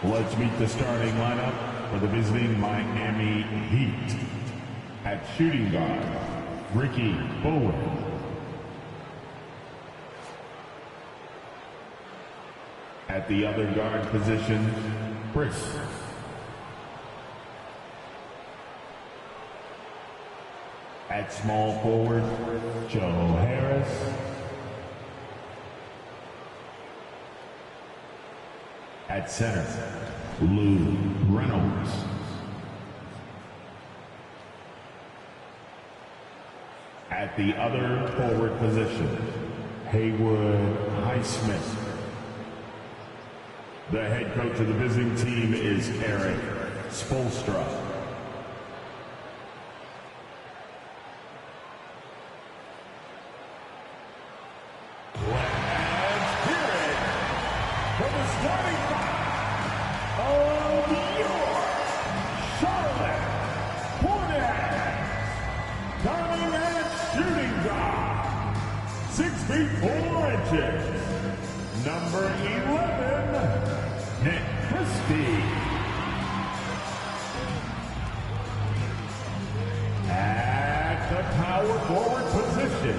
Let's meet the starting lineup for the visiting Miami Heat. At shooting guard, Ricky Bowen. At the other guard position, Chris. At small forward, Joe Harris. At center, Lou Reynolds. At the other forward position, Haywood Highsmith. The head coach of the visiting team is Eric Spoelstra. Let's hear it for the starting five of your Charlotte Hornets. Starting at shooting guard, 6 feet 4 inches, number 11, Nick Christie. At the power forward position,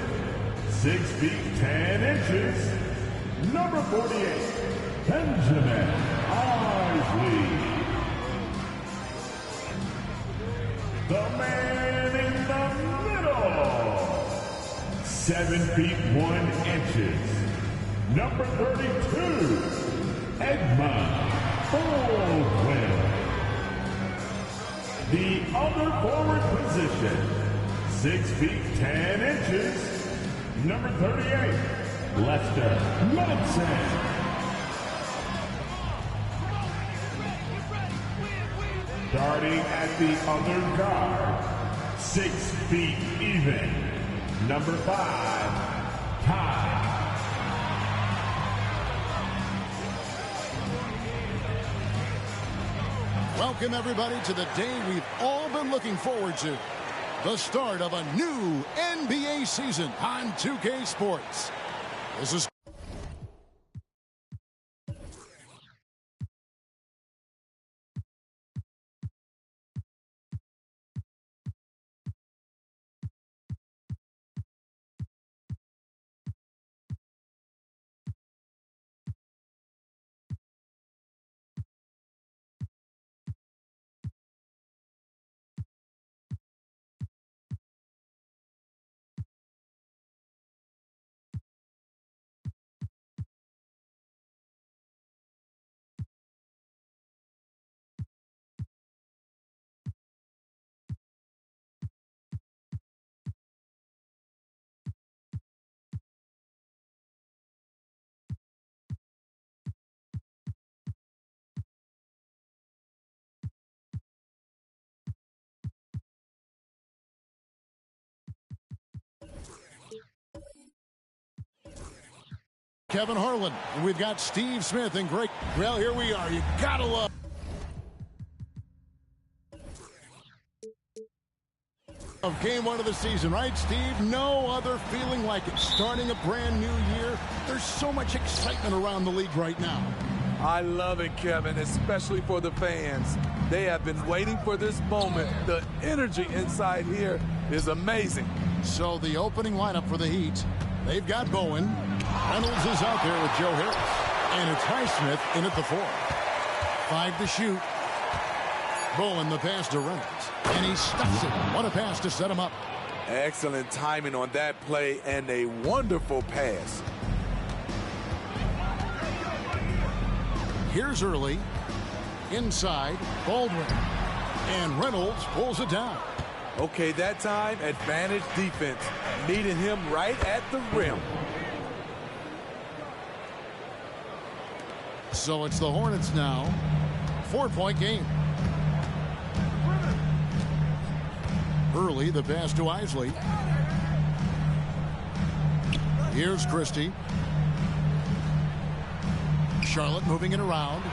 6 feet 10 inches, number 48, Benjamin Isley. The man in the middle, 7 feet 1 inches, number 32, Edmund Baldwin. The other forward position, 6 feet 10 inches, number 38, Lester Munson. Starting at the other guard, 6 feet even, number 5, Ty. Welcome, everybody, to the day we've all been looking forward to. The start of a new NBA season on 2K Sports. This is Kevin Harlan, and we've got Steve Smith and Greg. Well, here we are. You gotta love of game one of the season, right, Steve? No other feeling like it. Starting a brand new year, there's so much excitement around the league right now. I love it, Kevin, especially for the fans. They have been waiting for this moment. The energy inside here is amazing. So the opening lineup for the Heat, they've got Bowen. Reynolds is out there with Joe Harris. And it's Highsmith in at the 4. 5 to shoot. Bowen the pass to Reynolds. And he stuffs it. What a pass to set him up. Excellent timing on that play and a wonderful pass. Here's Early. Inside, Baldwin. And Reynolds pulls it down. Okay, that time, advantage defense. Meeting him right at the rim. So it's the Hornets now. 4-point game. Early, the pass to Isley. Here's Christie. Charlotte moving it around.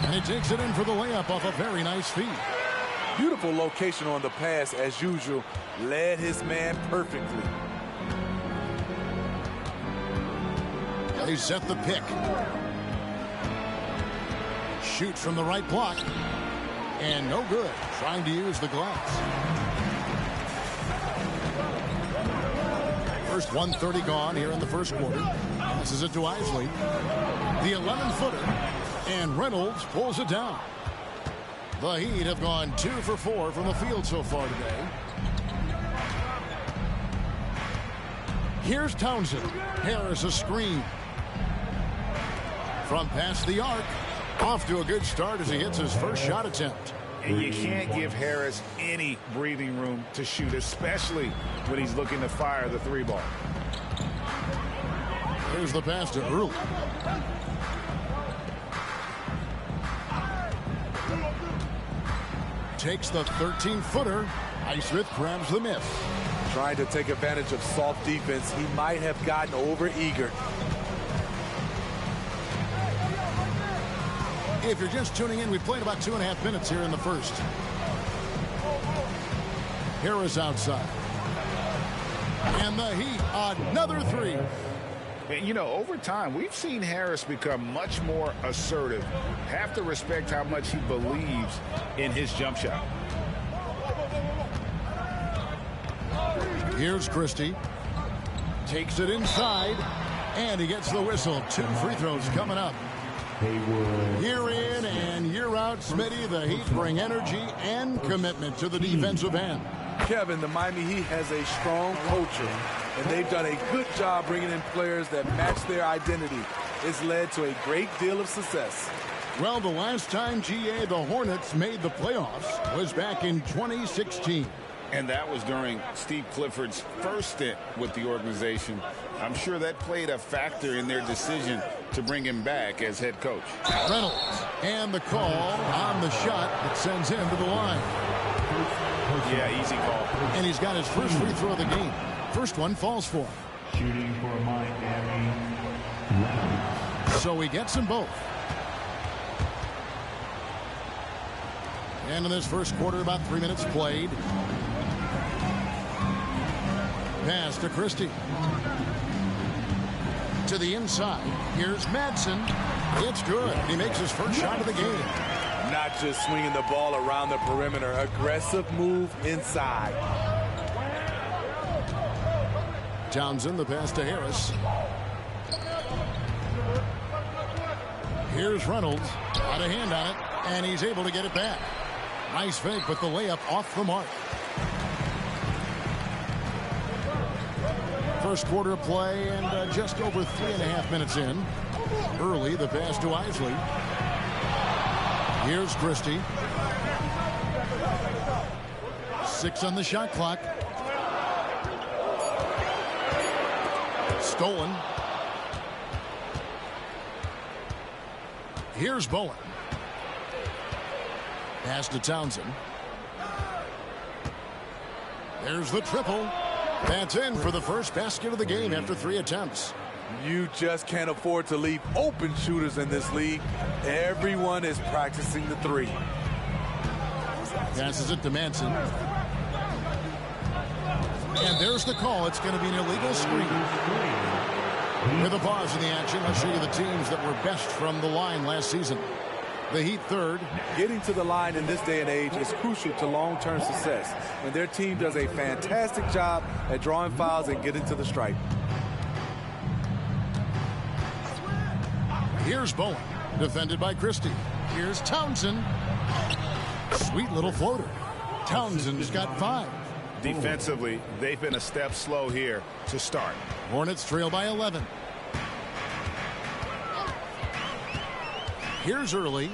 And he takes it in for the layup off a very nice feed. Beautiful location on the pass as usual. Led his man perfectly. They set the pick. shoots from the right block. And no good. Trying to use the glass. First 1:30 gone here in the first quarter. Passes it to Isley. The 11-footer. And Reynolds pulls it down. The Heat have gone 2 for 4 from the field so far today. Here's Townsend. Harris a screen. From past the arc. Off to a good start as he hits his first shot attempt. And you can't give Harris any breathing room to shoot, especially when he's looking to fire the 3-ball. Here's the pass to Early. Takes the 13-footer. Highsmith grabs the miss. Trying to take advantage of soft defense. He might have gotten over-eager. If you're just tuning in, we played about 2.5 minutes here in the first. Harris outside. And the Heat, another 3. And, you know, over time, we've seen Harris become much more assertive. Have to respect how much he believes in his jump shot. Here's Christie. Takes it inside. And he gets the whistle. 2 free throws coming up. Year in and year out, Smitty, the Heat bring energy and commitment to the defensive end. Kevin, the Miami Heat has a strong culture, and they've done a good job bringing in players that match their identity. It's led to a great deal of success. Well, the last time, GA, the Hornets made the playoffs was back in 2016. And that was during Steve Clifford's first stint with the organization. I'm sure that played a factor in their decision to bring him back as head coach. Reynolds, and the call on the shot that sends him to the line. Yeah, easy call. And he's got his first free throw of the game. First one falls for him. Shooting for Miami. So he gets them both. And in this first quarter, about 3 minutes played. Pass to Christie. To the inside. Here's Madsen. It's good. He makes his first shot of the game. Not just swinging the ball around the perimeter. Aggressive move inside. Townsend, the pass to Harris. Here's Reynolds. Got a hand on it. And he's able to get it back. Nice fake, but the layup off the mark. First quarter of play and just over 3.5 minutes in. Early, the pass to Isley. Here's Christie. 6 on the shot clock. Stolen. Here's Bowen. Pass to Townsend. There's the triple. That's in for the first basket of the game after 3 attempts. You just can't afford to leave open shooters in this league. Everyone is practicing the 3. Passes it to Manson. And there's the call. It's going to be an illegal screen. With a pause in the action, I'll show you the teams that were best from the line last season. The Heat third. Getting to the line in this day and age is crucial to long-term success. And their team does a fantastic job at drawing fouls and getting to the stripe. Here's Bowen. Defended by Christie. Here's Townsend. Sweet little floater. Townsend's got 5. Defensively, they've been a step slow here to start. Hornets trail by 11. Here's Early.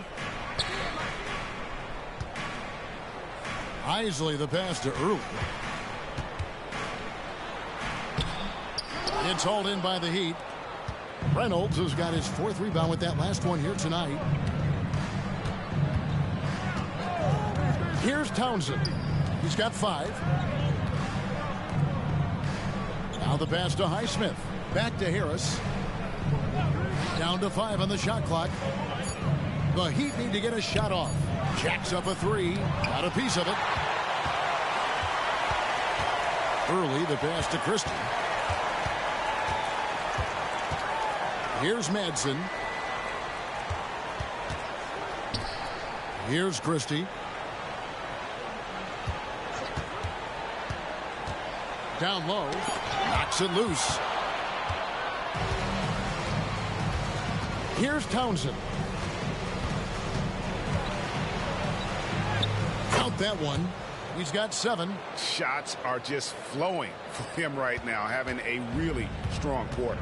Isley, the pass to Early. It's hauled in by the Heat. Reynolds has got his 4th rebound with that last one here tonight. Here's Townsend. He's got 5. Now the pass to Highsmith. Back to Harris. Down to 5 on the shot clock. The Heat need to get a shot off. Jacks up a 3. Got a piece of it. Early, the pass to Christie. Here's Madsen. Here's Christie. Down low. Knocks it loose. Here's Townsend. Count that one. He's got 7. Shots are just flowing for him right now, having a really strong quarter.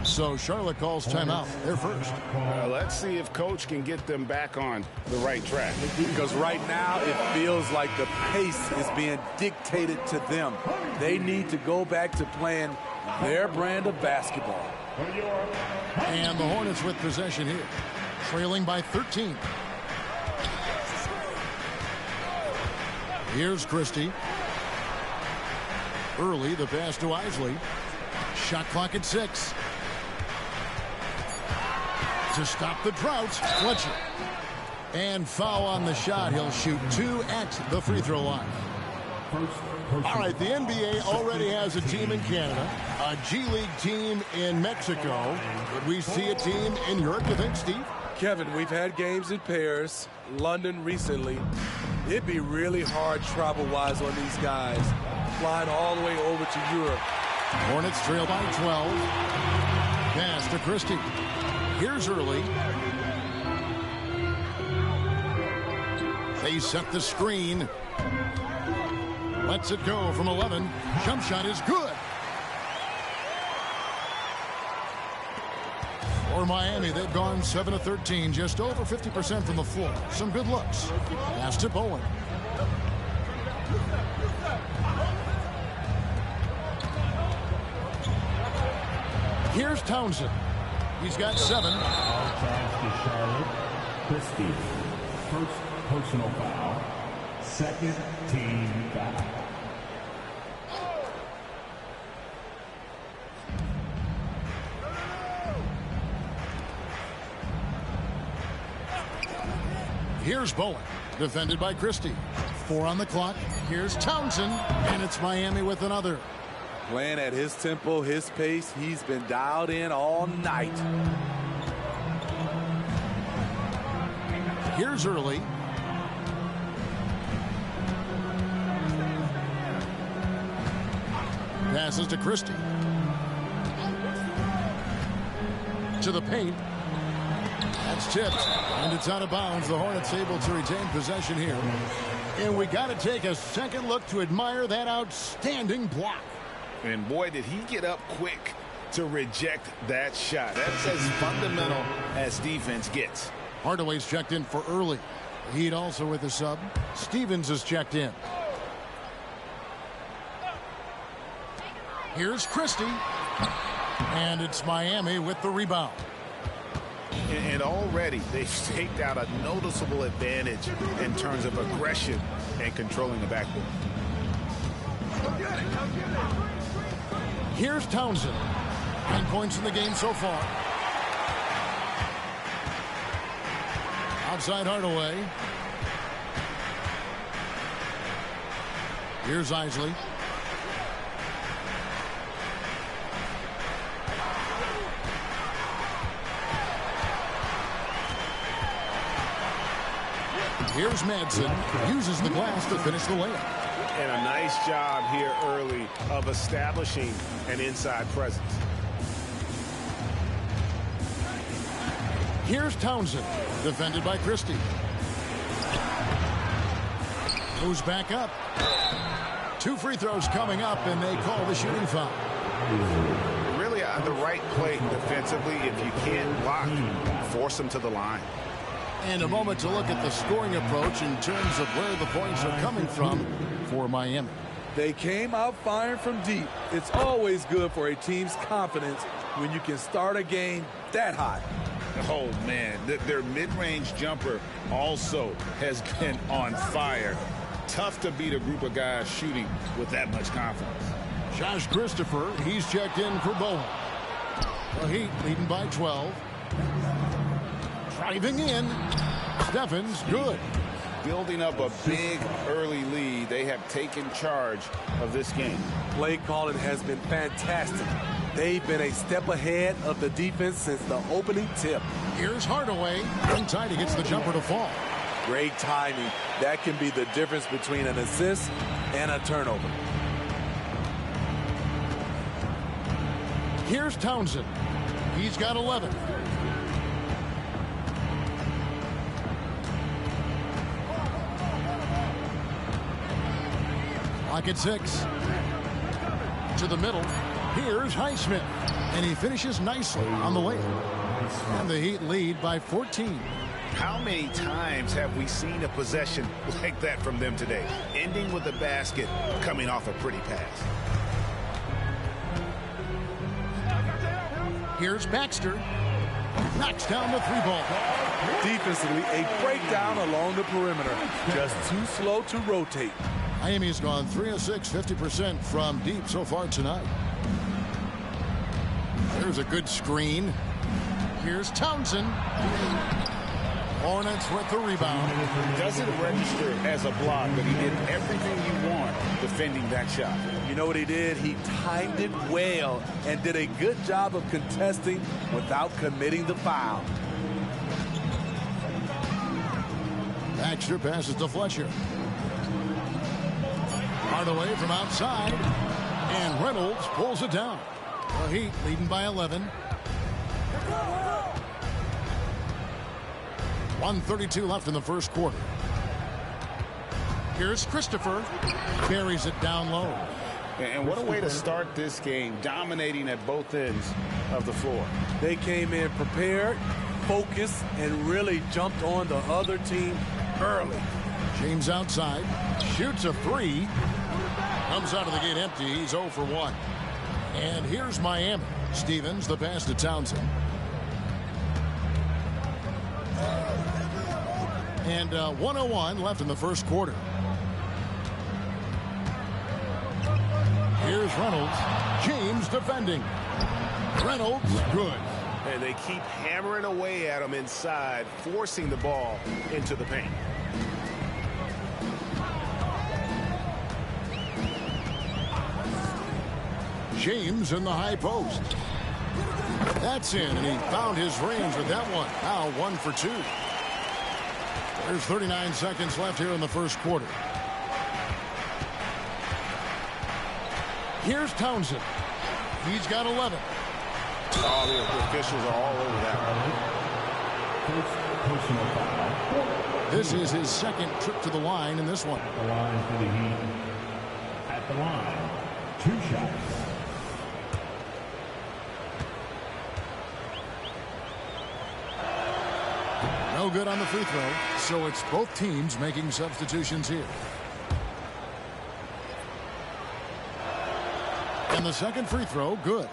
So Charlotte calls timeout. They're first. Let's see if Coach can get them back on the right track. Because right now it feels like the pace is being dictated to them. They need to go back to playing their brand of basketball. And the Hornets with possession here, trailing by 13. Here's Christie. Early, the pass to Isley. Shot clock at 6. To stop the drought, Fletcher. And foul on the shot. He'll shoot 2 at the free throw line. All right, the NBA already has a team in Canada, a G League team in Mexico. Could we see a team in Europe, you think, Steve? Kevin, we've had games in Paris, London recently. It'd be really hard travel-wise on these guys, flying all the way over to Europe. Hornets trail by 12. Pass to Christie. Here's Early. They set the screen. Lets it go from 11. Jump shot is good. For Miami, they've gone 7 of 13, just over 50% from the floor. Some good looks. Pass to Bowen. Here's Townsend. He's got 7. All charged to Charlotte. Christie. First personal foul. Second team foul. Here's Bowen, defended by Christie. 4 on the clock. Here's Townsend, and it's Miami with another. Playing at his tempo, his pace. He's been dialed in all night. Here's Early. Passes to Christie. To the paint. That's tipped, and it's out of bounds. The Hornets able to retain possession here. And we got to take a second look to admire that outstanding block. And boy, did he get up quick to reject that shot. That's as fundamental as defense gets. Hardaway's checked in for Early. Heat also with the sub. Stevens is checked in. Here's Christie. And it's Miami with the rebound. And already they've staked out a noticeable advantage in terms of aggression and controlling the backboard. Here's Townsend. 9 points in the game so far. Outside Hardaway. Here's Isley. Here's Madsen. Uses the glass to finish the layup. And a nice job here early of establishing an inside presence. Here's Townsend, defended by Christie. Moves back up. 2 free throws coming up, and they call the shooting foul. Really the right play defensively. If you can't block, force them to the line. And a moment to look at the scoring approach in terms of where the points are coming from for Miami. They came out firing from deep. It's always good for a team's confidence when you can start a game that hot. Oh, man, their mid-range jumper also has been on fire. Tough to beat a group of guys shooting with that much confidence. Josh Christopher, he's checked in for Bowen. The Heat leading by 12. Driving in. Steffens, good. Building up a big early lead. They have taken charge of this game. Play calling has been fantastic. They've been a step ahead of the defense since the opening tip. Here's Hardaway. Inside, he gets the jumper to fall. Great timing. That can be the difference between an assist and a turnover. Here's Townsend. He's got 11. Lock at 6. To the middle. Here's Highsmith. And he finishes nicely on the layup. And the Heat lead by 14. How many times have we seen a possession like that from them today? Ending with a basket, coming off a pretty pass. Here's Baxter. Knocks down the 3-ball. Defensively, a breakdown along the perimeter. Just too slow to rotate. Miami's gone 3 of 6, 50% from deep so far tonight. There's a good screen. Here's Townsend. Hornets with the rebound. Doesn't register as a block, but he did everything you want defending that shot. You know what he did? He timed it well and did a good job of contesting without committing the foul. Baxter passes to Fletcher. Hardaway from outside. And Reynolds pulls it down. The Heat leading by 11. 1:32 left in the first quarter. Here's Christopher. Buries it down low. And what a way to start this game, dominating at both ends of the floor. They came in prepared, focused, and really jumped on the other team early. James outside. Shoots a 3. Comes out of the gate empty. He's 0 for 1. And here's Miami. Stevens, the pass to Townsend. And 1:01 left in the first quarter. Here's Reynolds. James defending. Reynolds, good. And they keep hammering away at him inside, forcing the ball into the paint. James in the high post. That's in, and he found his range with that one. Now 1 for 2. There's 39 seconds left here in the first quarter. Here's Townsend. He's got 11. Oh, the officials are all over that one. Personal foul. This is his second trip to the line in this one. At the line for the Heat. At the line, 2 shots. No good on the free throw, so it's both teams making substitutions here. And the second free throw, good.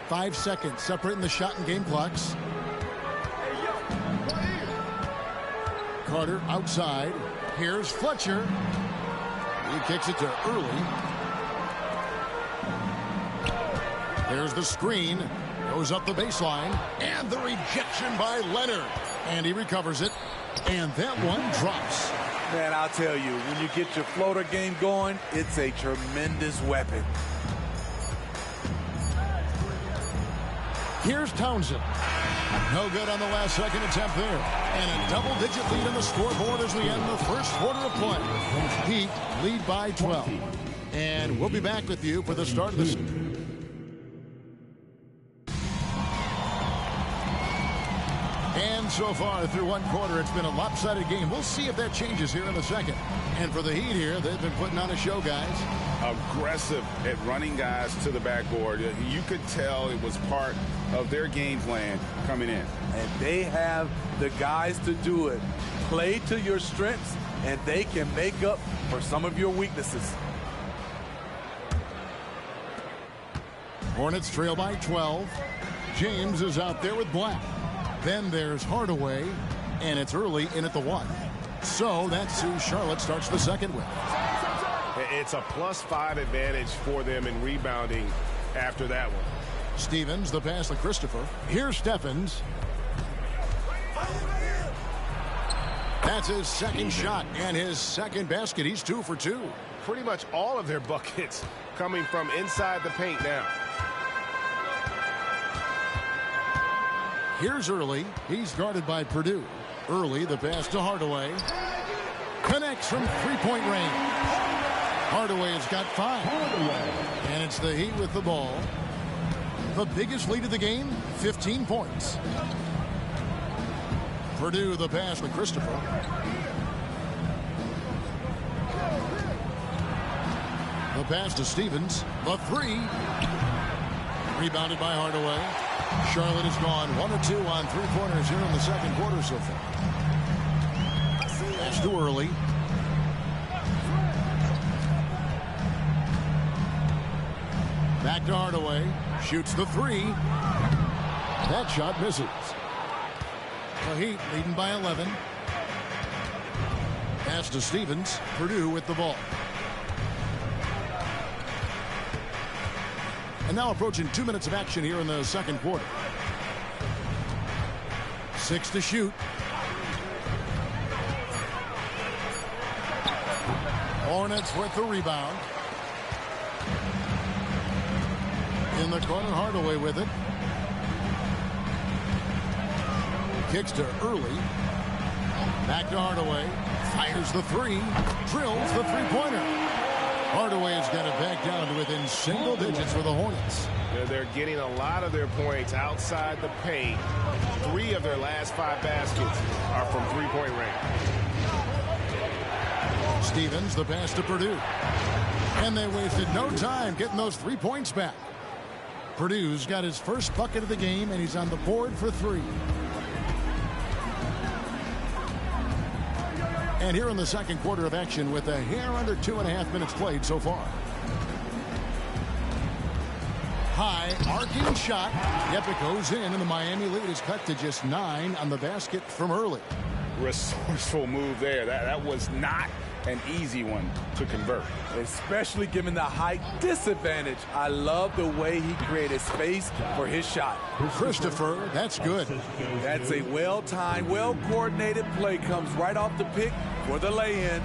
5 seconds separating the shot and game clocks. Carter outside. Here's Fletcher. He kicks it to Early. There's the screen. Goes up the baseline. And the rejection by Leonard. And he recovers it. And that one drops. Man, I'll tell you, when you get your floater game going, it's a tremendous weapon. Here's Townsend. No good on the last second attempt there. And a double-digit lead on the scoreboard as we end the first quarter of play. Heat lead by 12. And we'll be back with you for the start of the season. And so far through one quarter, it's been a lopsided game. We'll see if that changes here in the second. And for the Heat here, they've been putting on a show, guys. Aggressive at running guys to the backboard. You could tell it was part of their game plan coming in. And they have the guys to do it. Play to your strengths, and they can make up for some of your weaknesses. Hornets trail by 12. James is out there with Black. Then there's Hardaway, and it's Early in at the 1. So that's who Charlotte starts the second with. It's a +5 advantage for them in rebounding after that one. Stevens, the pass to Christopher. Here's Steffens. That's his second shot and his second basket. He's 2 for 2. Pretty much all of their buckets coming from inside the paint now. Here's Early. He's guarded by Purdue. Early, the pass to Hardaway. Connects from three-point range. Hardaway has got 5. And it's the Heat with the ball. The biggest lead of the game, 15 points. Purdue, the pass to Christopher. The pass to Stevens. The 3. Rebounded by Hardaway. Charlotte has gone 1 of 2 on three-pointers here in the second quarter so far. Pass to Early. Back to Hardaway. Shoots the 3. That shot misses. The Heat leading by 11. Pass to Stevens. Purdue with the ball. And now approaching 2 minutes of action here in the second quarter. 6 to shoot. Hornets with the rebound. In the corner, Hardaway with it. Kicks to Early. Back to Hardaway. Fires the 3. Drills the three-pointer. Hardaway has got it back down to within single digits for the Hornets. They're getting a lot of their points outside the paint. 3 of their last 5 baskets are from three-point range. Stevens, the pass to Purdue. And they wasted no time getting those 3 points back. Purdue's got his first bucket of the game, and he's on the board for 3. And here in the second quarter of action with a hair under 2.5 minutes played so far. High arcing shot. Yep, it goes in, and the Miami lead is cut to just 9 on the basket from Early. Resourceful move there. That was not an easy one to convert. Especially given the height disadvantage. I love the way he created space for his shot. Christopher, that's good. That's a well-timed, well-coordinated play. Comes right off the pick for the lay-in.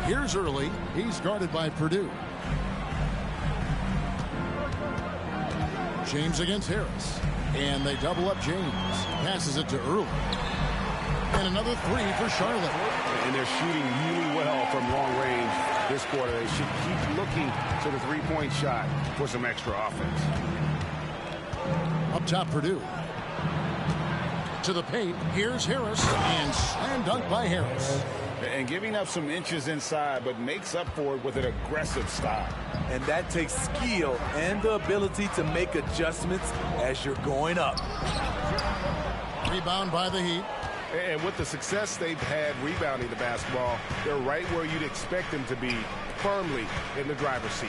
Here's Early. He's guarded by Purdue. James against Harris. And they double up James. Passes it to Early. And another 3 for Charlotte. And they're shooting really well from long range this quarter. They should keep looking to the three-point shot for some extra offense. Up top, Purdue. To the paint. Here's Harris. And slam dunk by Harris. And giving up some inches inside, but makes up for it with an aggressive style. And that takes skill and the ability to make adjustments as you're going up. Rebound by the Heat. And with the success they've had rebounding the basketball, they're right where you'd expect them to be, firmly in the driver's seat.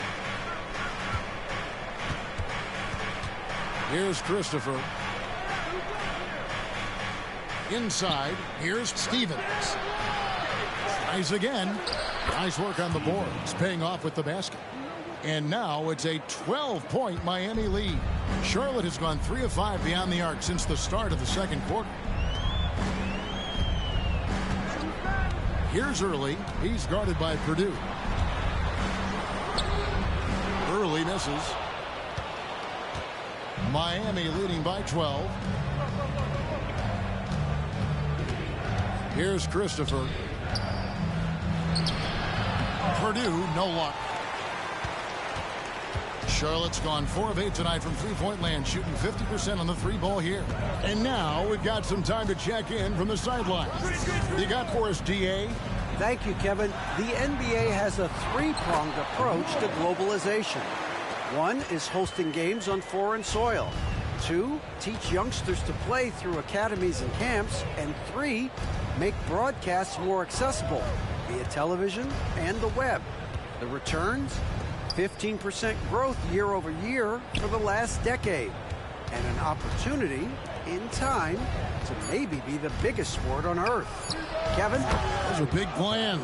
Here's Christopher. Inside, here's Stevens. Tries again. Nice work on the boards, paying off with the basket. And now it's a 12-point Miami lead. Charlotte has gone 3 of 5 beyond the arc since the start of the second quarter. Here's Early. He's guarded by Purdue. Early misses. Miami leading by 12. Here's Christopher. Purdue, no luck. Charlotte's gone 4 of 8 tonight from three-point land, shooting 50% on the 3-ball here. And now we've got some time to check in from the sidelines. You got for us, DA? Thank you, Kevin. The NBA has a 3-pronged approach to globalization. 1 is hosting games on foreign soil. 2, teach youngsters to play through academies and camps. And 3, make broadcasts more accessible via television and the web. The returns? 15% growth year over year for the last decade. And an opportunity, in time, to maybe be the biggest sport on earth. Kevin? Those are big plans.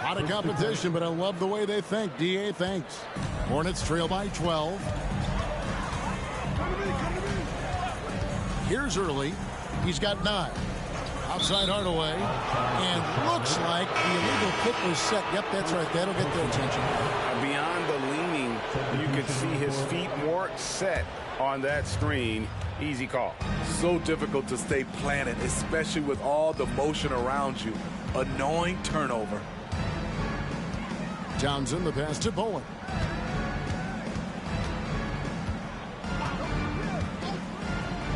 A lot of competition, but I love the way they think. DA, thanks. Hornets trail by 12. Here's Early. He's got 9. Outside Hardaway. And looks like the illegal kick was set. Yep, that's right. That'll get their attention. Beyond the leaning, you can see his feet weren't set on that screen. Easy call. So difficult to stay planted, especially with all the motion around you. Annoying turnover. Townsend, the pass to Bowen.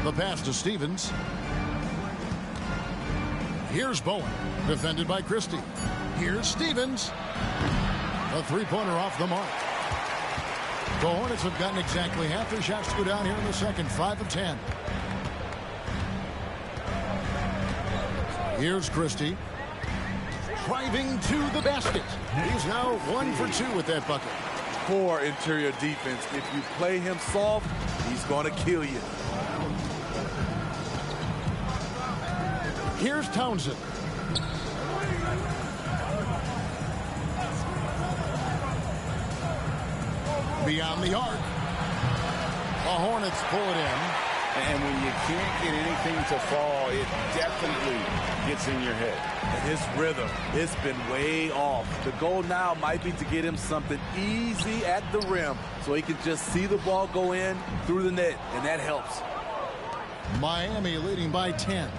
The pass to Stevens. Here's Bowen, defended by Christie. Here's Stevens. A three-pointer off the mark. The Hornets have gotten exactly half their shots to go down here in the second, 5 of 10. Here's Christie. Driving to the basket. He's now 1 for 2 with that bucket. Poor interior defense. If you play him soft, he's going to kill you. Here's Townsend. Beyond the arc. The Hornets pull it in. And when you can't get anything to fall, it definitely gets in your head. And his rhythm, it's been way off. The goal now might be to get him something easy at the rim so he can just see the ball go in through the net, and that helps. Miami leading by 10.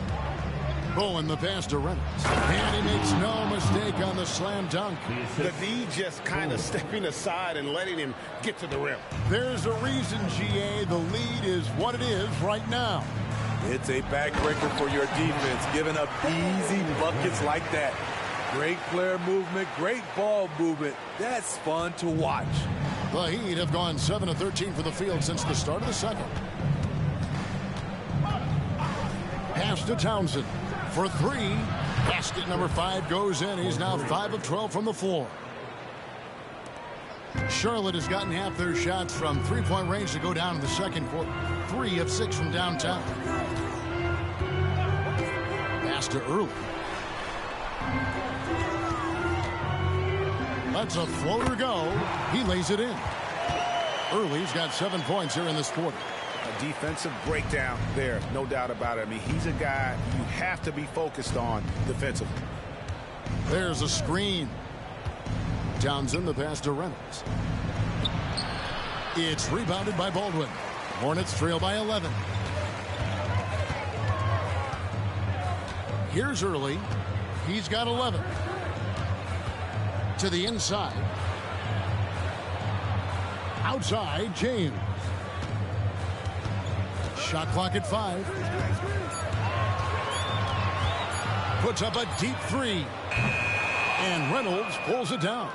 Bowen, the pass to Reynolds. And he makes no mistake on the slam dunk. The D just kind of stepping aside and letting him get to the rim. There's a reason, GA, the lead is what it is right now. It's a backbreaker for your defense, giving up easy buckets like that. Great player movement, great ball movement. That's fun to watch. The Heat have gone 7 of 13 for the field since the start of the second. Pass to Townsend for 3. Basket number 5 goes in. He's now 5 of 12 from the floor. Charlotte has gotten half their shots from three-point range to go down in the second quarter. 3 of 6 from downtown. Pass to Early. Lets a floater go. He lays it in. Early's got 7 points here in this quarter. A defensive breakdown there, no doubt about it. I mean, he's a guy you have to be focused on defensively. There's a screen. Townsend, the pass to Reynolds. It's rebounded by Baldwin. Hornets trail by 11. Here's Early. He's got 11. To the inside. Outside, James. Shot clock at 5. Puts up a deep 3. And Reynolds pulls it down.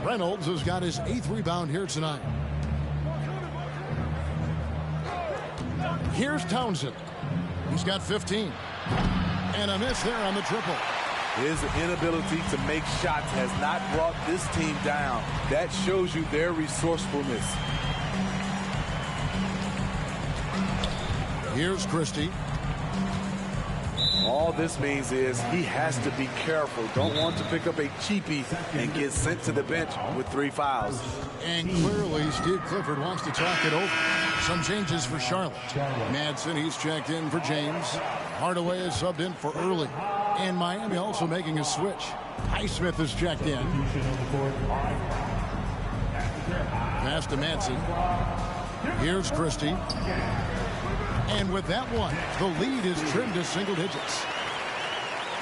Reynolds has got his 8th rebound here tonight. Here's Townsend. He's got 15. And a miss there on the triple. His inability to make shots has not brought this team down. That shows you their resourcefulness. Here's Christie. All this means is he has to be careful. Don't want to pick up a cheapie and get sent to the bench with 3 fouls. And clearly Steve Clifford wants to talk it over. Some changes for Charlotte. Madsen, he's checked in for James. Hardaway is subbed in for Early. And Miami also making a switch. Highsmith is checked in. Pass to Madsen. Here's Christie. And with that one, the lead is trimmed to single digits.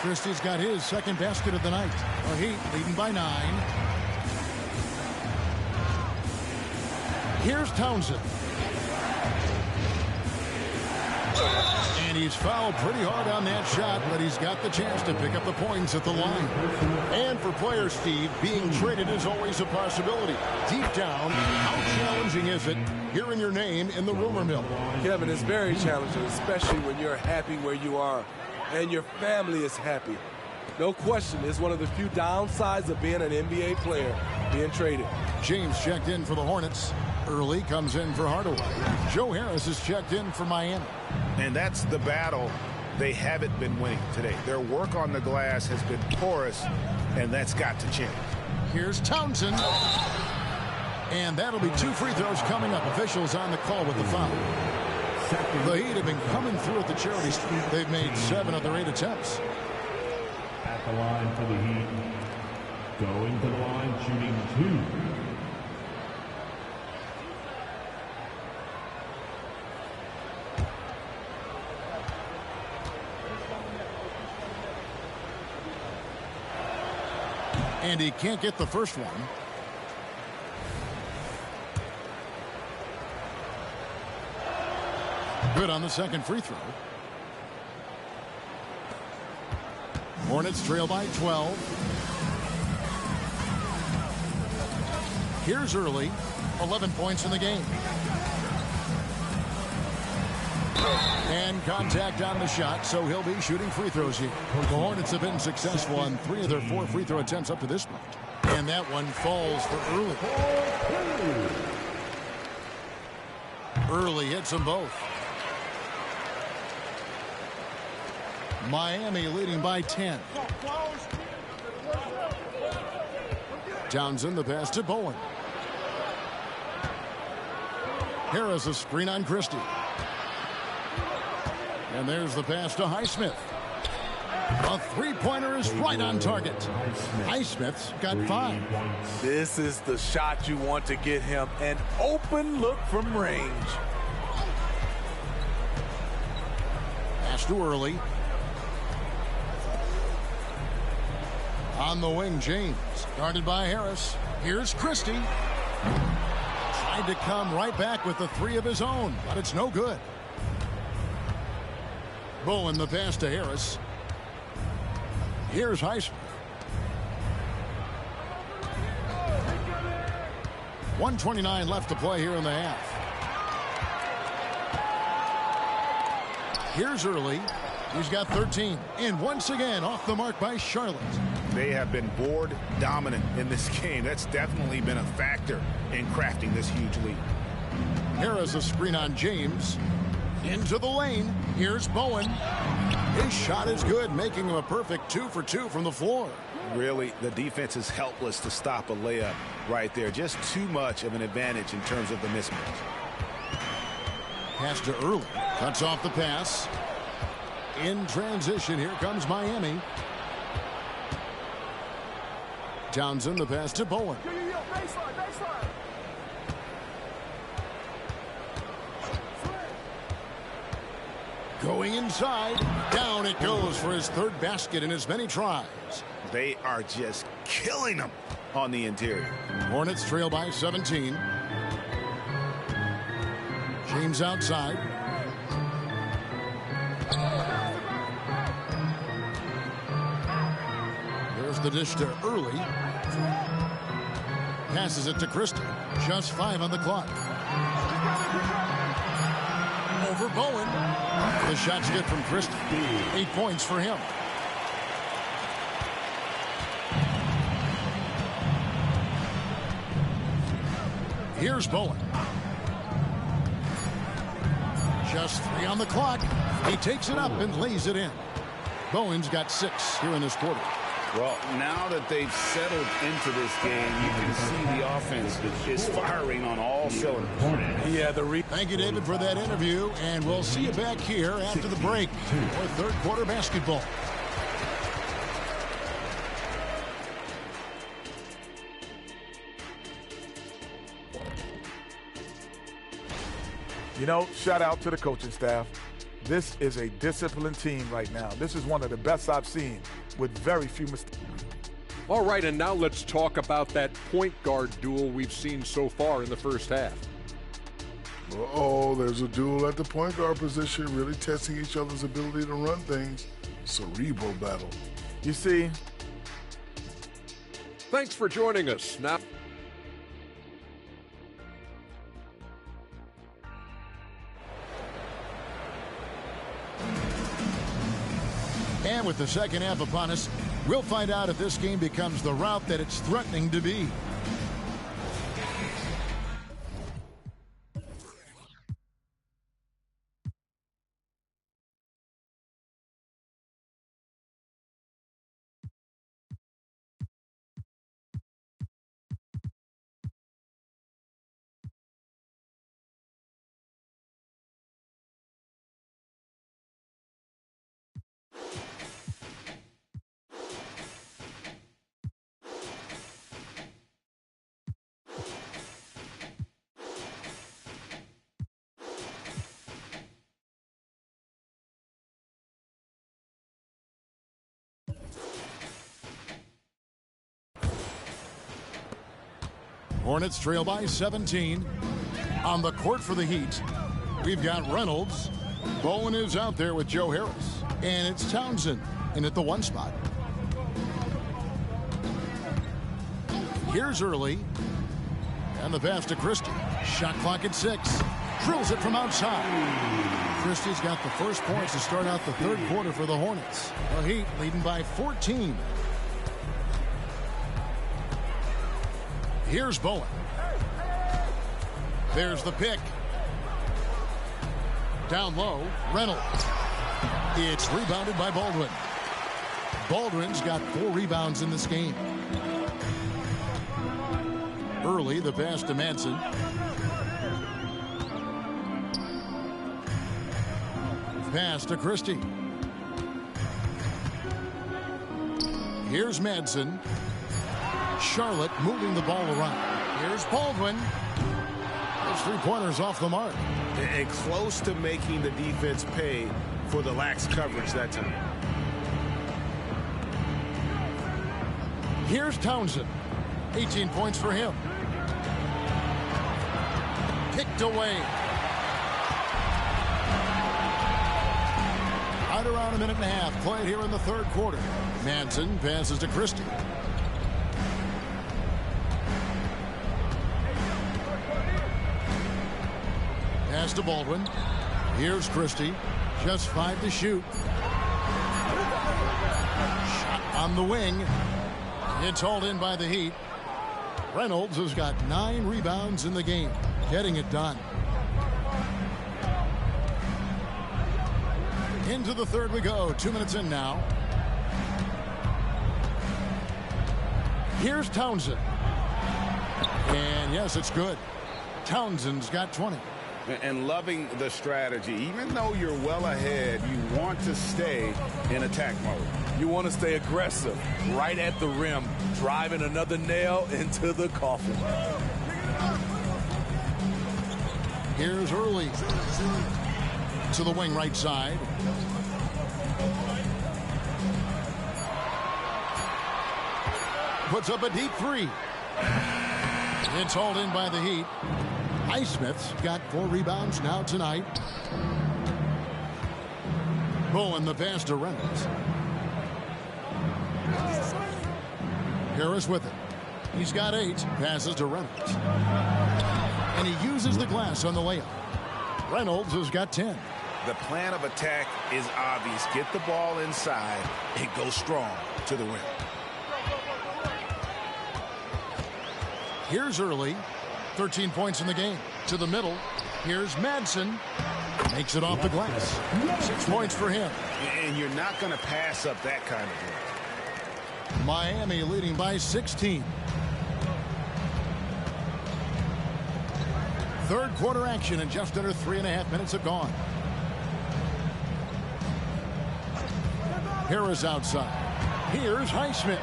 Christie's got his 2nd basket of the night. The Heat leading by 9. Here's Townsend. And he's fouled pretty hard on that shot, but he's got the chance to pick up the points at the line. And for players, Steve, being traded is always a possibility. Deep down, how challenging is it hearing your name in the rumor mill? Kevin, it's very challenging, especially when you're happy where you are and your family is happy. No question, it's one of the few downsides of being an NBA player, being traded. James checked in for the Hornets. Early comes in for Hardaway. Joe Harris is checked in for Miami. And that's the battle they haven't been winning today. Their work on the glass has been porous, and that's got to change. Here's Townsend. And that'll be 2 free throws coming up. Officials on the call with the foul. The Heat have been coming through at the charity stripe. They've made 7 of their 8 attempts. At the line for the Heat. Going to the line, shooting 2. And he can't get the first one. Good on the second free throw. Hornets trail by 12. Here's Early. 11 points in the game. And contact on the shot, so he'll be shooting free throws here. The Hornets have been successful on 3 of their 4 free throw attempts up to this point. And that one falls for Early. Early hits them both. Miami leading by 10. Townsend, the pass to Bowen. Harris, a screen on Christie. And there's the pass to Highsmith. A three-pointer is right on target. Highsmith's got 5. This is the shot you want to get him. An open look from range. Pass to Early. On the wing, James. Guarded by Harris. Here's Christie. Tried to come right back with the 3 of his own, but it's no good. Bowen, the pass to Harris. Here's Highsmith. 1:29 left to play here in the half. Here's Early. He's got 13. And once again, off the mark by Charlotte. They have been board dominant in this game. That's definitely been a factor in crafting this huge lead. Harris, a screen on James. Into the lane. Here's Bowen. His shot is good, making him a perfect 2 for 2 from the floor. Really, the defense is helpless to stop a layup right there. Just too much of an advantage in terms of the mismatch. Pass to Early. Cuts off the pass. In transition, here comes Miami. Townsend, the pass to Bowen. Going inside. Down it goes for his 3rd basket in as many tries. They are just killing them on the interior. Hornets trail by 17. James outside. There's the dish to Early. Passes it to Christie. Just 5 on the clock. Over Bowen. The shot's good from Christie. 8 points for him. Here's Bowen. Just 3 on the clock. He takes it up and lays it in. Bowen's got 6 here in this quarter. Well, now that they've settled into this game, you can see the offense is firing on all cylinders. Yeah, Thank you, David, for that interview, and we'll see you back here after the break for 3rd quarter basketball. You know, shout out to the coaching staff. This is a disciplined team right now. This is one of the best I've seen with very few mistakes. All right, and now let's talk about that point guard duel we've seen so far in the first half. Uh-oh, there's a duel at the point guard position, really testing each other's ability to run things. Cerebral battle. You see? Thanks for joining us. Now. And with the second half upon us, we'll find out if this game becomes the route that it's threatening to be. Hornets trail by 17. On the court for the Heat, we've got Reynolds. Bowen is out there with Joe Harris. And it's Townsend in at the 1 spot. Here's Early. And the pass to Christie. Shot clock at 6. Drills it from outside. Christie's got the first points to start out the third quarter for the Hornets. The Heat leading by 14. Here's Bowen. There's the pick. Down low, Reynolds. It's rebounded by Baldwin. Baldwin's got 4 rebounds in this game. Early, the pass to Manson. Pass to Christie. Here's Manson. Charlotte moving the ball around. Here's Baldwin. Those 3-pointers off the mark. And close to making the defense pay for the lax coverage that time. Here's Townsend. 18 points for him. Picked away. Right around a minute and a half played here in the third quarter. Manson passes to Christie. Pass to Baldwin. Here's Christie. Just 5 to shoot. Shot on the wing. It's hauled in by the Heat. Reynolds has got 9 rebounds in the game. Getting it done. Into the third we go. 2 minutes in now. Here's Townsend. And yes, it's good. Townsend's got 20. And loving the strategy. Even though you're well ahead, you want to stay in attack mode. You want to stay aggressive, right at the rim, driving another nail into the coffin. Here's Early to the wing right side. Puts up a deep 3. It's hauled in by the Heat. Highsmith's got 4 rebounds now tonight. Bowen the pass to Reynolds. Harris with it. He's got 8. Passes to Reynolds. And he uses the glass on the layup. Reynolds has got 10. The plan of attack is obvious. Get the ball inside and go strong to the rim. Here's Early. 13 points in the game. To the middle. Here's Madsen. Makes it off the glass. 6 points for him. And you're not going to pass up that kind of work. Miami leading by 16. Third quarter action and just under 3.5 minutes have gone. Harris outside. Here's Highsmith.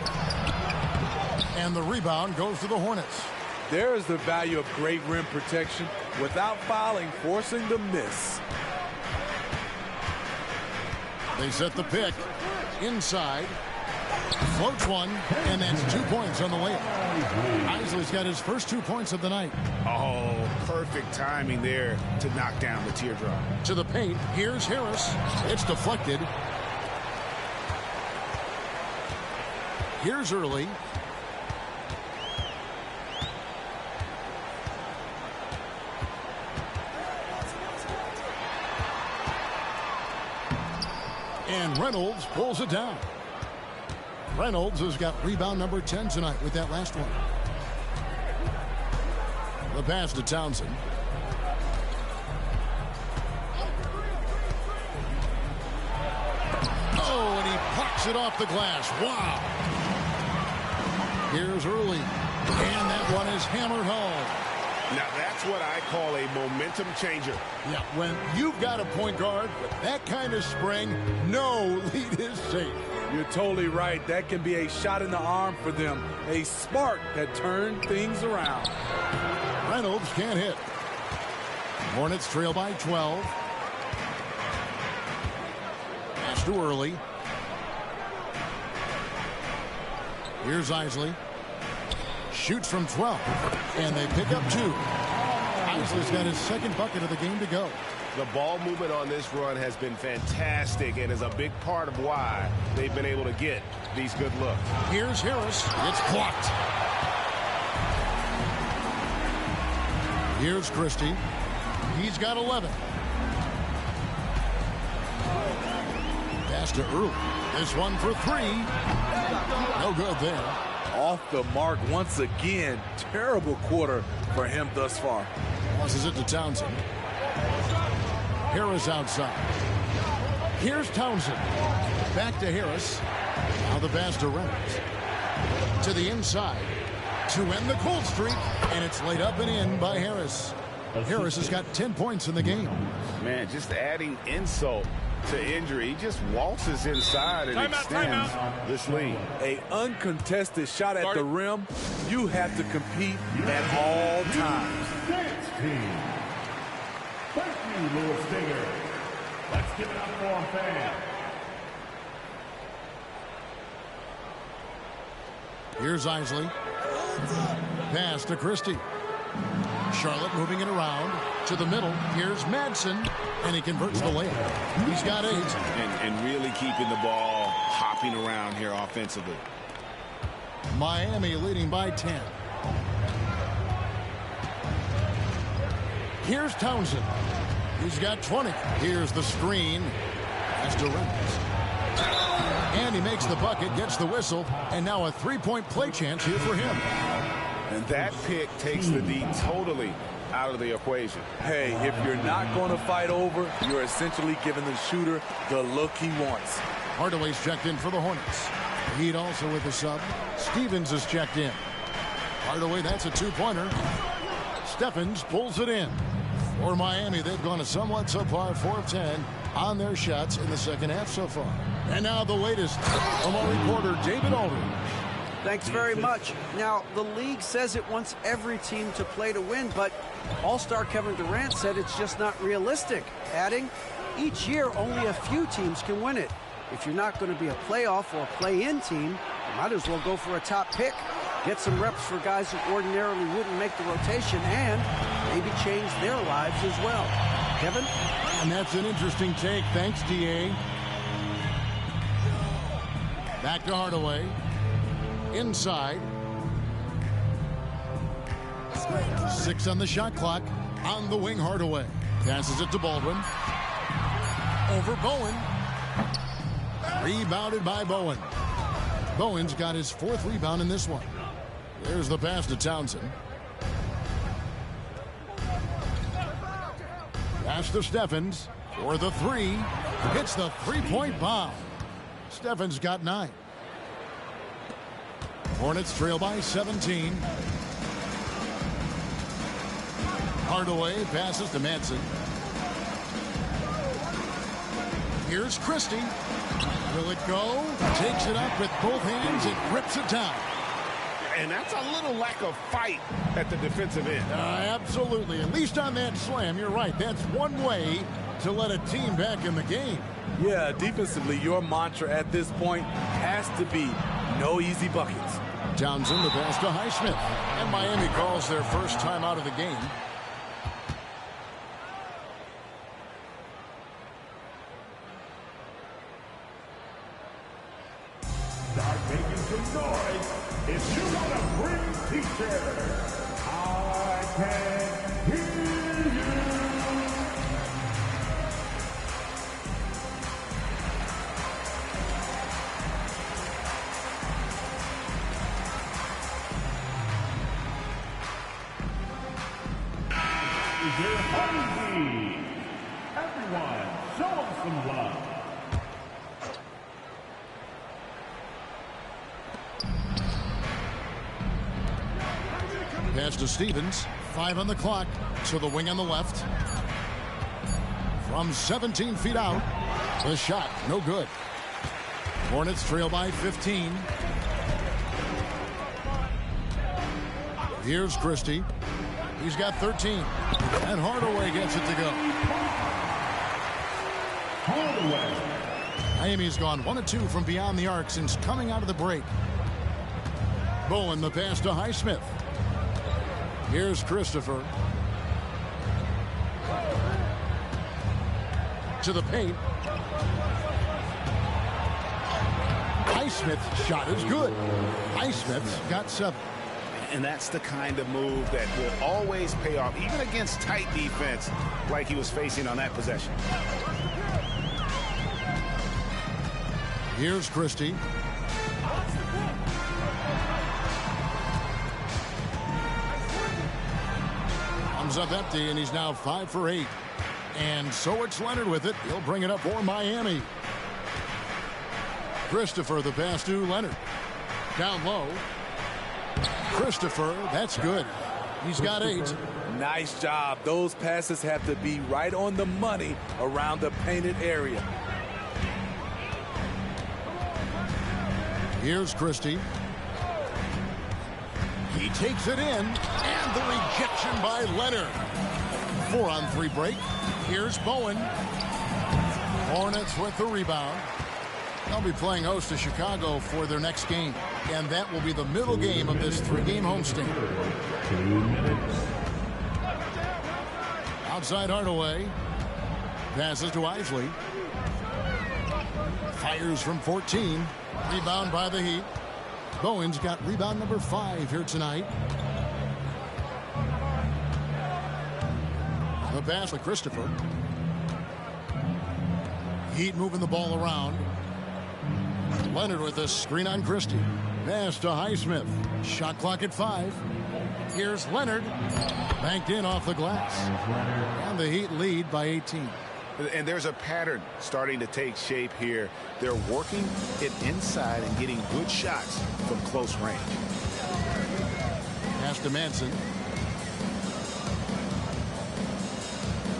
And the rebound goes to the Hornets. There is the value of great rim protection without fouling, forcing the miss. They set the pick. Inside. Floats one, and that's 2 points on the layup. Isley's got his first 2 points of the night. Oh, perfect timing there to knock down the teardrop. To the paint. Here's Harris. It's deflected. Here's Early. And Reynolds pulls it down. Reynolds has got rebound number 10 tonight with that last one. The pass to Townsend. Oh, and he pucks it off the glass. Wow. Here's Early. And that one is hammered home. Now that's what I call a momentum changer. Yeah, when you've got a point guard with that kind of spring, no lead is safe. You're totally right. That can be a shot in the arm for them. A spark that turned things around. Reynolds can't hit. Hornets trail by 12. Pass to Early. Here's Isley. shoots from 12, and they pick up 2. Isley's got his second bucket of the game to go. The ball movement on this run has been fantastic and is a big part of why they've been able to get these good looks. Here's Harris. It's blocked. Here's Christie. He's got 11. Pass to Early. This one for 3. No good there. Off the mark once again. Terrible quarter for him thus far. Passes it to Townsend. Harris outside. Here's Townsend. Back to Harris. Now the pass to Reynolds. To the inside. To end the cold streak. And it's laid up and in by Harris. Harris has got 10 points in the game. Man, just adding insult to injury. He just waltzes inside and extends this lead. A uncontested shot at the rim. You have to compete at all times. Thank you, Louis Stinger. Let's give it up for a fan. Here's Isley. Pass to Christie. Charlotte moving it around to the middle. Here's Madsen, and he converts the layup. He's got 8. And really keeping the ball hopping around here offensively. Miami leading by 10. Here's Townsend. He's got 20. Here's the screen. That's to Reynolds. And he makes the bucket, gets the whistle, and now a 3-point play chance here for him. And that pick takes the D totally out of the equation. Hey, if you're not going to fight over, you're essentially giving the shooter the look he wants. Hardaway's checked in for the Hornets. Heat also with the sub. Stevens is checked in. Hardaway, that's a 2-pointer. Steffens pulls it in. For Miami, they've gone a somewhat subpar 4 of 10 on their shots in the second half so far. And now the latest from our reporter, David Aldridge. Thanks very much. Now, the league says it wants every team to play to win, but All-Star Kevin Durant said it's just not realistic, adding, each year only a few teams can win it. If you're not going to be a playoff or a play-in team, you might as well go for a top pick, get some reps for guys who ordinarily wouldn't make the rotation, and maybe change their lives as well. Kevin? And that's an interesting take. Thanks, D.A. Back to Hardaway. Inside. 6 on the shot clock. On the wing, Hardaway. Passes it to Baldwin. Over Bowen. Rebounded by Bowen. Bowen's got his 4th rebound in this one. There's the pass to Townsend. Pass to Steffens for the 3. Hits the 3-point bomb. Steffens got 9. Hornets trail by 17. Hardaway passes to Madsen. Here's Christie. Will it go? Takes it up with both hands and grips it down. And that's a little lack of fight at the defensive end. Absolutely. At least on that slam, you're right. That's one way to let a team back in the game. Yeah, defensively, your mantra at this point has to be no easy buckets. Townsend, the pass to Highsmith. And Miami calls their first time out of the game. Start making some noise if you want to bring teachers. I can hear you. Is there hungry? Everyone, show them some love. Pass to Stevens. 5 on the clock. To the wing on the left. From 17 feet out. The shot, no good. Hornets trail by 15. Here's Christie. He's got 13. And Hardaway gets it to go. Hardaway. Miami's gone 1 of 2 from beyond the arc since coming out of the break. Bowen, the pass to Highsmith. Here's Christopher. To the paint. Highsmith's shot is good. Highsmith's got 7. And that's the kind of move that will always pay off, even against tight defense like he was facing on that possession. Here's Christie. Comes up empty, and he's now 5 for 8. And so it's Leonard with it. He'll bring it up for Miami. Christopher, the pass to Leonard. Down low. Christopher, that's good. He's got 8. Nice job. Those passes have to be right on the money around the painted area. Here's Christie. He takes it in, and the rejection by Leonard. 4-on-3 break. Here's Bowen. Hornets with the rebound. They'll be playing host to Chicago for their next game, and that will be the middle game of this 3-game homestand. 2 minutes. Outside Hardaway. Passes to Isley. Fires from 14. Rebound by the Heat. Bowen's got rebound number 5 here tonight. The pass to Christopher. Heat moving the ball around. Leonard with a screen on Christie. Pass to Highsmith. Shot clock at 5. Here's Leonard. Banked in off the glass. And the Heat lead by 18. And there's a pattern starting to take shape here. They're working it inside and getting good shots from close range. Pass to Manson.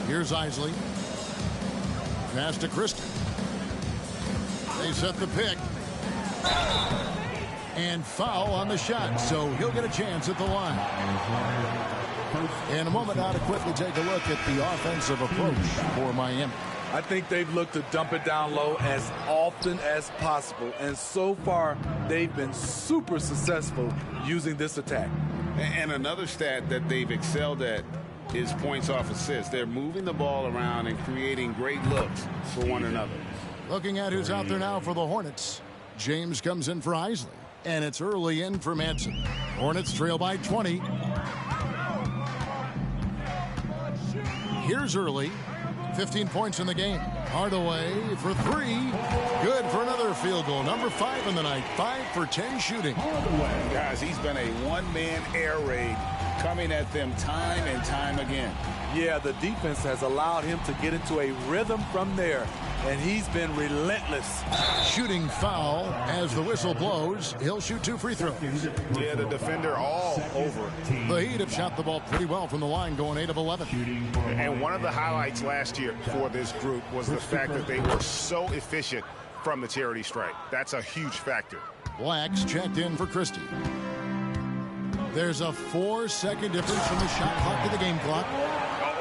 Here's Isley. Pass to Christie. They set the pick. And foul on the shot, so he'll get a chance at the line. In a moment now to quickly take a look at the offensive approach for Miami. I think they've looked to dump it down low as often as possible, and so far they've been super successful using this attack. And another stat that they've excelled at is points off assists. They're moving the ball around and creating great looks for one another. Looking at who's out there now for the Hornets. James comes in for Isley, and it's early in for Manson. Hornets trail by 20. Here's Early. 15 points in the game. Hardaway for 3. Good for another field goal. Number 5 in the night. 5 for 10 shooting. Guys, he's been a one-man air raid coming at them time and time again. Yeah, the defense has allowed him to get into a rhythm from there, and he's been relentless. Shooting foul as the whistle blows. He'll shoot 2 free throws. Yeah, the defender all over it. The Heat have shot the ball pretty well from the line, going 8 of 11. And one of the highlights last year for this group was the fact that they were so efficient from the charity stripe. That's a huge factor. Blacks checked in for Christie. There's a 4-second difference from the shot clock to the game clock.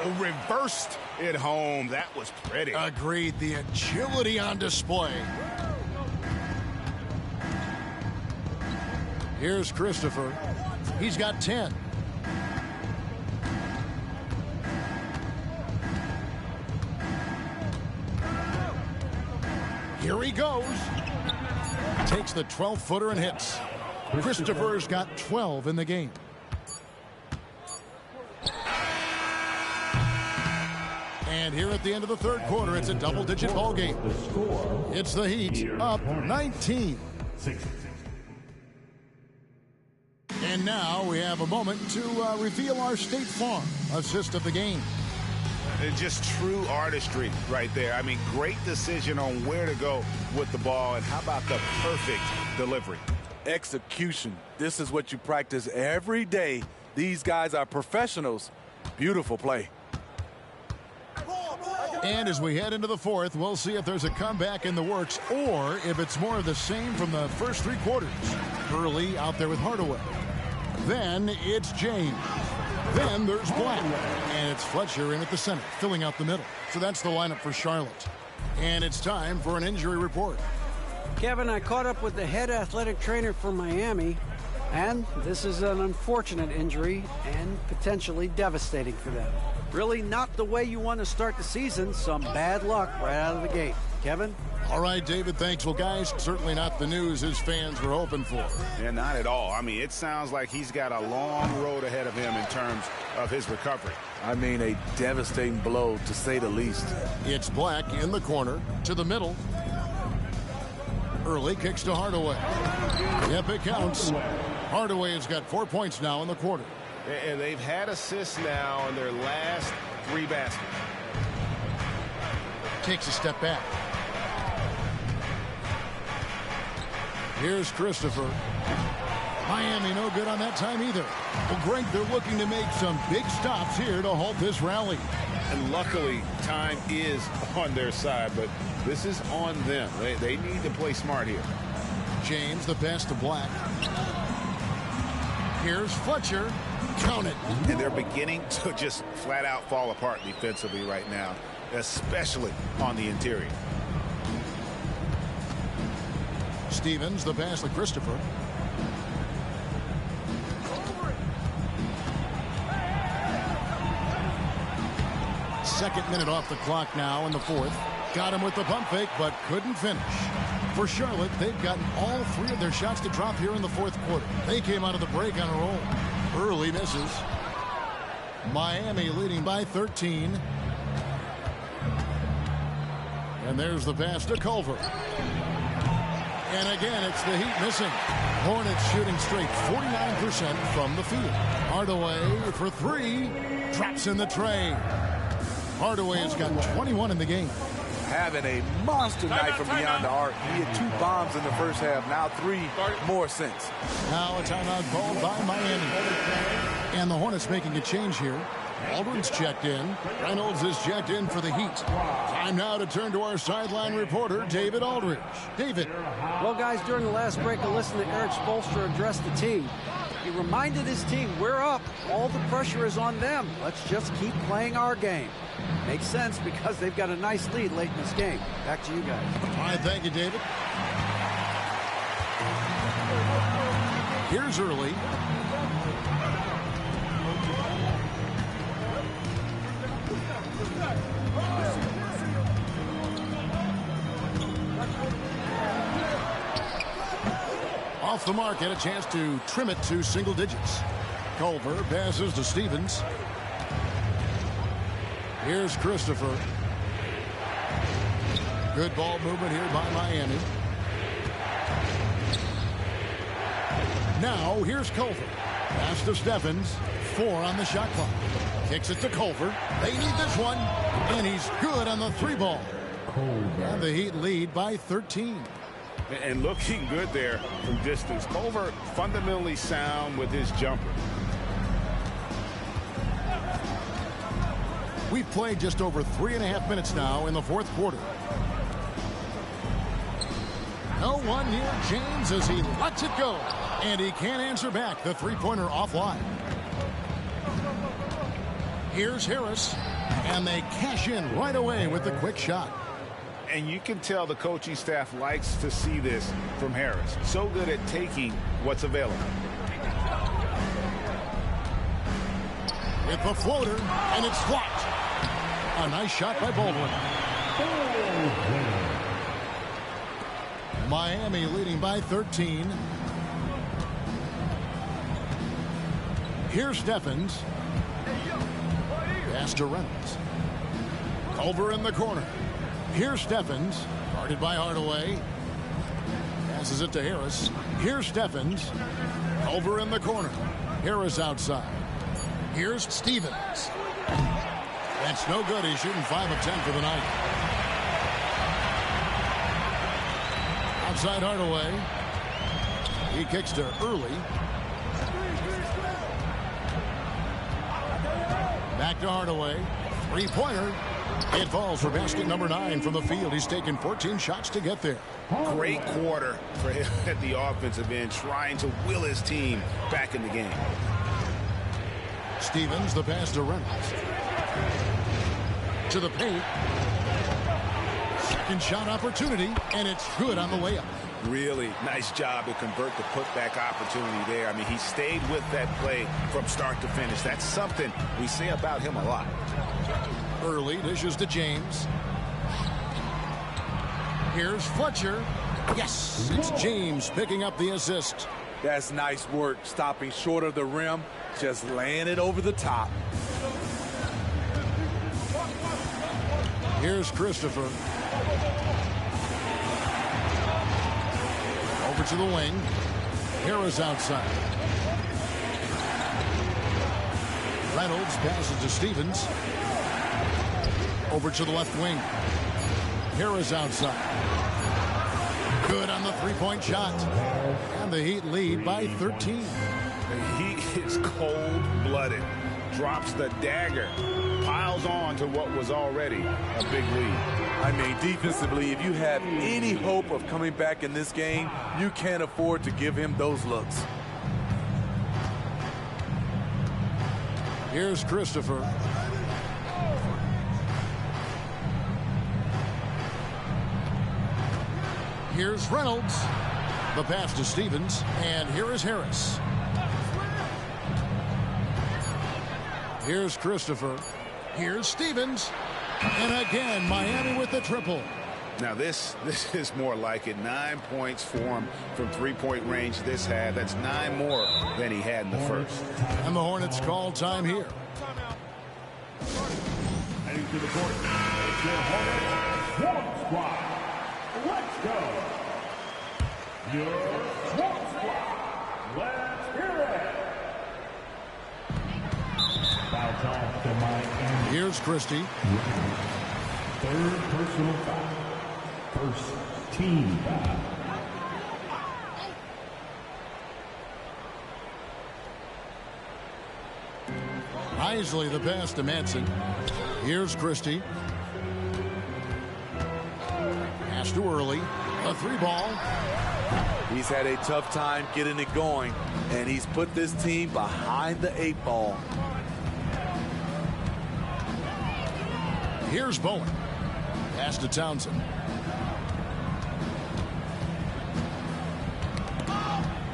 Oh, reversed it home. That was pretty. Agreed. The agility on display. Here's Christopher. He's got 10. Here he goes. Takes the 12-footer and hits. Christopher's got 12 in the game. And here at the end of the third quarter, it's a double-digit ball game. It's the Heat up 19. And now we have a moment to reveal our State Farm assist of the game. Just true artistry right there. I mean, great decision on where to go with the ball, and how about the perfect delivery? Execution. This is what you practice every day. These guys are professionals. Beautiful play. And as we head into the fourth, we'll see if there's a comeback in the works or if it's more of the same from the first 3 quarters. Early out there with Hardaway. Then it's James. Then there's Black. And it's Fletcher in at the center, filling out the middle. So that's the lineup for Charlotte. And it's time for an injury report. Kevin, I caught up with the head athletic trainer for Miami. And this is an unfortunate injury and potentially devastating for them. Really not the way you want to start the season. Some bad luck right out of the gate. Kevin? All right, David, thanks. Well, guys, certainly not the news his fans were hoping for. Yeah, not at all. I mean, it sounds like he's got a long road ahead of him in terms of his recovery. I mean, a devastating blow, to say the least. It's Black in the corner to the middle. Early kicks to Hardaway. Yep, it counts. Hardaway has got 4 points now in the quarter. And they've had assists now in their last 3 baskets. Takes a step back. Here's Christopher. Miami no good on that time either. Well, Greg, they're looking to make some big stops here to halt this rally. And luckily, time is on their side, but this is on them. They need to play smart here. James, the pass to Black. Here's Fletcher. Count it. And they're beginning to just flat out fall apart defensively right now, especially on the interior. Stevens, the pass to Christopher. Second minute off the clock now in the fourth. Got him with the pump fake, but couldn't finish. For Charlotte, they've gotten all 3 of their shots to drop here in the fourth quarter. They came out of the break on a roll. Early misses. Miami leading by 13. And there's the pass to Culver. And again, it's the Heat missing. Hornets shooting straight 49% from the field. Hardaway for 3. Drops in the tray. Hardaway has got 21 in the game. Having a monster night from beyond the arc. He had 2 bombs in the first half. Now 3 more since. Now a timeout called by Miami. And the Hornets making a change here. Aldridge checked in. Reynolds is checked in for the Heat. Time now to turn to our sideline reporter, David Aldridge. David. Well, guys, during the last break, I listened to Eric Spoelstra address the team. He reminded his team, we're up. All the pressure is on them. Let's just keep playing our game. Makes sense because they've got a nice lead late in this game. Back to you guys. All right, thank you, David. Here's Early. Off the mark, had a chance to trim it to single digits. Culver passes to Stevens. Here's Christopher. Good ball movement here by Miami. Now here's Culver. Pass to Stevens. 4 on the shot clock. Kicks it to Culver. They need this one. And he's good on the 3 ball. And the Heat lead by 13. And looking good there from distance. Culver fundamentally sound with his jumper. We've played just over 3.5 minutes now in the fourth quarter. No one near James as he lets it go. And he can't answer back. The 3-pointer offline. Here's Harris. And they cash in right away with the quick shot. And you can tell the coaching staff likes to see this from Harris. So good at taking what's available. With the floater, and it's blocked. A nice shot by Baldwin. Miami leading by 13. Here's Stevens. Pass to Reynolds. Culver in the corner. Here's Stevens, guarded by Hardaway. Passes it to Harris. Here's Stevens. Culver in the corner. Harris outside. Here's Stevens. That's no good. He's shooting 5 of 10 for the night. Outside Hardaway. He kicks to Early. Back to Hardaway. 3-pointer. It falls for basket number 9 from the field. He's taken 14 shots to get there. Great quarter for him at the offensive end, trying to will his team back in the game. Stevens, the pass to Reynolds. To the paint. Second shot opportunity, and it's good on the layup. Really nice job to convert the putback opportunity there. I mean, he stayed with that play from start to finish. That's something we say about him a lot. Early dishes to James. Here's Fletcher. Yes, it's James picking up the assist. That's nice work, stopping short of the rim, just laying it over the top. Here's Christopher. Over to the wing. Harris outside. Reynolds passes to Stevens. Over to the left wing. Harris outside. Good on the three-point shot. And the Heat lead by 13. He is cold-blooded. Drops the dagger. Piles on to what was already a big lead. I mean, defensively, if you have any hope of coming back in this game, you can't afford to give him those looks. Here's Christopher. Here's Reynolds. The pass to Stevens. And here is Harris. Here's Christopher. Here's Stevens. And again, Miami with the triple. Now this is more like it. 9 points for him from three-point range this half. That's 9 more than he had in the first. And the Hornets call time here. Heading to the court, it's your Hornets Swamp Squad. Let's go. Your Swamp Squad. Let's hear it. Foul off to Miami. Here's Christie. Third personal foul. First team foul. Isley the pass to Manson. Here's Christie. Pass to Early. A three ball. He's had a tough time getting it going, and he's put this team behind the 8 ball. Here's Bowen. Pass to Townsend.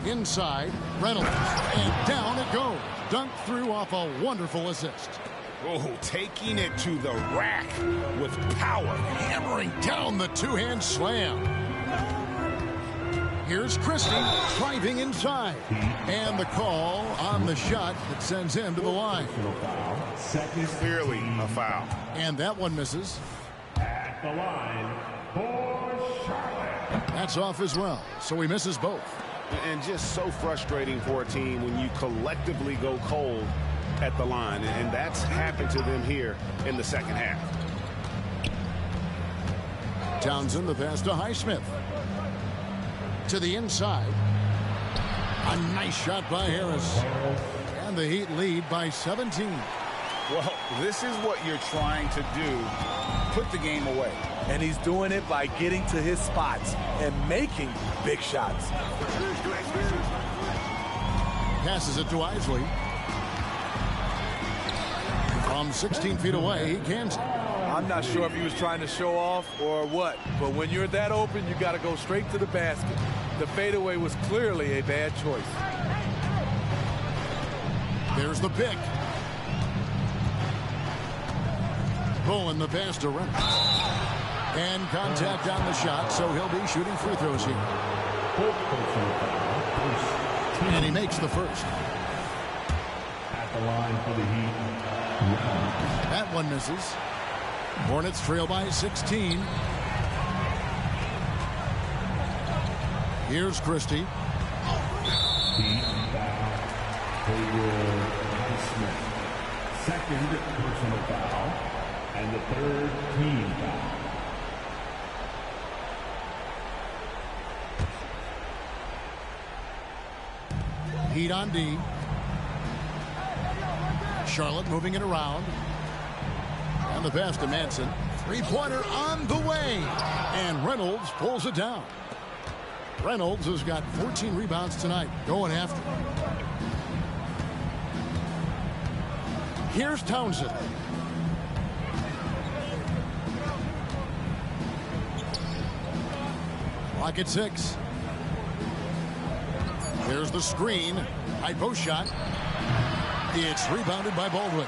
Inside, Reynolds. And down it goes. Dunked through off a wonderful assist. Oh, taking it to the rack with power. Hammering down the two-hand slam. Here's Christie driving inside. And the call on the shot that sends him to the line. Second, Clearly a foul. And that one misses. at the line for Charlotte. That's off as well, so he misses both. And just so frustrating for a team when you collectively go cold at the line. And that's happened to them here in the second half. Townsend, the pass to Highsmith. To the inside. A nice shot by Harris. And the Heat lead by 17. Well, this is what you're trying to do. Put the game away. And he's doing it by getting to his spots and making big shots. Passes it to Isley. From 16 feet away, he cans it. I'm not sure if he was trying to show off or what, but when you're that open, you got to go straight to the basket. The fadeaway was clearly a bad choice. There's the pick. Bowen, the pass to Reynolds. And contact on the shot, so he'll be shooting free throws here. And he makes the first. At the line for the Heat. That one misses. Hornets trail by 16. Here's Christie. Heat foul for Highsmith. Second personal foul. And the third team foul. Heat on D. Charlotte moving it around. And the pass to Manson. Three-pointer on the way. And Reynolds pulls it down. Reynolds has got 14 rebounds tonight. Going after. Here's Townsend. Clock at 6. There's the screen. High post shot. It's rebounded by Baldwin.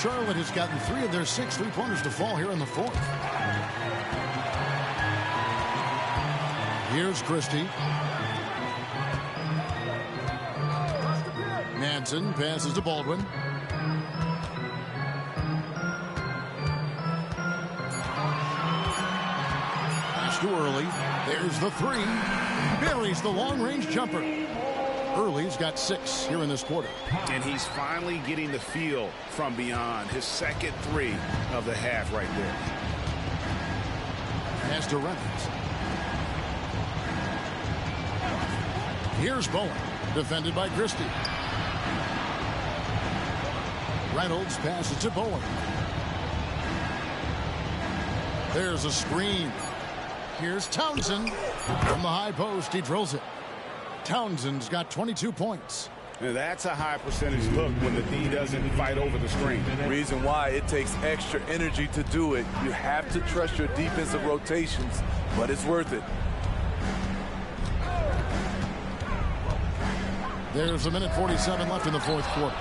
Charlotte has gotten 3 of their 6 3-pointers to fall here in the fourth. Here's Christie. Manson passes to Baldwin. Pass to Early. There's the 3. Buries the long-range jumper. Early's got 6 here in this quarter. And he's finally getting the feel from beyond. His second 3 of the half right there. Pass to Reynolds. Here's Bowen, defended by Christie. Reynolds passes to Bowen. There's a screen. Here's Townsend. From the high post, he drills it. Townsend's got 22 points. And that's a high percentage look when the D doesn't fight over the screen. Reason why it takes extra energy to do it. You have to trust your defensive rotations, but it's worth it. There's a minute 47 left in the fourth quarter.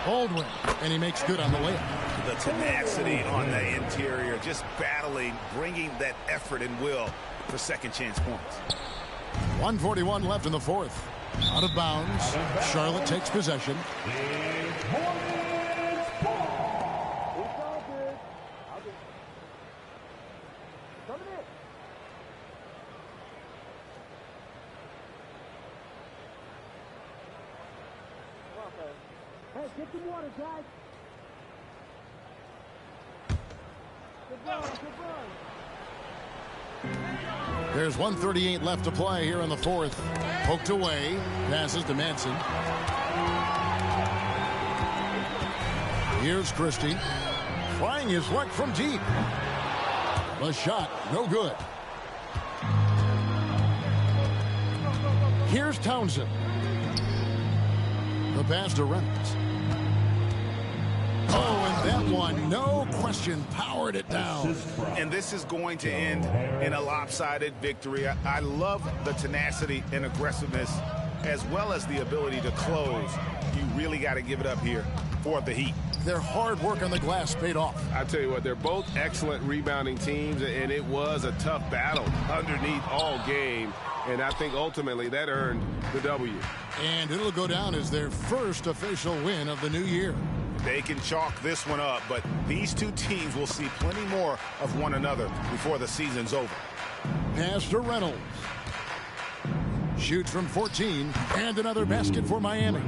Baldwin, and he makes good on the layup. The tenacity on the interior, just battling, bringing that effort and will for second chance points. 1:41 left in the fourth. Out of bounds. Charlotte takes possession. Hey, get some water, guys. Good run. There's 1:38 left to play here in the fourth. Poked away. Passes to Manson. Here's Christie. Trying his luck from deep. The shot, no good. Here's Townsend. The pass to Reynolds. Oh, and that one, no question, powered it down. And this is going to end in a lopsided victory. I love the tenacity and aggressiveness as well as the ability to close. You really got to give it up here for the Heat. Their hard work on the glass paid off. I tell you what, they're both excellent rebounding teams, and it was a tough battle underneath all game. And I think ultimately that earned the W. And it'll go down as their first official win of the new year. They can chalk this one up, but these two teams will see plenty more of one another before the season's over. Pass to Reynolds. Shoots from 14, and another basket for Miami.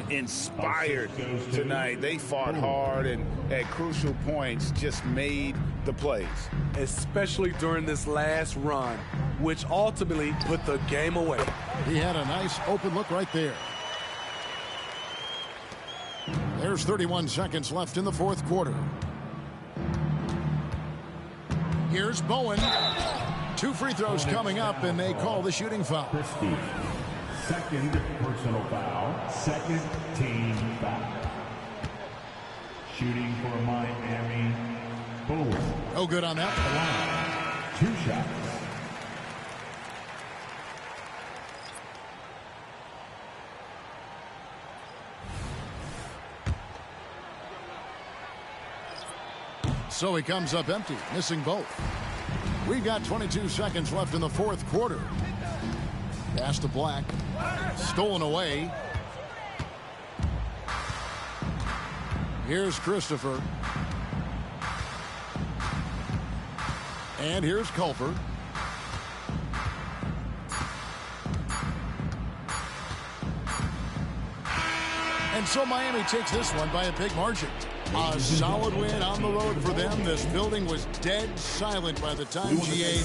Inspired tonight. They fought hard and at crucial points just made the plays. Especially during this last run, which ultimately put the game away. He had a nice open look right there. There's 31 seconds left in the fourth quarter. Here's Bowen. 2 free throws coming up, and they call the shooting foul. Christie. Second personal foul. Second team foul. Shooting for Miami. Bowen. No good on that. 2 shots. So he comes up empty, missing both. We've got 22 seconds left in the fourth quarter. Pass to Black. Stolen away. Here's Christopher. And here's Culper. And so Miami takes this one by a big margin. A solid win on the road for them. This building was dead silent by the time GA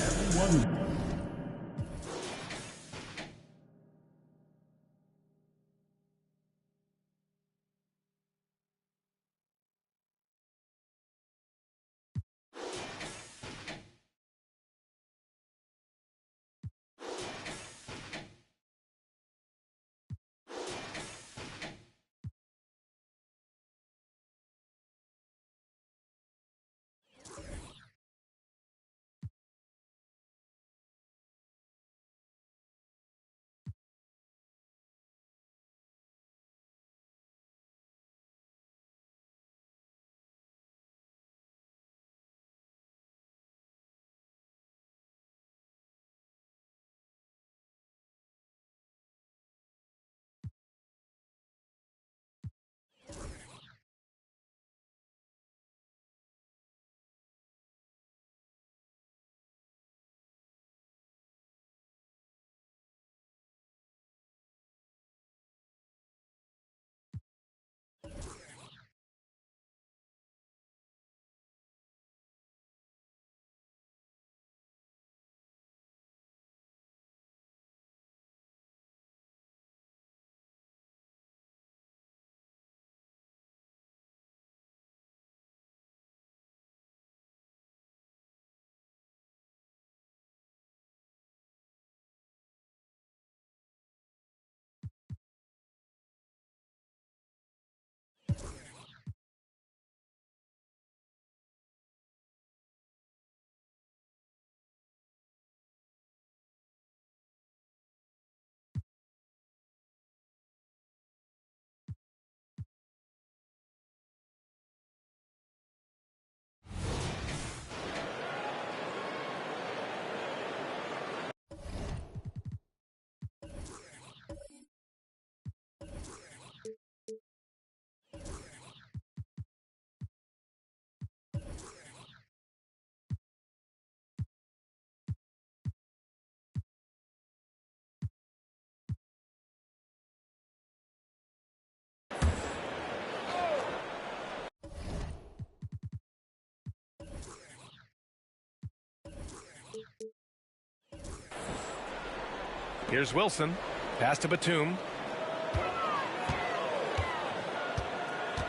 Here's Wilson. Pass to Batum.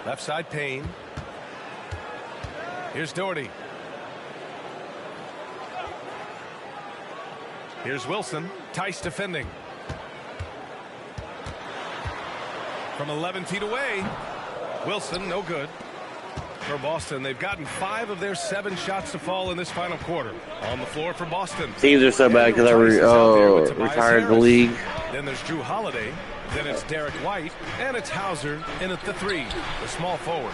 Left side, Payne. Here's Doherty. Here's Wilson. Tice defending. From 11 feet away. Wilson, no good. For Boston, they've gotten 5 of their 7 shots to fall in this final quarter. On the floor for Boston. Teams are so bad because I retired the league. Then there's Drew Holiday. Then it's Derek White. And it's Hauser in at the 3. The small forward.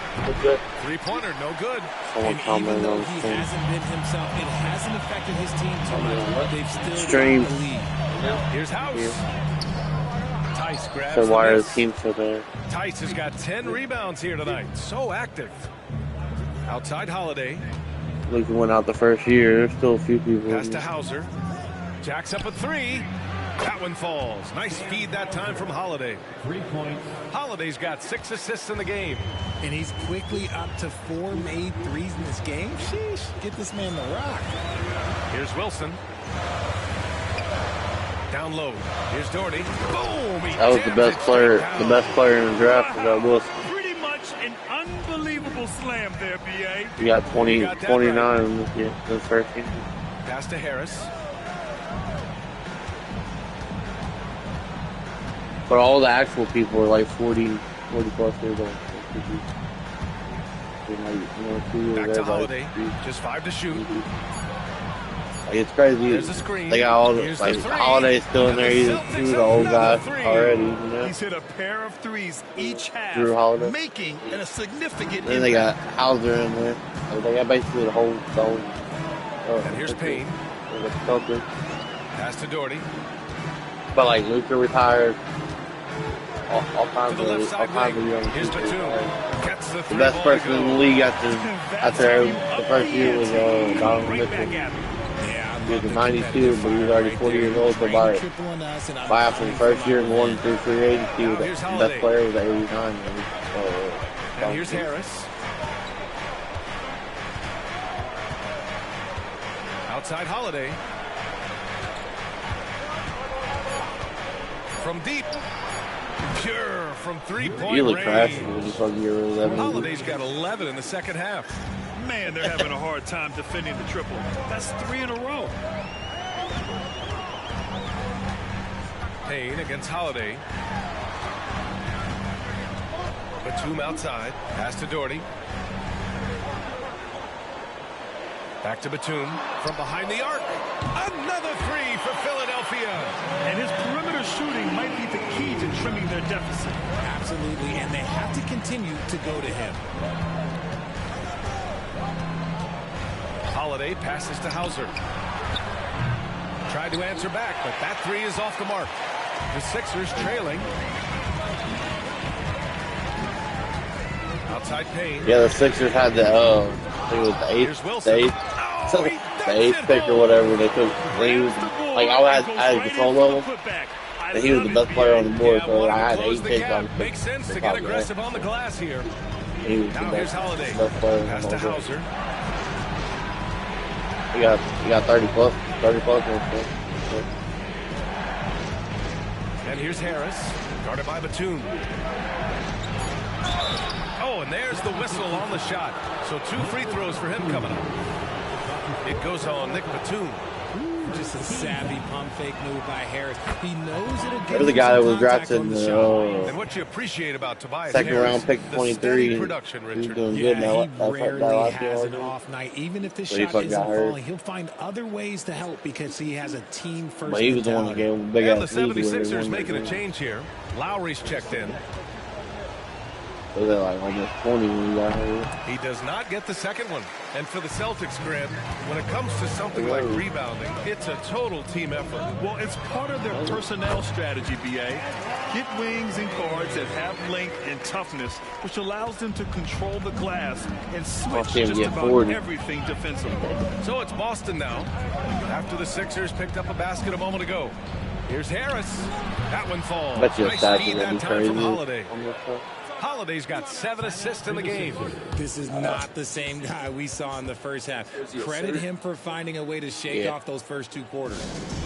Three-pointer, no good. And even though he hasn't been himself, it hasn't affected his team too much. They've still Stream. got the lead. Here's House. Yeah. Tice grabs So why the are miss. the teams so bad? Tice has got 10 rebounds here tonight. So active. Outside Holiday. Luka went out the first year. There's still a few people. Pass to Hauser. Jacks up a 3. That one falls. Nice feed that time from Holiday. 3 points. Holiday's got 6 assists in the game. And he's quickly up to 4 made threes in this game. Sheesh, get this man the rock. Here's Wilson. Down low. Here's Doherty. Boom! That was the best player. The best player in the draft was Wilson. Pretty much an unbelievable slam there, B.A. He got 29 in this first game. Pass to Harris. But all the actual people are like 40 plus years old. Back to Holiday. Just 5 to shoot. Like, it's crazy. There's a screen. They got all Here's like the 3. Holiday's still in there. He's the old guy already. You know? He's hit a pair of threes each half, Drew Holiday. making a significant Then they got Hauser in there. Like, they got basically the whole. And here's Payne. Pass to Doherty. But like Luka retired. All kinds of young Here's people. Batum. Gets the best person in the league after the first year was Donovan Mitchell. He was 92, but he was already 40 years old. So by after the first year going through free agency, the best player was 89. And here's Harris. Outside Holiday. From deep. Pure from 3-point You look range. crashing when you fucking get rid of that. Holiday's got 11 in the second half. Man, they're having a hard time defending the triple. That's 3 in a row. Payne against Holiday. Batum outside. Pass to Doherty. Back to Batum from behind the arc. Another 3 for Philadelphia. And his perimeter shooting might be the key to trimming their deficit. Absolutely, and they have to continue to go to him. Holiday passes to Hauser. Tried to answer back, but that 3 is off the mark. The Sixers trailing. Outside Payne. Yeah, the Sixers had the I think it was the eighth pick or whatever. They took. He was like I had control of him, and he was the best player on the board. So I had 8 picks on him. Makes sense to get aggressive on the glass here. He was now the here's best, Holiday. best player Pass to Hauser. He got 30 plus. And here's Harris, guarded by Batum. Oh, and there's the whistle on the shot. So 2 free throws for him coming up. It goes on Nick Batum. Just a savvy pump fake move by Harris. He knows it'll get There's the guy that was drafted in the and what you appreciate about Tobias second Harris, round pick 23. He's doing good now. He rarely has an off night. Even if the shot isn't falling, he'll find other ways to help because he has a team first. But he was the one that gave him a big and ass the lead. 76ers making a change here. Lowry's checked in. Was it like almost 20 when he got hurt? He does not get the second one. And for the Celtics, Grant, when it comes to something like rebounding, it's a total team effort. Well, it's part of their personnel strategy, B.A. Get wings and guards that have length and toughness, which allows them to control the glass and switch just about everything defensively. So it's Boston now, after the Sixers picked up a basket a moment ago. Here's Harris. That one falls. Bet you nice a feed that time from Holiday. Holiday's got 7 assists in the game. This is not the same guy we saw in the first half. Credit him for finding a way to shake off those first 2 quarters.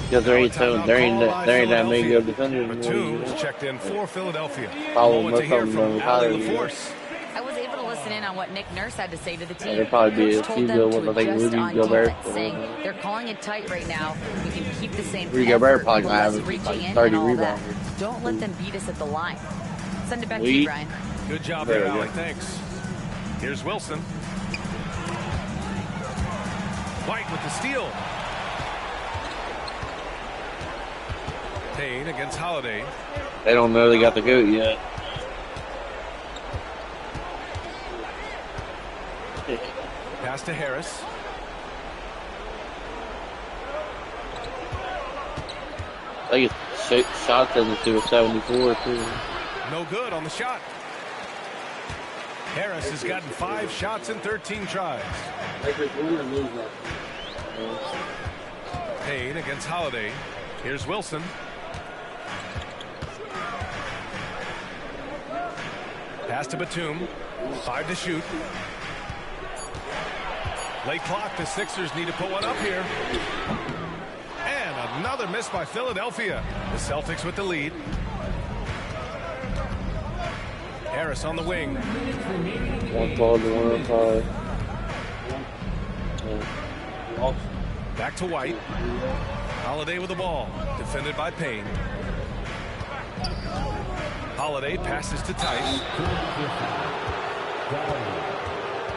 Because there ain't that many good defenders. Batum's checked in for Philadelphia. Probably To hear from Allie Tyler, LaForce. I was able to listen in on what Nick Nurse had to say to the team. There'd probably be a Coach few told good them ones. I to think adjust Rudy on Gobert. defense, saying they're calling it tight right now. We can keep the same Rudy effort, Gobert probably but gonna less average reaching like in 30 and all rebounds. that. Don't let them beat us at the line. Send it back to you, Brian. Good job there, Allie. Thanks. Here's Wilson. White with the steal. Payne against Holiday. They don't know they got the goat yet. Pass to Harris. I think it's shot doesn't do a 74 too. No good on the shot. Harris has gotten 5 shots in 13 tries. Payne against Holiday. Here's Wilson. Pass to Batum. 5 to shoot. Late clock. The Sixers need to put one up here. And another miss by Philadelphia. The Celtics with the lead. Harris on the wing. One ball to 105. Back to White. Holiday with the ball. Defended by Payne. Holiday passes to Tice.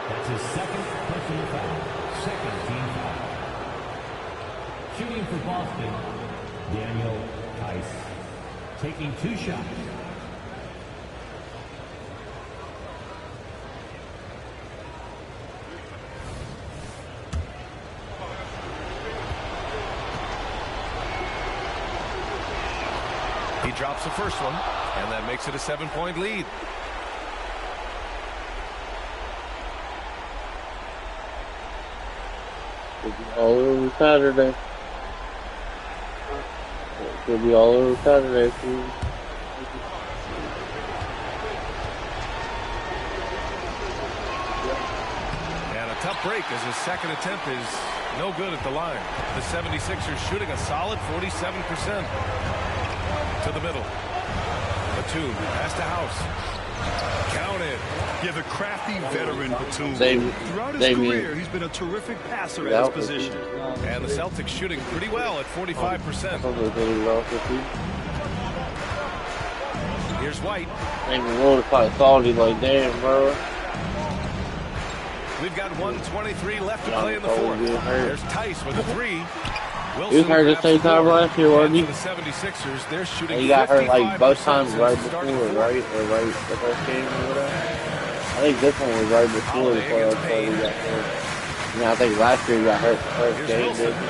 That's his second personal foul. Second team foul. Shooting for Boston, Daniel Tice. Taking 2 shots. He drops the first one, and that makes it a 7-point lead. All over Saturday. It'll be all over Saturday too. And a tough break as his second attempt is no good at the line. The 76ers shooting a solid 47%. To the middle. Batum pass to House. Counted. Yeah, the crafty veteran Batum. Throughout his career, he's been a terrific passer at his position. And the Celtics shooting pretty well at 45%. Here's White. Ain't even rolled quite salty like damn, bro. We've got 1:23 left to play in the fourth. There's Tice with a 3. He was hurt at the same time last year, wasn't he? The 76ers, they're shooting. He got hurt like both times right before, right? Or right the first game or whatever. I think this one was right before he got hurt. I think last year he got hurt the first game, didn't he?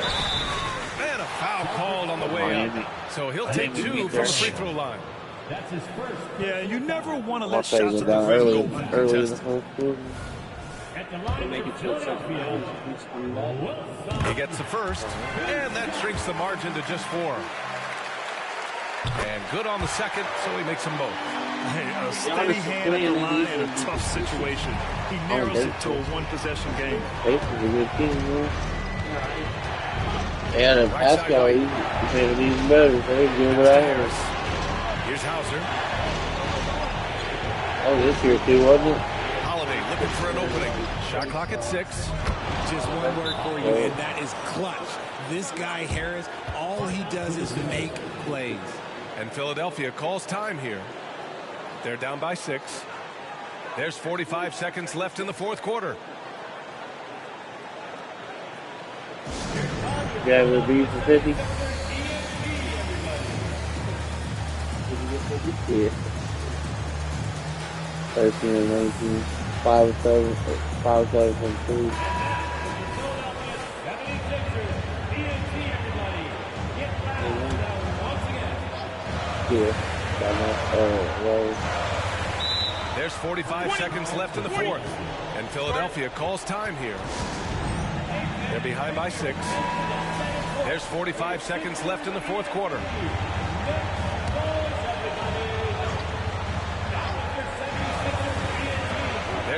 And a foul called on the way up. So he'll take 2 from the free throw line. That's his first. Yeah, you never want to let shots at the rim go uncontested. He gets the first, and that shrinks the margin to just 4. And good on the second, so he makes them both. Hey, a steady hand at the line in a tough situation. He narrows it to a one-possession game. Yeah, the Pascal, he made it even better. So he's doing what I hear. Here's Hauser. Oh, this year too, wasn't it? Holiday looking for an opening. Shot clock at 6. Just one word for you, and that is clutch. This guy, Harris, all he does is make plays. And Philadelphia calls time here. They're down by 6. There's 45 seconds left in the fourth quarter. Yeah, the B for 50. Yeah. 13 and 19. 5 and 7. 5 7 from 3. Yeah. There's 45 seconds left in the fourth. And Philadelphia calls time here. They're behind by 6. There's 45 seconds left in the fourth quarter.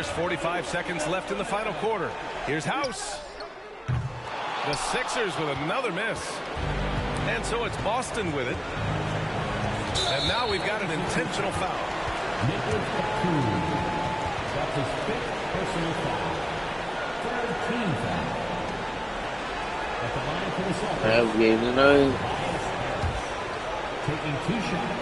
There's 45 seconds left in the final quarter. Here's House. The Sixers with another miss. And so it's Boston with it. And now we've got an intentional foul. That's his 5th personal foul. 3rd team foul. At the line for the Celtics. That's game tonight. Taking 2 shots.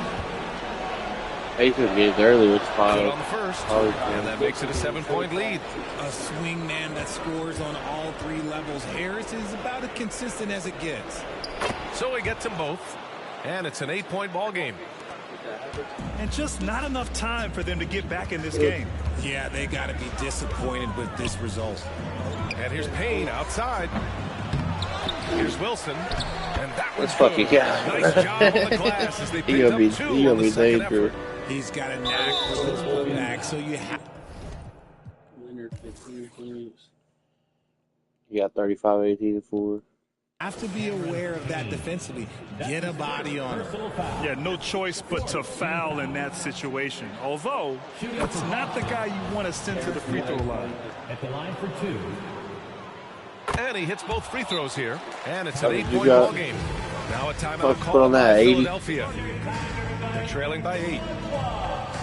Pacers games early, which Good on the first. And that makes it a 7-point lead. A swing man that scores on all 3 levels. Harris is about as consistent as it gets. So he gets them both. And it's an 8-point ball game. And just not enough time for them to get back in this game. Yeah, they got to be disappointed with this result. And here's Payne outside. Here's Wilson. And that was fucking good. Nice job on the glass as they picked up 2 on the second effort. He's got a knack for those putbacks, so you have. You got 35-18-4. Have to be aware of that defensively. Get a body on him. Yeah, no choice but to foul in that situation. Although, that's not the guy you want to send to the free throw line. At the line for 2. And he hits both free throws here. And it's an 8-point ball game. Now a timeout Put call on that, by 80. Philadelphia. They're trailing by 8.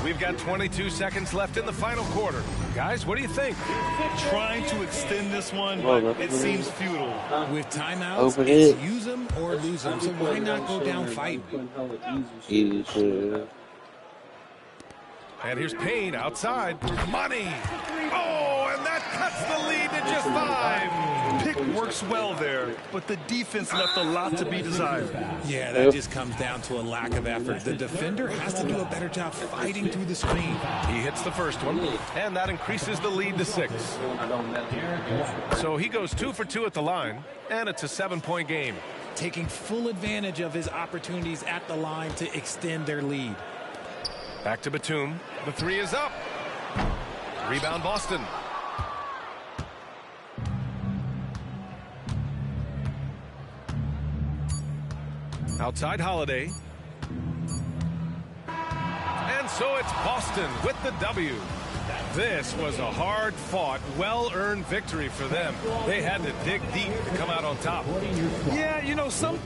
We've got 22 seconds left in the final quarter. Guys, what do you think? Trying to extend this one, but it seems futile. With timeouts, Open it's it. use them or lose them. So why not go down fighting? Easy shit. And here's Payne outside. Money! Oh, and that cuts the lead to just 5. Pick works well there, but the defense left a lot to be desired. Yeah, that just comes down to a lack of effort. The defender has to do a better job fighting through the screen. He hits the first one, and that increases the lead to 6. So he goes 2 for 2 at the line, and it's a 7-point game. Taking full advantage of his opportunities at the line to extend their lead. Back to Batum. The 3 is up. Rebound Boston. Outside Holiday. And so it's Boston with the W. This was a hard-fought, well-earned victory for them. They had to dig deep to come out on top. Yeah, you know, some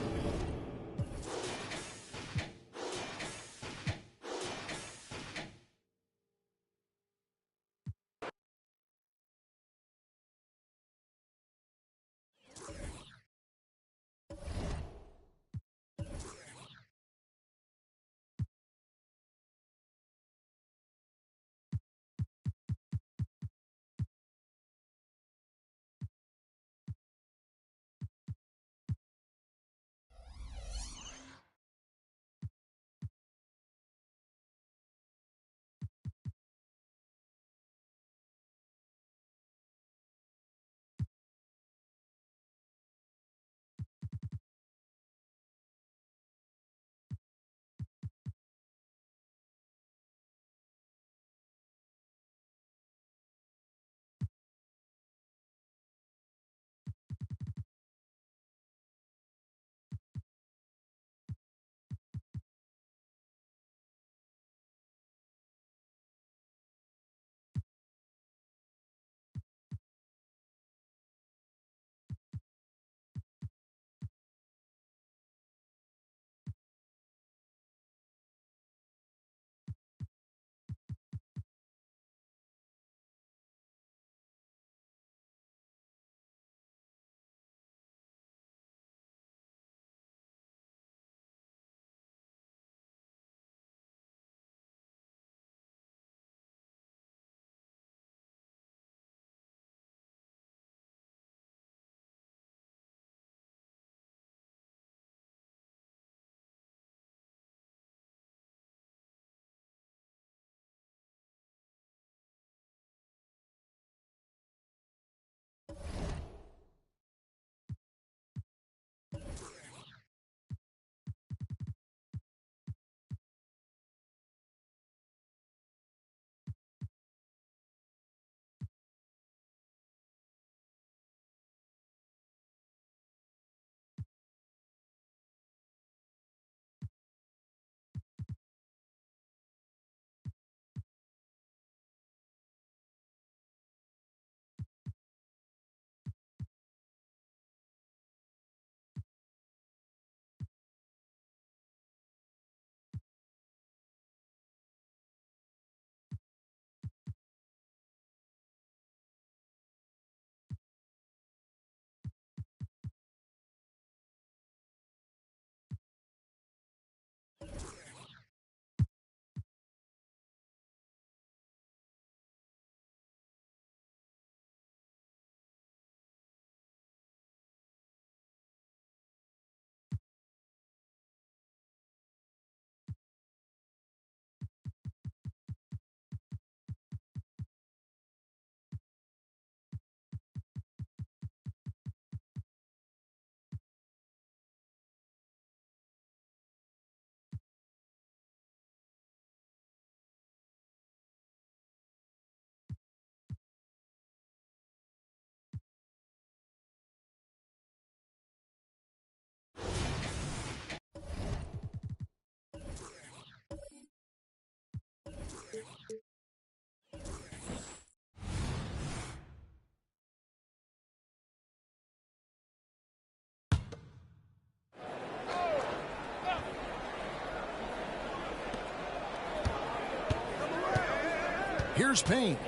Here's Payne.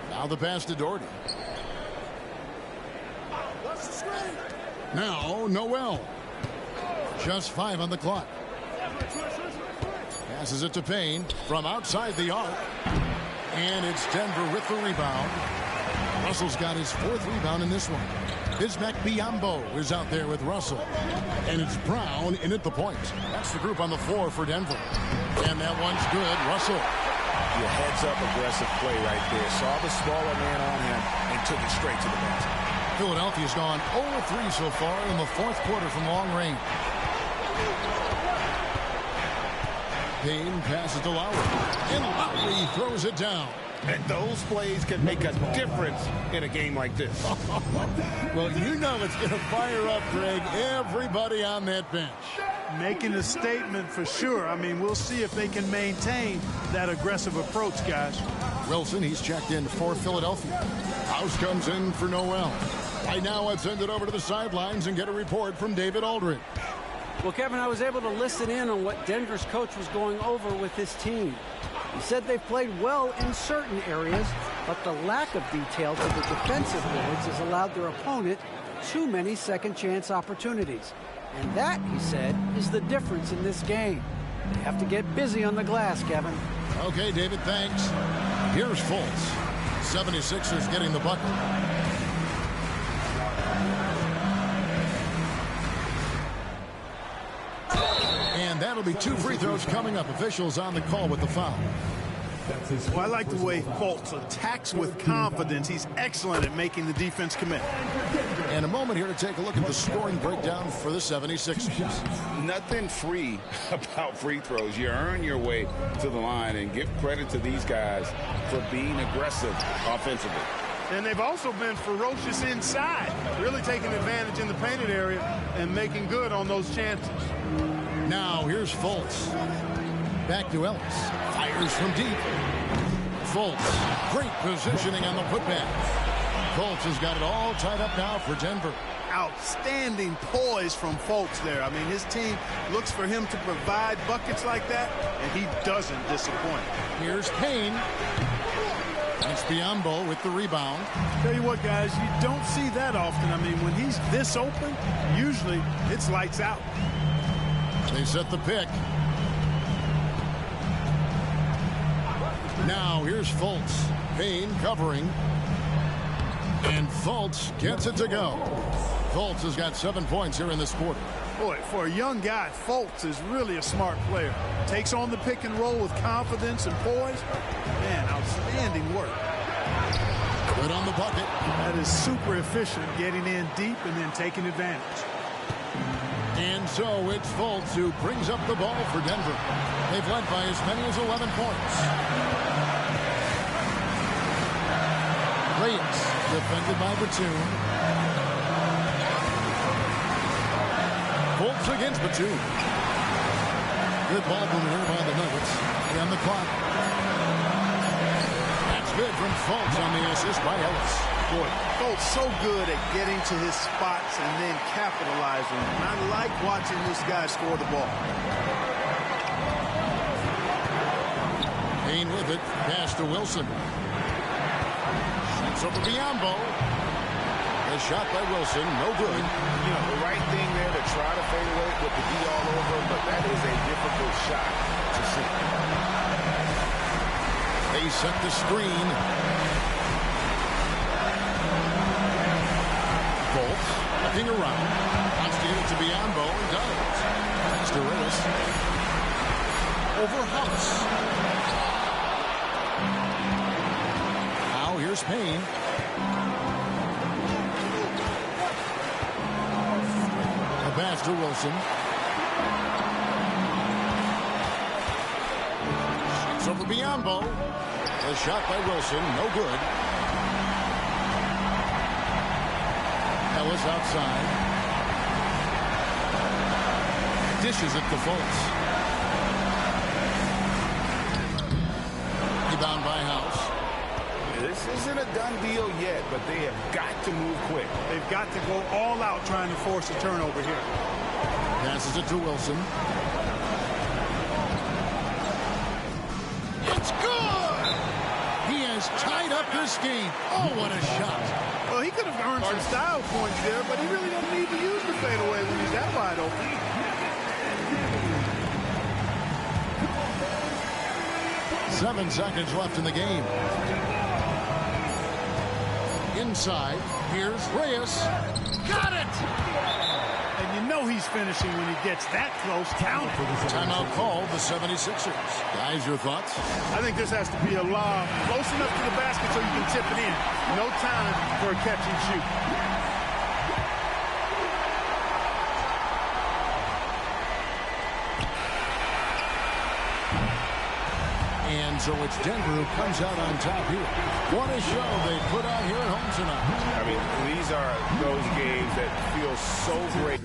Now the pass to Doherty. Now Noel. Just 5 on the clock. Passes it to Payne from outside the arc. And it's Denver with the rebound. Russell's got his 4th rebound in this one. Nba2k24 is out there with Russell. And it's Brown in at the point. That's the group on the floor for Denver. And that one's good. Russell. Your heads-up aggressive play right there. Saw the smaller man on him and took it straight to the basket. Philadelphia's gone 0-3 so far in the 4th quarter from long range. Payne passes to Lowry. And Lowry throws it down. And those plays can make a difference in a game like this. Well, you know it's going to fire up, Greg, everybody on that bench. Making a statement for sure. I mean, we'll see if they can maintain that aggressive approach, guys. Wilson, he's checked in for Philadelphia. House comes in for Noel. Right now, let's send it over to the sidelines and get a report from David Aldridge. Well, Kevin, I was able to listen in on what Denver's coach was going over with his team. He said they've played well in certain areas, but the lack of detail to the defensive boards has allowed their opponent too many second-chance opportunities. And that, he said, is the difference in this game. They have to get busy on the glass, Kevin. Okay, David, thanks. Here's Fultz. 76ers getting the bucket. And that'll be 2 free throws coming up. Officials on the call with the foul. Well, I like the way Fultz attacks with confidence. He's excellent at making the defense commit. And a moment here to take a look at the scoring breakdown for the 76ers. Nothing free about free throws. You earn your way to the line, and give credit to these guys for being aggressive offensively. And they've also been ferocious inside, really taking advantage in the painted area and making good on those chances. Now here's Fultz. Back to Ellis. Fires from deep. Fultz. Great positioning on the putback. Fultz has got it all tied up now for Denver. Outstanding poise from Fultz there. I mean, his team looks for him to provide buckets like that, and he doesn't disappoint. Here's Payne. It's Biyombo with the rebound. Tell you what, guys, you don't see that often. I mean, when he's this open, usually it's lights out. They set the pick. Now here's Fultz. Payne covering. And Fultz gets it to go. Fultz has got 7 points here in this quarter. Boy, for a young guy, Fultz is really a smart player. Takes on the pick and roll with confidence and poise. Man, outstanding work. Good on the bucket. That is super efficient, getting in deep and then taking advantage. And so it's Fultz who brings up the ball for Denver. They've led by as many as 11 points. Reyes, defended by Batum. Fultz against Batum. Good ball movement here by the Nuggets. And the clock. That's good from Fultz on the assist by Ellis. Boy, Fultz so good at getting to his spots and then capitalizing. I like watching this guy score the ball. Payne with it. Pass to Wilson. Shoots over Biyombo. The shot by Wilson, no good. You know, the right thing there to try to fade away with the D all over him, but that is a difficult shot to see. They set the screen. Fultz looking around. Wants to get it to Biyombo and does. Pass to Reyes. Over House. Now here's Payne. Pass to Wilson. Shoots over Biyombo. The shot by Wilson, no good. Ellis outside. Dishes it to Fultz. Rebound by House. This isn't a done deal yet, but they have got to move quick. They've got to go all out trying to force a turnover here. Passes it to Wilson. It's good! He has tied up this game. Oh, what a shot. Well, he could have earned some style points there, but he really doesn't need to use the fadeaway when he's that wide open. 7 seconds left in the game. Inside, here's Reyes. Got it! And you know he's finishing when he gets that close. Count it. Timeout called the 76ers. Guys, your thoughts? I think this has to be a lob close enough to the basket so you can tip it in. No time for a catch and shoot. And so it's Denver who comes out on top here. What a show they put on here at home tonight. I mean, these are those games that feel so great.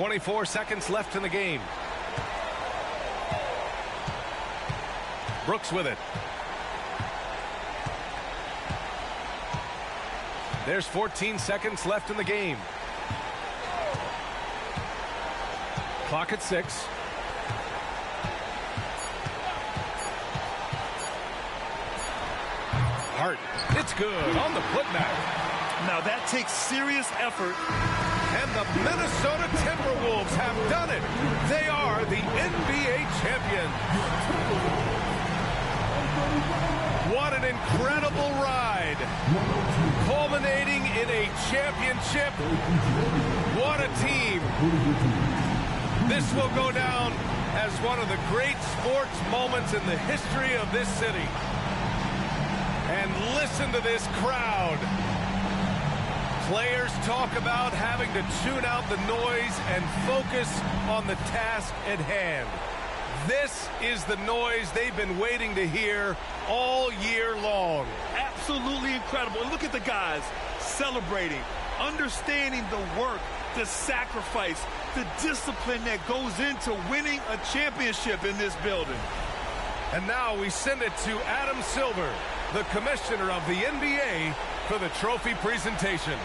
24 seconds left in the game. Brooks with it. There's 14 seconds left in the game. Clock at 6. Hart, it's good on the putback. Now that takes serious effort. And the Minnesota Timberwolves have done it. They are the NBA champions. What an incredible ride. Culminating in a championship. What a team. This will go down as one of the great sports moments in the history of this city. And listen to this crowd. Players talk about having to tune out the noise and focus on the task at hand. This is the noise they've been waiting to hear all year long. Absolutely incredible. Look at the guys celebrating, understanding the work, the sacrifice, the discipline that goes into winning a championship in this building. And now we send it to Adam Silver, the commissioner of the NBA, for the trophy presentation.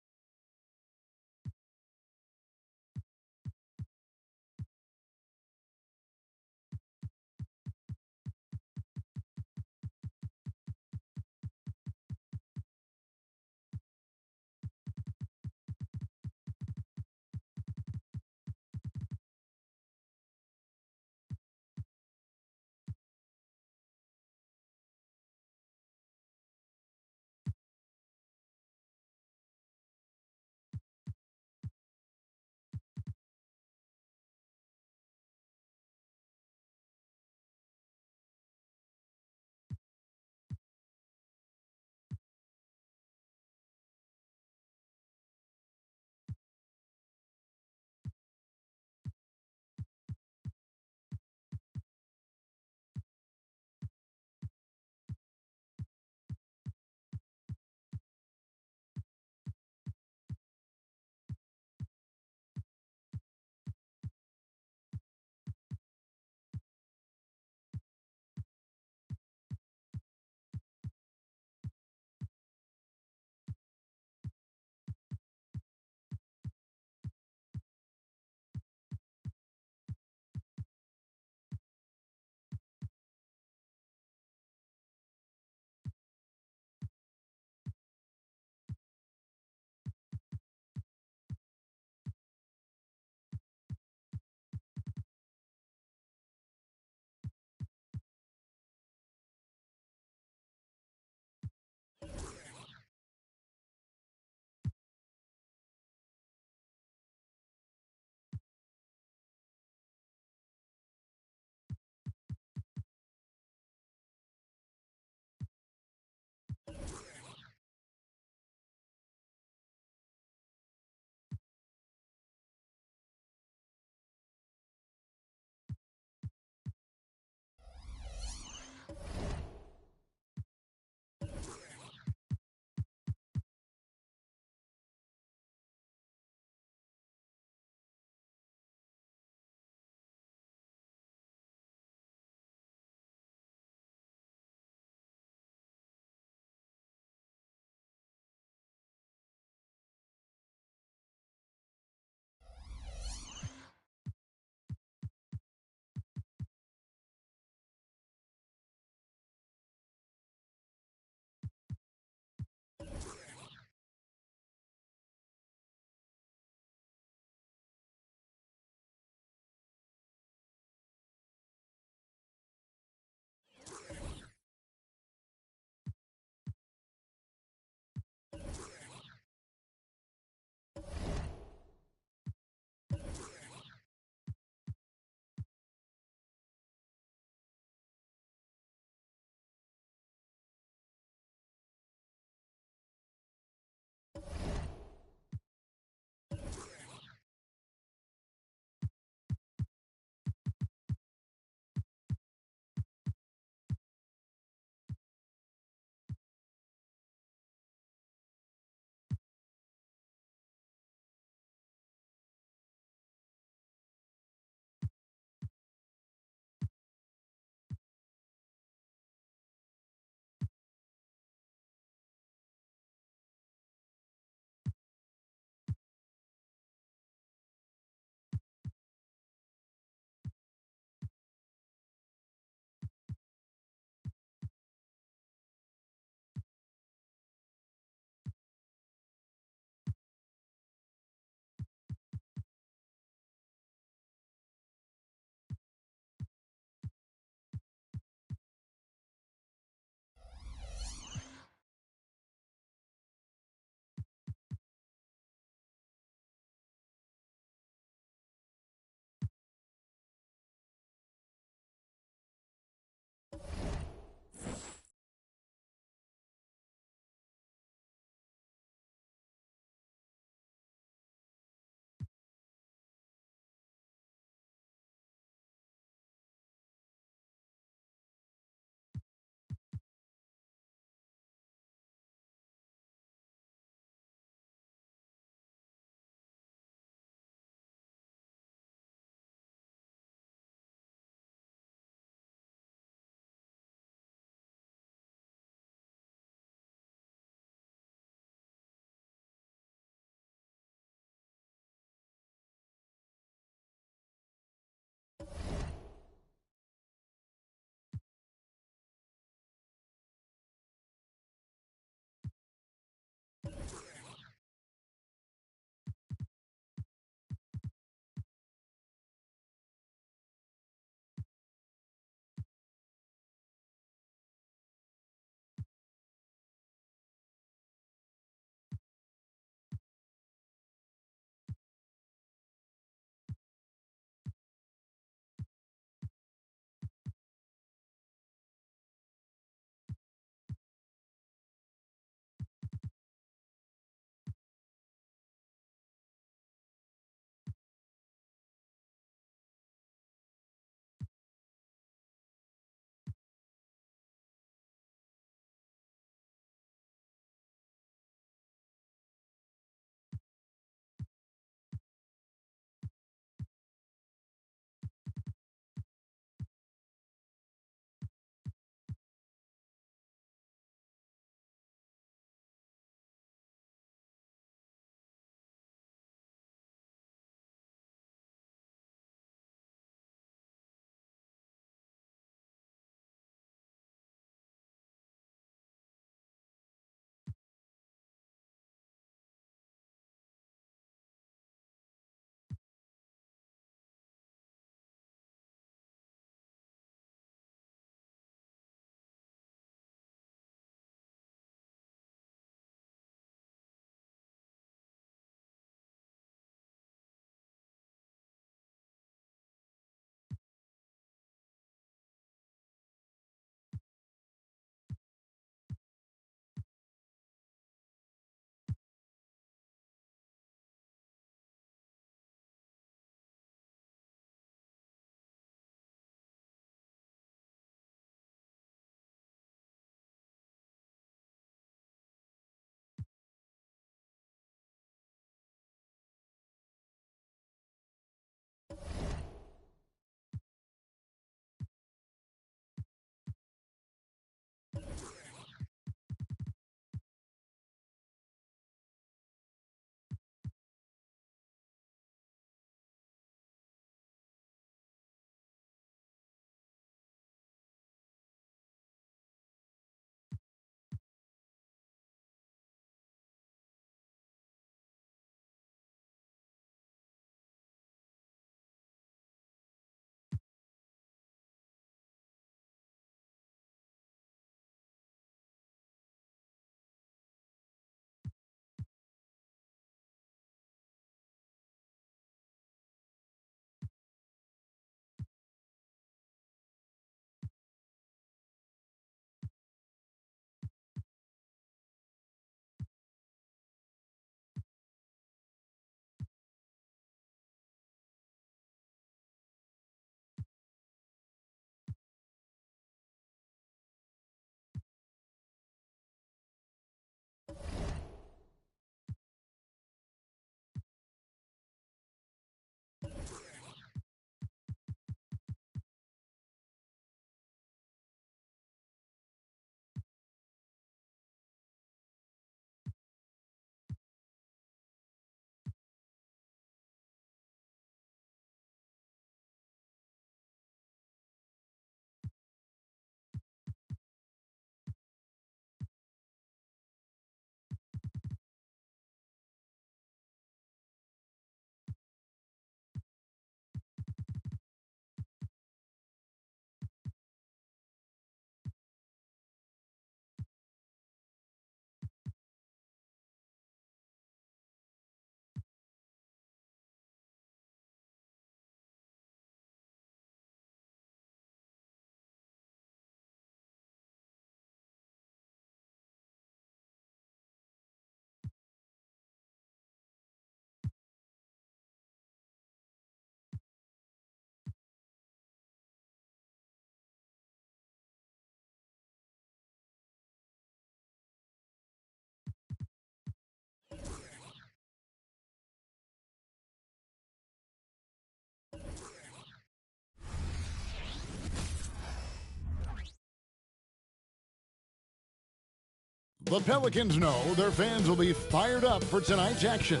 The Pelicans know their fans will be fired up for tonight's action.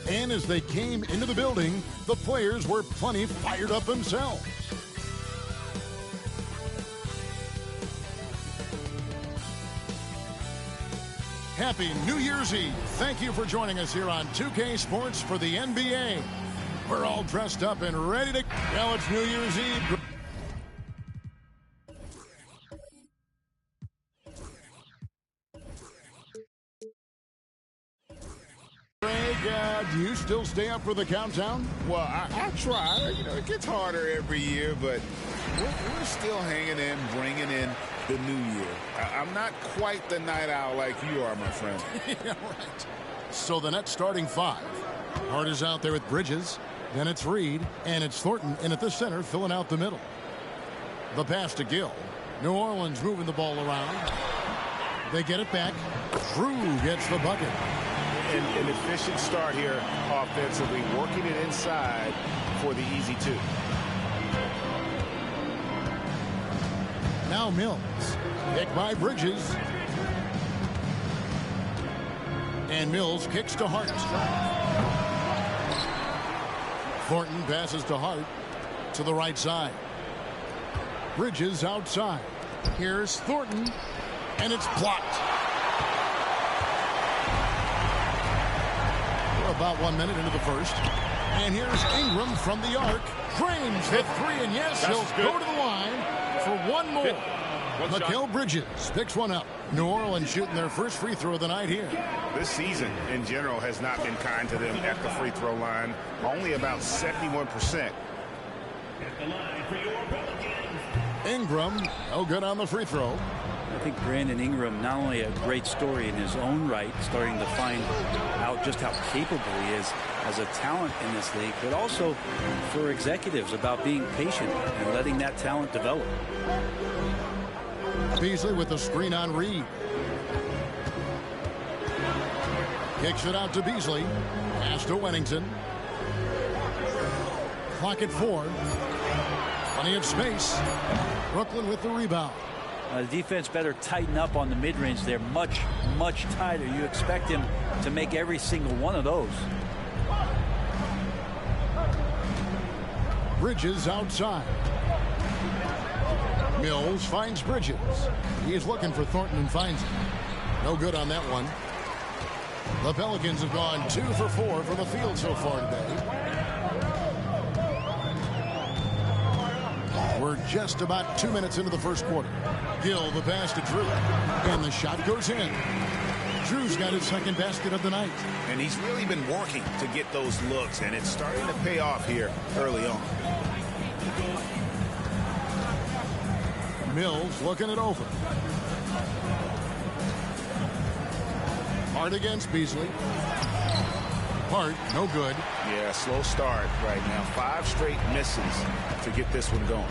And as they came into the building, the players were plenty fired up themselves. Happy New Year's Eve. Thank you for joining us here on 2K Sports for the NBA. We're all dressed up and ready to... Now it's New Year's Eve. Do you still stay up for the countdown? Well, I try. You know, it gets harder every year, but we're still hanging in, bringing in the new year. I'm not quite the night owl like you are, my friend. Yeah, right. So the Nets starting five. Hart is out there with Bridges. Then it's Reed, and it's Thornton in at the center, filling out the middle. The pass to Gill. New Orleans moving the ball around. They get it back. Drew gets the bucket. An efficient start here offensively, working it inside for the easy two. Now Mills, picked by Bridges. And Mills kicks to Hart. Thornton passes to Hart to the right side. Bridges outside. Here's Thornton, and it's blocked. About 1 minute into the first. And here's Ingram from the arc. Drains the three, and yes, he'll go to the line for one more. Mikal Bridges picks one up. New Orleans shooting their first free throw of the night here. This season, in general, has not been kind to them at the free throw line. Only about 71%. Ingram, no good on the free throw. I think Brandon Ingram, not only a great story in his own right, starting to find out just how capable he is as a talent in this league, but also for executives about being patient and letting that talent develop. Beasley with the screen on Reed. Kicks it out to Beasley. Pass to Wennington. Clock at 4. Plenty of space. Brooklyn with the rebound. The defense better tighten up on the mid-range. They're much, much tighter. You expect him to make every single one of those. Bridges outside. Mills finds Bridges. He's looking for Thornton and finds him. No good on that one. The Pelicans have gone 2 for 4 from the field so far today. We're just about 2 minutes into the first quarter. Gill, the pass to Drew. And the shot goes in. Drew's got his second basket of the night. And he's really been working to get those looks, and it's starting to pay off here early on. Mills looking it over. Hart against Beasley. Hart, no good. Yeah, slow start right now. 5 straight misses to get this one going.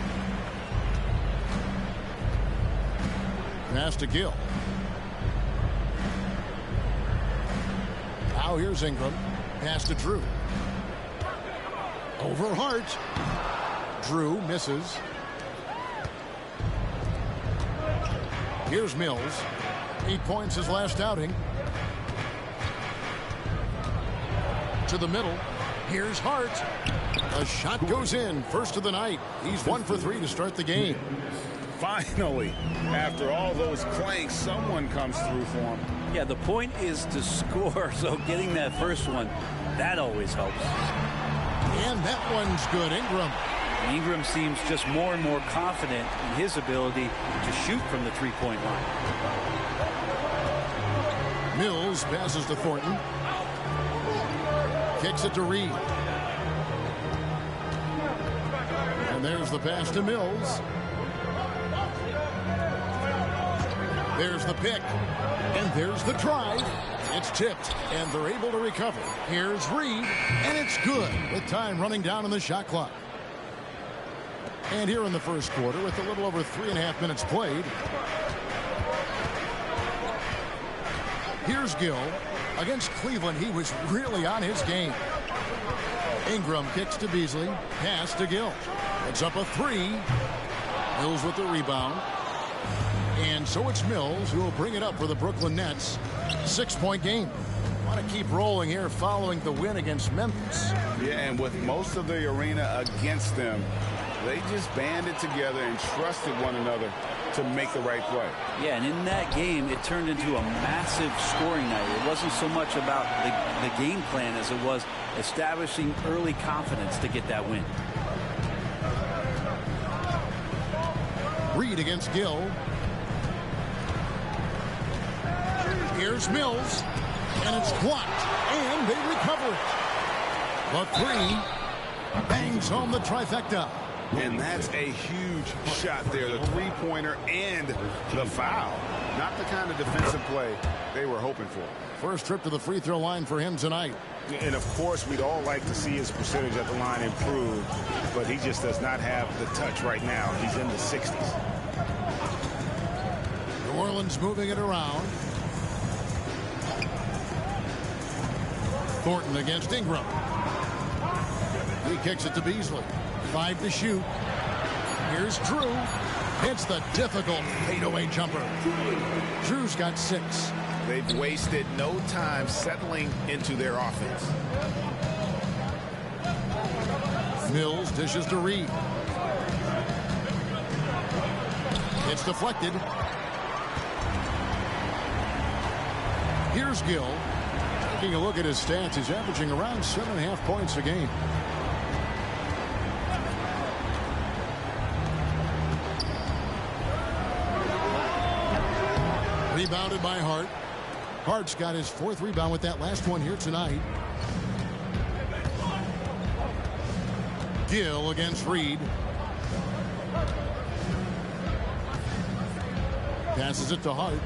Pass to Gill. Now here's Ingram. Pass to Drew. Over Hart. Drew misses. Here's Mills. 8 points his last outing. To the middle. Here's Hart. A shot goes in. First of the night. He's 1 for 3 to start the game. Finally, after all those clanks, someone comes through for him. Yeah, the point is to score, so getting that first one, that always helps. And that one's good. Ingram seems just more and more confident in his ability to shoot from the three-point line. Mills passes to Thornton. Kicks it to Reed. And there's the pass to Mills. There's the pick. And there's the drive. It's tipped, and they're able to recover. Here's Reed, and it's good with time running down on the shot clock. And here in the first quarter, with a little over 3.5 minutes played, here's Gill. Against Cleveland, he was really on his game. Ingram kicks to Beasley. Pass to Gill. It's up a 3. Mills with the rebound. And And so it's Mills who will bring it up for the Brooklyn Nets. 6-point game. Want to keep rolling here following the win against Memphis. Yeah, and with most of the arena against them, they just banded together and trusted one another to make the right play. Yeah, and in that game, it turned into a massive scoring night. It wasn't so much about the game plan as it was establishing early confidence to get that win. Reed against Gill. Here's Mills, and it's blocked, and they recover it. The three bangs home the trifecta. And that's a huge shot there, the three-pointer and the foul. Not the kind of defensive play they were hoping for. First trip to the free throw line for him tonight. And, of course, we'd all like to see his percentage at the line improve, but he just does not have the touch right now. He's in the 60s. New Orleans moving it around. Thornton against Ingram. He kicks it to Beasley. 5 to shoot. Here's Drew. Hits the difficult fadeaway jumper. Drew's got 6. They've wasted no time settling into their offense. Mills dishes to Reed. It's deflected. Here's Gill. Taking a look at his stats, he's averaging around 7.5 points a game. Rebounded by Hart. Hart's got his 4th rebound with that last one here tonight. Gill against Reed. Passes it to Hart.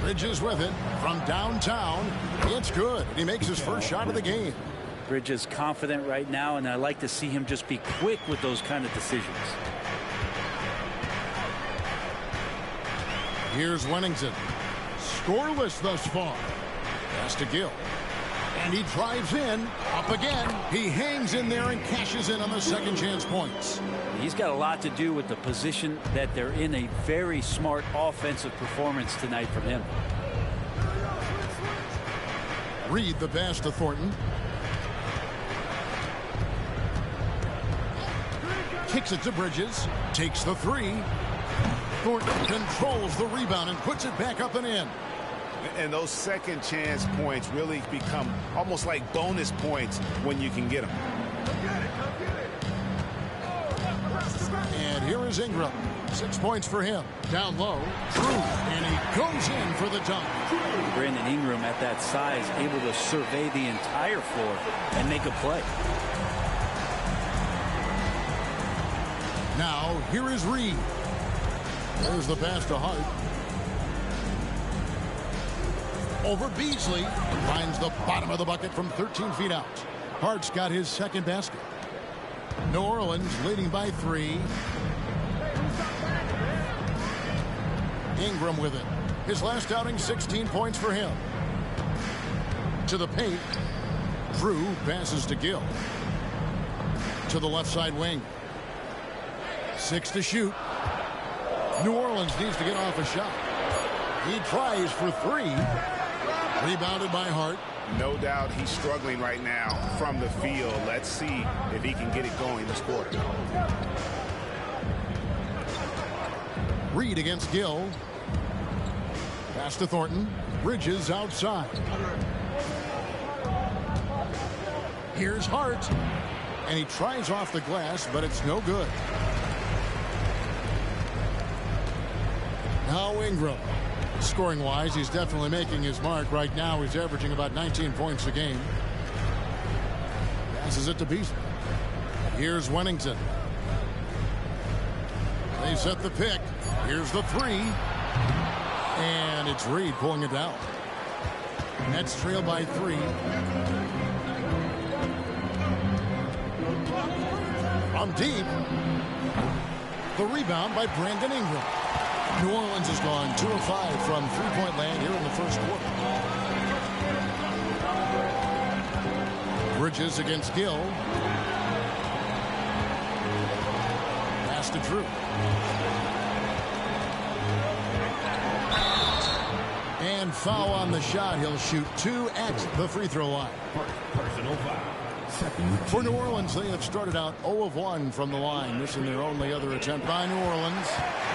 Bridges with it from downtown. It's good. He makes his first shot of the game. Bridges confident right now, and I like to see him just be quick with those kind of decisions. Here's Wennington. Scoreless thus far. Pass to Gill. And he drives in. Up again. He hangs in there and cashes in on the second chance points. He's got a lot to do with the position that they're in. A very smart offensive performance tonight from him. Reed the pass to Thornton. Kicks it to Bridges. Takes the 3. Thornton controls the rebound and puts it back up and in. And those second chance points really become almost like bonus points when you can get them. And here is Ingram. 6 points for him. Down low. Drew. And he goes in for the dunk. Brandon Ingram at that size, able to survey the entire floor and make a play. Now, here is Reed. There's the pass to Hart. Over Beasley. Finds the bottom of the bucket from 13 feet out. Hart's got his second basket. New Orleans leading by 3. Ingram with it. His last outing, 16 points for him. To the paint. Drew passes to Gill. To the left side wing. 6 to shoot. New Orleans needs to get off a shot. He tries for 3. Rebounded by Hart. No doubt he's struggling right now from the field. Let's see if he can get it going this quarter. Reed against Gill. Pass to Thornton. Bridges outside. Here's Hart. And he tries off the glass, but it's no good. Now Ingram. Scoring-wise, he's definitely making his mark. Right now, he's averaging about 19 points a game. Passes it to Beasley. Here's Wennington. They set the pick. Here's the 3. And it's Reed pulling it down. Nets trail by 3. From deep. The rebound by Brandon Ingram. New Orleans has gone 2 of 5 from three-point land here in the first quarter. Bridges against Gill. Pass to Drew. foul on the shot. He'll shoot 2 at the free throw line. Personal foul. For New Orleans, they have started out 0 of 1 from the line, missing their only other attempt by New Orleans.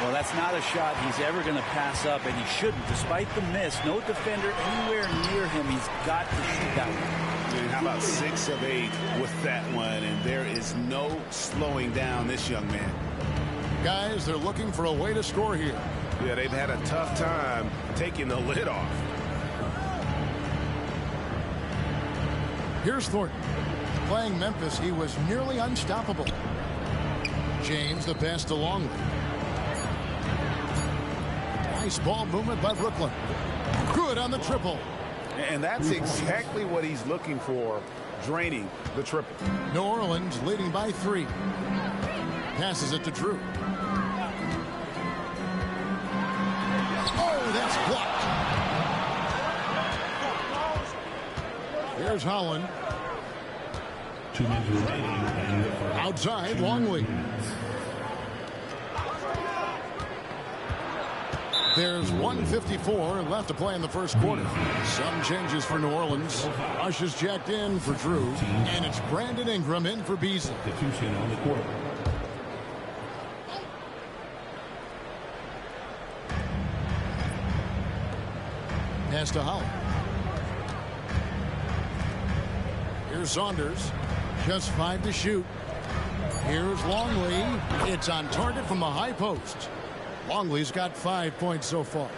Well, that's not a shot he's ever going to pass up, and he shouldn't. Despite the miss, no defender anywhere near him. He's got to shoot that one. And how about 6 of 8 with that one? And there is no slowing down this young man. Guys, they're looking for a way to score here. Yeah, they've had a tough time taking the lid off. Here's Thornton. Playing Memphis, he was nearly unstoppable. James, the pass to Longley. Nice ball movement by Brooklyn. Good on the triple. And that's exactly what he's looking for, draining the triple. New Orleans leading by 3. Passes it to Drew. Oh, that's blocked. Here's Holland. 2 minutes remaining. Outside, Longley. There's 1:54 left to play in the first quarter. Some changes for New Orleans. Rush is jacked in for Drew, and it's Brandon Ingram in for Beasley. Substitution on the court. Pass to Holland. Here's Saunders. Just 5 to shoot. Here's Longley. It's on target from the high post. Longley's got 5 points so far.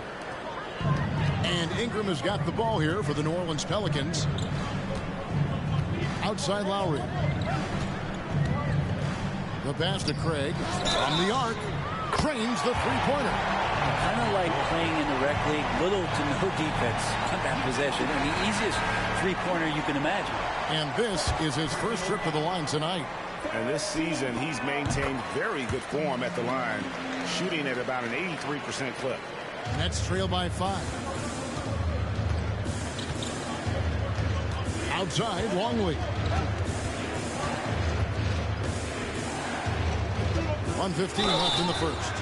And Ingram has got the ball here for the New Orleans Pelicans. Outside Lowry. The pass to Craig. From the arc. Cranes the three-pointer. Kind of like playing in the rec league. Little to no defense on that possession. And the easiest three-pointer you can imagine. And this is his first trip to the line tonight. And this season, he's maintained very good form at the line, shooting at about an 83% clip. Nets trail by 5. Outside, Longley. 1:15 left in the first.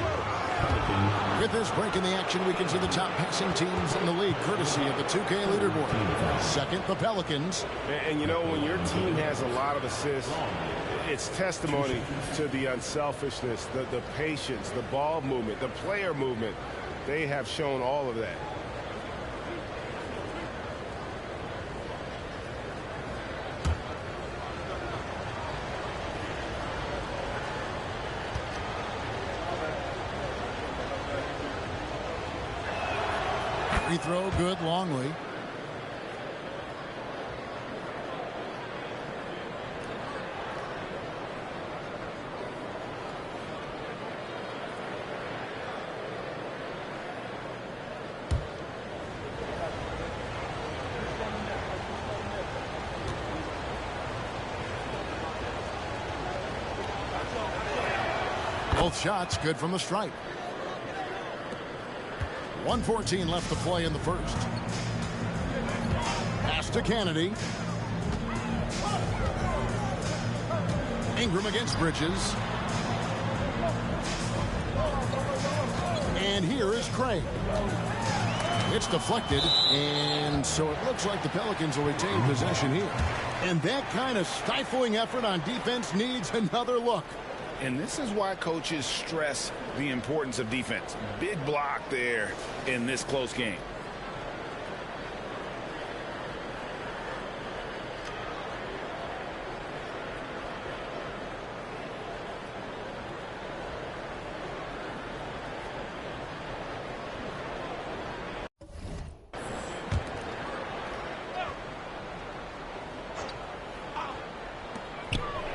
With this break in the action, we can see the top passing teams in the league, courtesy of the 2K leaderboard. Second, the Pelicans. And you know, when your team has a lot of assists, it's testimony to the unselfishness, the patience, the ball movement, the player movement. They have shown all of that. Free throw, good, Longley. Both shots good from the stripe. 1:14 left to play in the first. Pass to Kennedy. Ingram against Bridges. And here is Craig. It's deflected, and so it looks like the Pelicans will retain possession here. And that kind of stifling effort on defense needs another look. And this is why coaches stress the importance of defense. Big block there in this close game.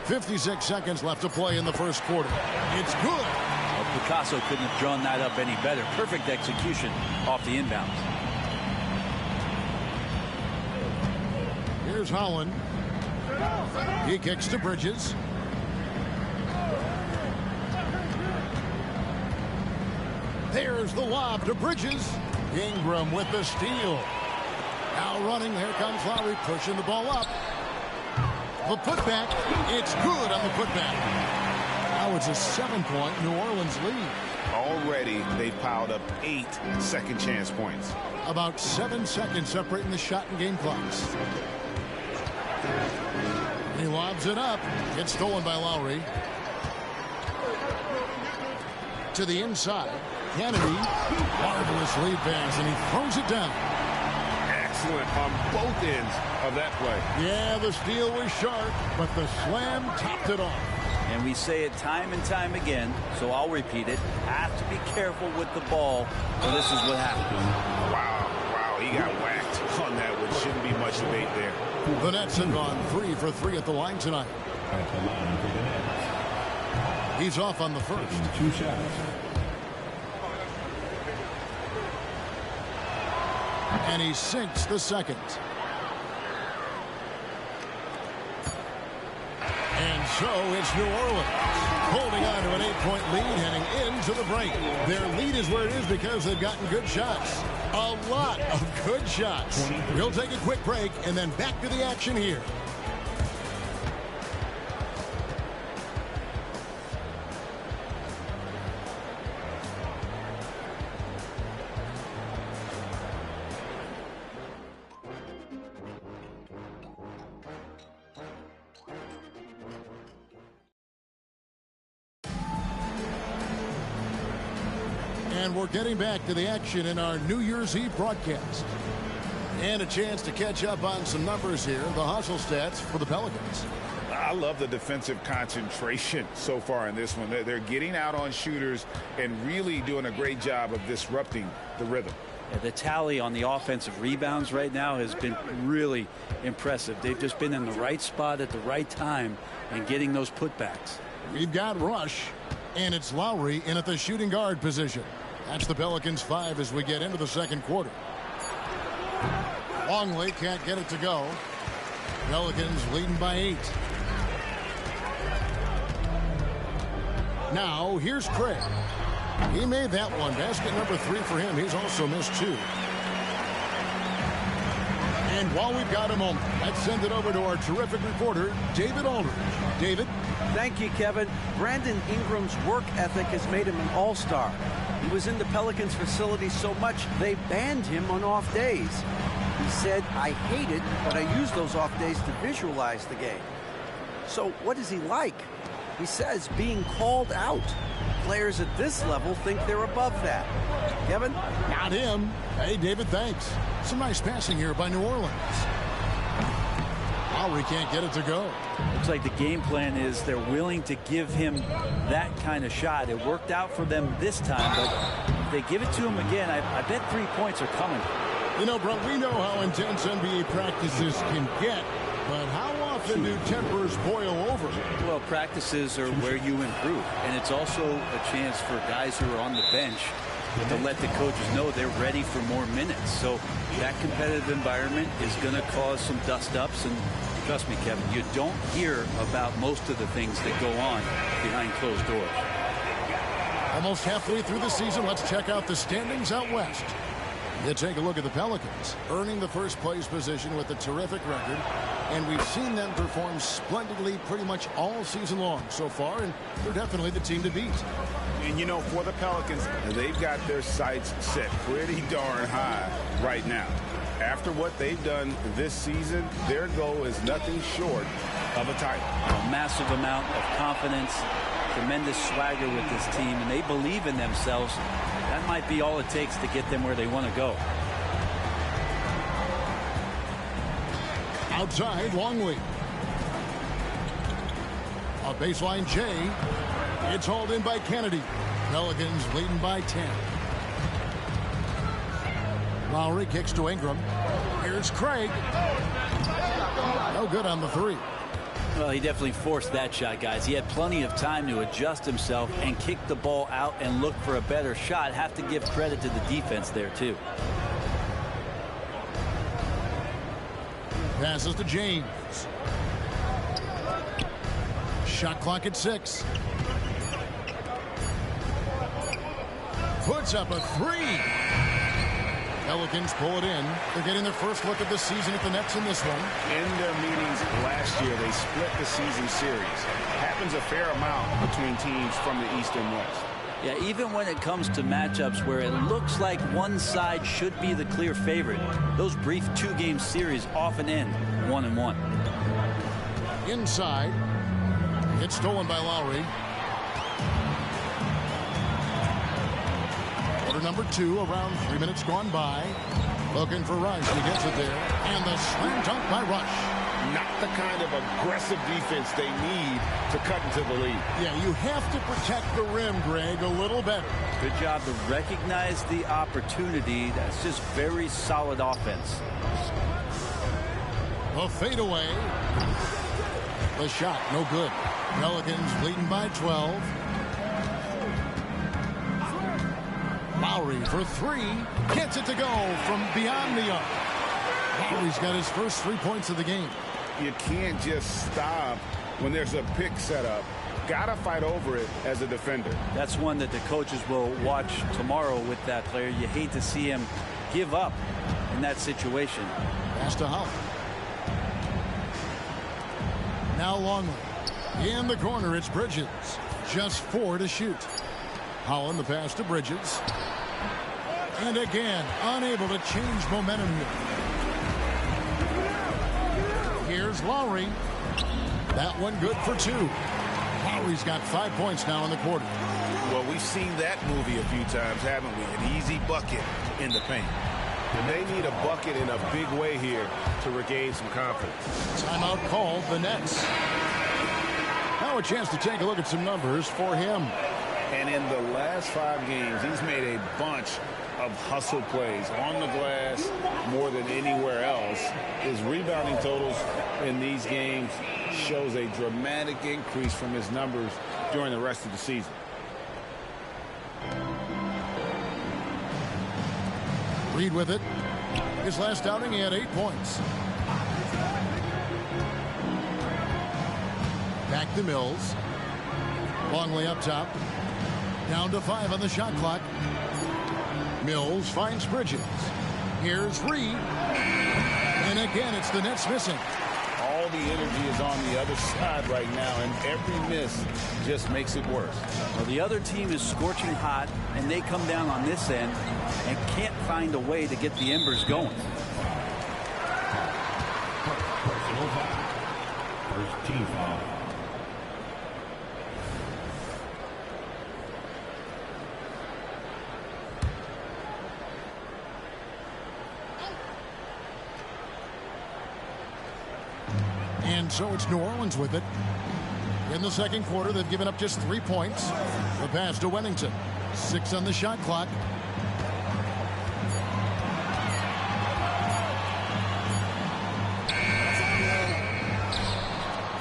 .56 seconds left to play in the first quarter. It's good. Well, Picasso couldn't have drawn that up any better. Perfect execution off the inbounds. Here's Holland. He kicks to Bridges. There's the lob to Bridges. Ingram with the steal. Now running. Here comes Lowry pushing the ball up. The putback, it's good on the putback. Now it's a 7-point New Orleans lead. Already, they've piled up 8 second chance points. About 7 seconds separating the shot and game clocks. He lobs it up. Gets stolen by Lowry. To the inside. Kennedy. Marvelous lead pass, and he throws it down. Excellent on both ends of that play. Yeah, the steal was sharp, but the slam topped it off. And we say it time and time again, so I'll repeat it. Have to be careful with the ball, or this is what happens. Wow, he got whacked on that one. Shouldn't be much debate there. The Nets have gone 3 for 3 at the line tonight. At the line for the Nets. He's off on the first. 2 shots. And he sinks the second. And so it's New Orleans holding on to an 8-point lead heading into the break. Their lead is where it is because they've gotten good shots. A lot of good shots. We'll take a quick break and then back to the action here. And we're getting back to the action in our New Year's Eve broadcast. And a chance to catch up on some numbers here. The hustle stats for the Pelicans. I love the defensive concentration so far in this one. They're getting out on shooters and really doing a great job of disrupting the rhythm. Yeah, the tally on the offensive rebounds right now has been really impressive. They've just been in the right spot at the right time and getting those putbacks. We've got Rush, and it's Lowry in at the shooting guard position. That's the Pelicans 5 as we get into the second quarter. Longley can't get it to go. Pelicans leading by 8. Now here's Craig. He made that one. Basket number 3 for him. He's also missed 2. And while we've got a moment, let's send it over to our terrific reporter, David Aldridge. David? Thank you, Kevin. Brandon Ingram's work ethic has made him an all-star. He was in the Pelicans facility so much they banned him on off days. He said, I hate it, but I use those off days to visualize the game. So what is he like? He says being called out. Players at this level think they're above that. Kevin? Not him. Hey, David, thanks. Some nice passing here by New Orleans. Lowry can't get it to go. Looks like the game plan is they're willing to give him that kind of shot. It worked out for them this time, but if they give it to him again, I bet 3 points are coming. You know, Brent, we know how intense NBA practices can get, but how often do tempers boil over? Well, practices are where you improve, and it's also a chance for guys who are on the bench to let the coaches know they're ready for more minutes. So that competitive environment is going to cause some dust-ups, and trust me, Kevin, you don't hear about most of the things that go on behind closed doors. Almost halfway through the season, let's check out the standings out west. You take a look at the Pelicans, earning the first place position with a terrific record, and we've seen them perform splendidly pretty much all season long so far, and they're definitely the team to beat. And, you know, for the Pelicans, they've got their sights set pretty darn high right now. After what they've done this season, their goal is nothing short of a title. A massive amount of confidence, tremendous swagger with this team, and they believe in themselves. That might be all it takes to get them where they want to go. Outside, Longley. A baseline J. It's hauled in by Kennedy. Pelicans leading by 10. Lowry kicks to Ingram. Here's Craig. No good on the 3. Well, he definitely forced that shot, guys. He had plenty of time to adjust himself and kick the ball out and look for a better shot. Have to give credit to the defense there, too. Passes to James. Shot clock at 6. Puts up a 3. Pelicans pull it in. They're getting their first look at the season at the Nets in this one. In their meetings last year, they split the season series. Happens a fair amount between teams from the East and West. Yeah, even when it comes to matchups where it looks like one side should be the clear favorite, those brief 2-game series often end 1-1. Inside. It's stolen by Lowry. Quarter number 2, around 3 minutes gone by. Looking for Rush. He gets it there. And the slam dunk by Rush. Not the kind of aggressive defense they need to cut into the lead. Yeah, you have to protect the rim, Greg, a little better. Good job to recognize the opportunity. That's just very solid offense. A fadeaway. The shot, no good. Pelicans leading by 12. Lowry for 3. Gets it to go from beyond the arc. Lowry's got his first 3 points of the game. You can't just stop when there's a pick set up. Gotta fight over it as a defender. That's one that the coaches will watch tomorrow with that player. You hate to see him give up in that situation. Pass to Holland. Now Longley. In the corner, it's Bridges. Just 4 to shoot. Holland, the pass to Bridges. And again, unable to change momentum here. Here's Lowry. That one good for 2. Lowry's got 5 points now in the quarter. Well, we've seen that movie a few times, haven't we? An easy bucket in the paint. And they need a bucket in a big way here to regain some confidence. Timeout called the Nets. Now a chance to take a look at some numbers for him. And in the last 5 games, he's made a bunch of hustle plays on the glass more than anywhere else. His rebounding totals in these games shows a dramatic increase from his numbers during the rest of the season. Reed with it. His last outing, he had 8 points. Back to Mills. Longley up top. Down to 5 on the shot clock. Mills finds Bridges. Here's Reed. And again, it's the Nets missing. All the energy is on the other side right now, and every miss just makes it worse. Well, the other team is scorching hot, and they come down on this end and can't find a way to get the embers going. Personal foul. First team foul. And so it's New Orleans with it. In the second quarter, they've given up just 3 points. The pass to Wennington. 6 on the shot clock.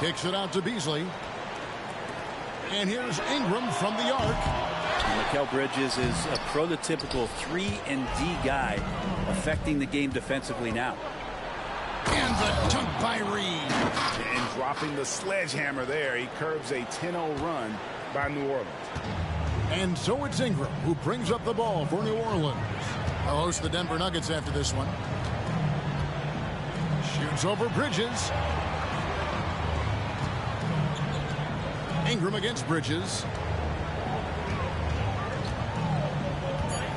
Kicks it out to Beasley. And here's Ingram from the arc. Mikal Bridges is a prototypical 3-and-D guy, affecting the game defensively now. And the dunk by Reed. And dropping the sledgehammer there, he curbs a 10-0 run by New Orleans. And so it's Ingram who brings up the ball for New Orleans. They'll host the Denver Nuggets after this one. Shoots over Bridges. Ingram against Bridges.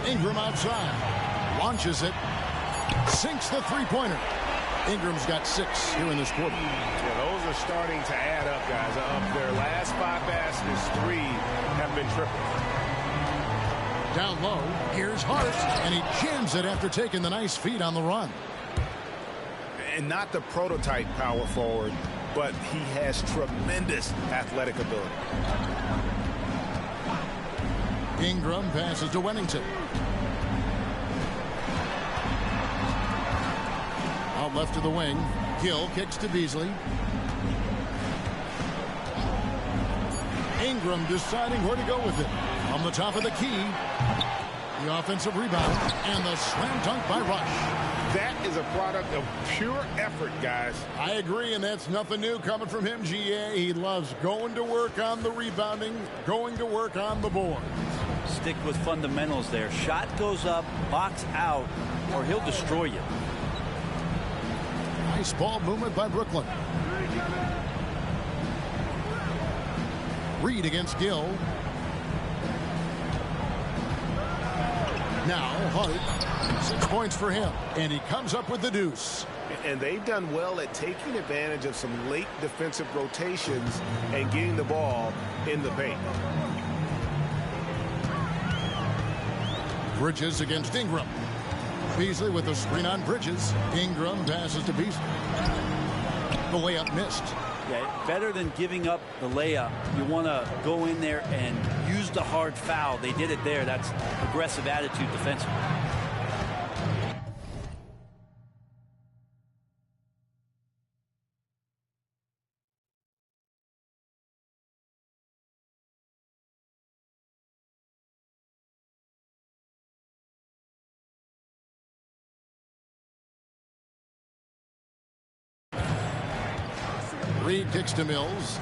Ingram outside. Launches it. Sinks the three-pointer. Ingram's got 6 here in this quarter. Yeah, those are starting to add up, guys. Of their last 5 baskets, 3 have been triple. Down low, here's Hart, and he jams it after taking the nice feed on the run. And not the prototype power forward, but he has tremendous athletic ability. Ingram passes to Wennington. Out left to the wing. Gill kicks to Beasley. Ingram deciding where to go with it. On the top of the key. The offensive rebound. And the slam dunk by Rush. That is a product of pure effort, guys. I agree, and that's nothing new coming from him, GA. He loves going to work on the rebounding, going to work on the board. Stick with fundamentals there. Shot goes up, box out, or he'll destroy you. Nice ball movement by Brooklyn. Reed against Gill. Now Hart, 6 points for him, and he comes up with the deuce. And they've done well at taking advantage of some late defensive rotations and getting the ball in the paint. Bridges against Ingram. Beasley with a screen on Bridges. Ingram passes to Beasley. The layup missed. Yeah, better than giving up the layup. You want to go in there and use the hard foul. They did it there. That's aggressive attitude defensively. Reed kicks to Mills.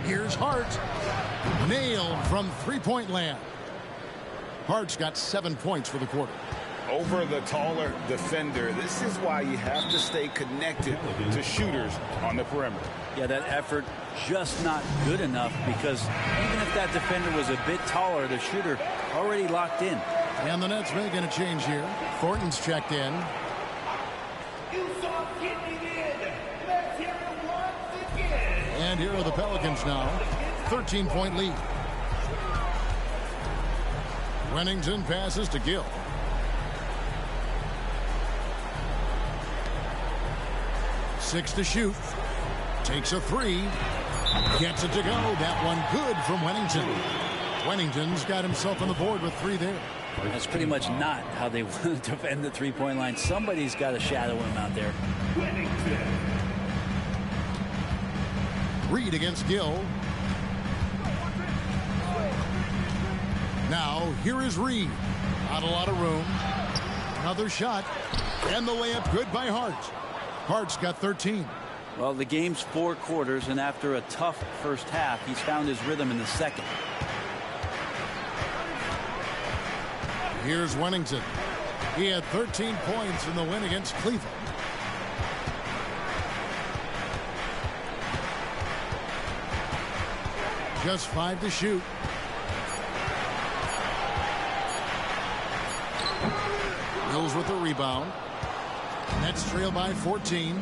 Here's Hart. Nailed from three-point land. Hart's got 7 points for the quarter. Over the taller defender. This is why you have to stay connected to shooters on the perimeter. Yeah, that effort just not good enough, because even if that defender was a bit taller, the shooter already locked in. And the Nets making a change here. Thornton's checked in. And here are the Pelicans now. 13-point lead. Wennington passes to Gill. Six to shoot. Takes a three. Gets it to go. That one good from Wennington. Wennington's got himself on the board with 3 there. That's pretty much not how they want to defend the three-point line. Somebody's got to shadow him out there. Reed against Gill. Now, here is Reed. Not a lot of room. Another shot. And the layup good by Hart. Hart's got 13. Well, the game's 4 quarters, and after a tough first half, he's found his rhythm in the second. Here's Wennington. He had 13 points in the win against Cleveland. Just 5 to shoot. Mills with the rebound. Nets trail by 14.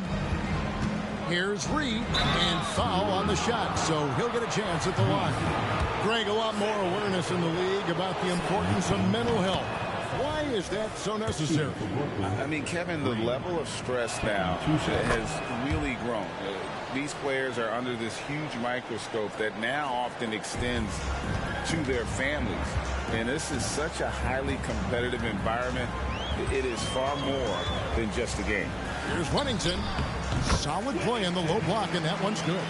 Here's Reed, and foul on the shot, so he'll get a chance at the line. Greg, a lot more awareness in the league about the importance of mental health. Why is that so necessary? I mean, Kevin, the level of stress now has really grown. These players are under this huge microscope that now often extends to their families. And this is such a highly competitive environment. It is far more than just a game. Here's Wennington. Solid play in the low block, and that one's good.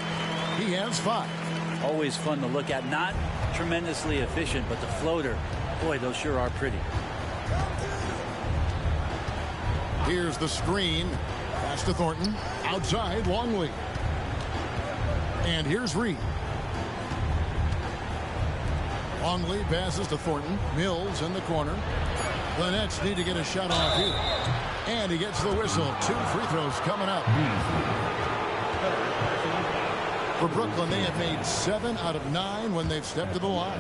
He has 5. Always fun to look at. Not tremendously efficient, but the floater, boy, those sure are pretty. Here's the screen. Pass to Thornton. Outside, Longley. And here's Reed. Longley passes to Thornton. Mills in the corner. The Nets need to get a shot off here. And he gets the whistle. 2 free throws coming up. For Brooklyn, they have made 7 out of 9 when they've stepped to the line.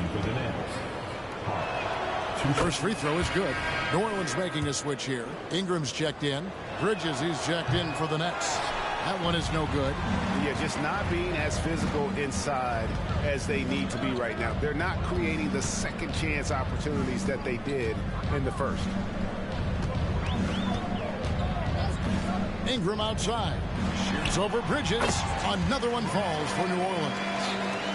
First free throw is good. New Orleans making a switch here. Ingram's checked in. Bridges, he's checked in for the Nets. That one is no good. Yeah, just not being as physical inside as they need to be right now. They're not creating the second chance opportunities that they did in the first. Ingram outside. Shoots over Bridges. Another one falls for New Orleans.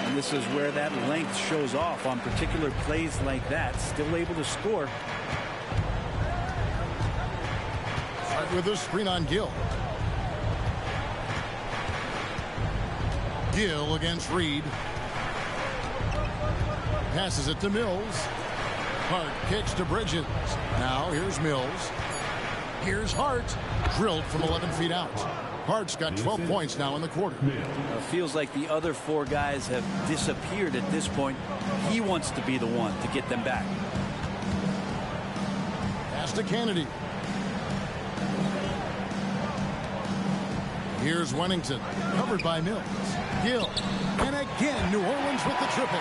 And this is where that length shows off on particular plays like that. Still able to score. Hart with a screen on Gill. Gill against Reed. Passes it to Mills. Hart kicks to Bridges. Now here's Mills. Here's Hart. Drilled from 11 feet out. Hart's got 12 points now in the quarter. It feels like the other 4 guys have disappeared at this point. He wants to be the one to get them back. Pass to Kennedy. Here's Wennington. Covered by Mills. Gill. And again, New Orleans with the triple.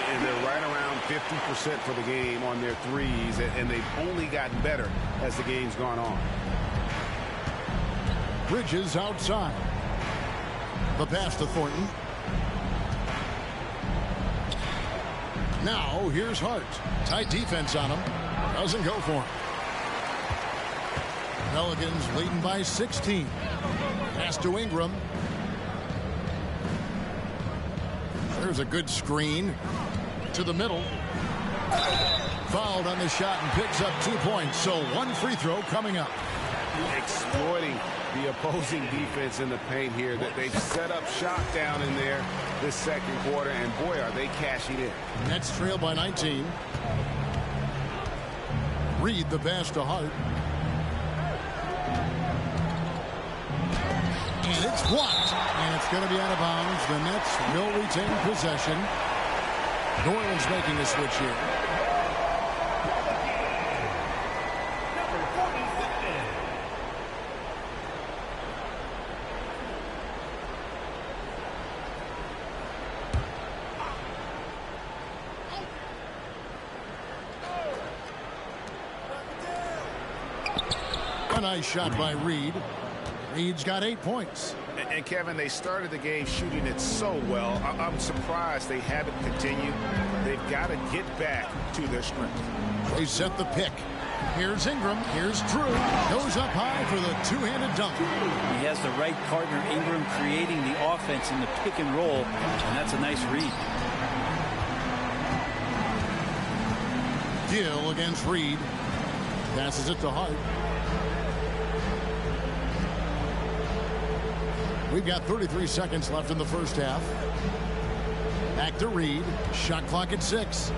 and they're right around 50% for the game on their threes, and they've only gotten better as the game's gone on. Bridges outside. The pass to Thornton. Now here's Hart. Tight defense on him. Doesn't go for him. Pelicans leading by 16. Pass to Ingram. There's a good screen to the middle. Fouled on the shot and picks up 2 points. So one free throw coming up. Exploiting the opposing defense in the paint here. That they've set up shot down in there this second quarter, and boy, are they cashing in. Nets trail by 19. Reed the pass to Hart. And it's blocked. And it's going to be out of bounds. The Nets will retain possession. New Orleans making a switch here. A nice shot by Reed. Reed's got 8 points. And Kevin, they started the game shooting it so well. I'm surprised they haven't continued. They've got to get back to their strength. They set the pick. Here's Ingram. Here's Drew. Goes up high for the two-handed dunk. He has the right partner, Ingram, creating the offense in the pick and roll, and that's a nice read. Gill against Reed. Passes it to Hart. We've got 33 seconds left in the first half. Back to Reed. Shot clock at 6.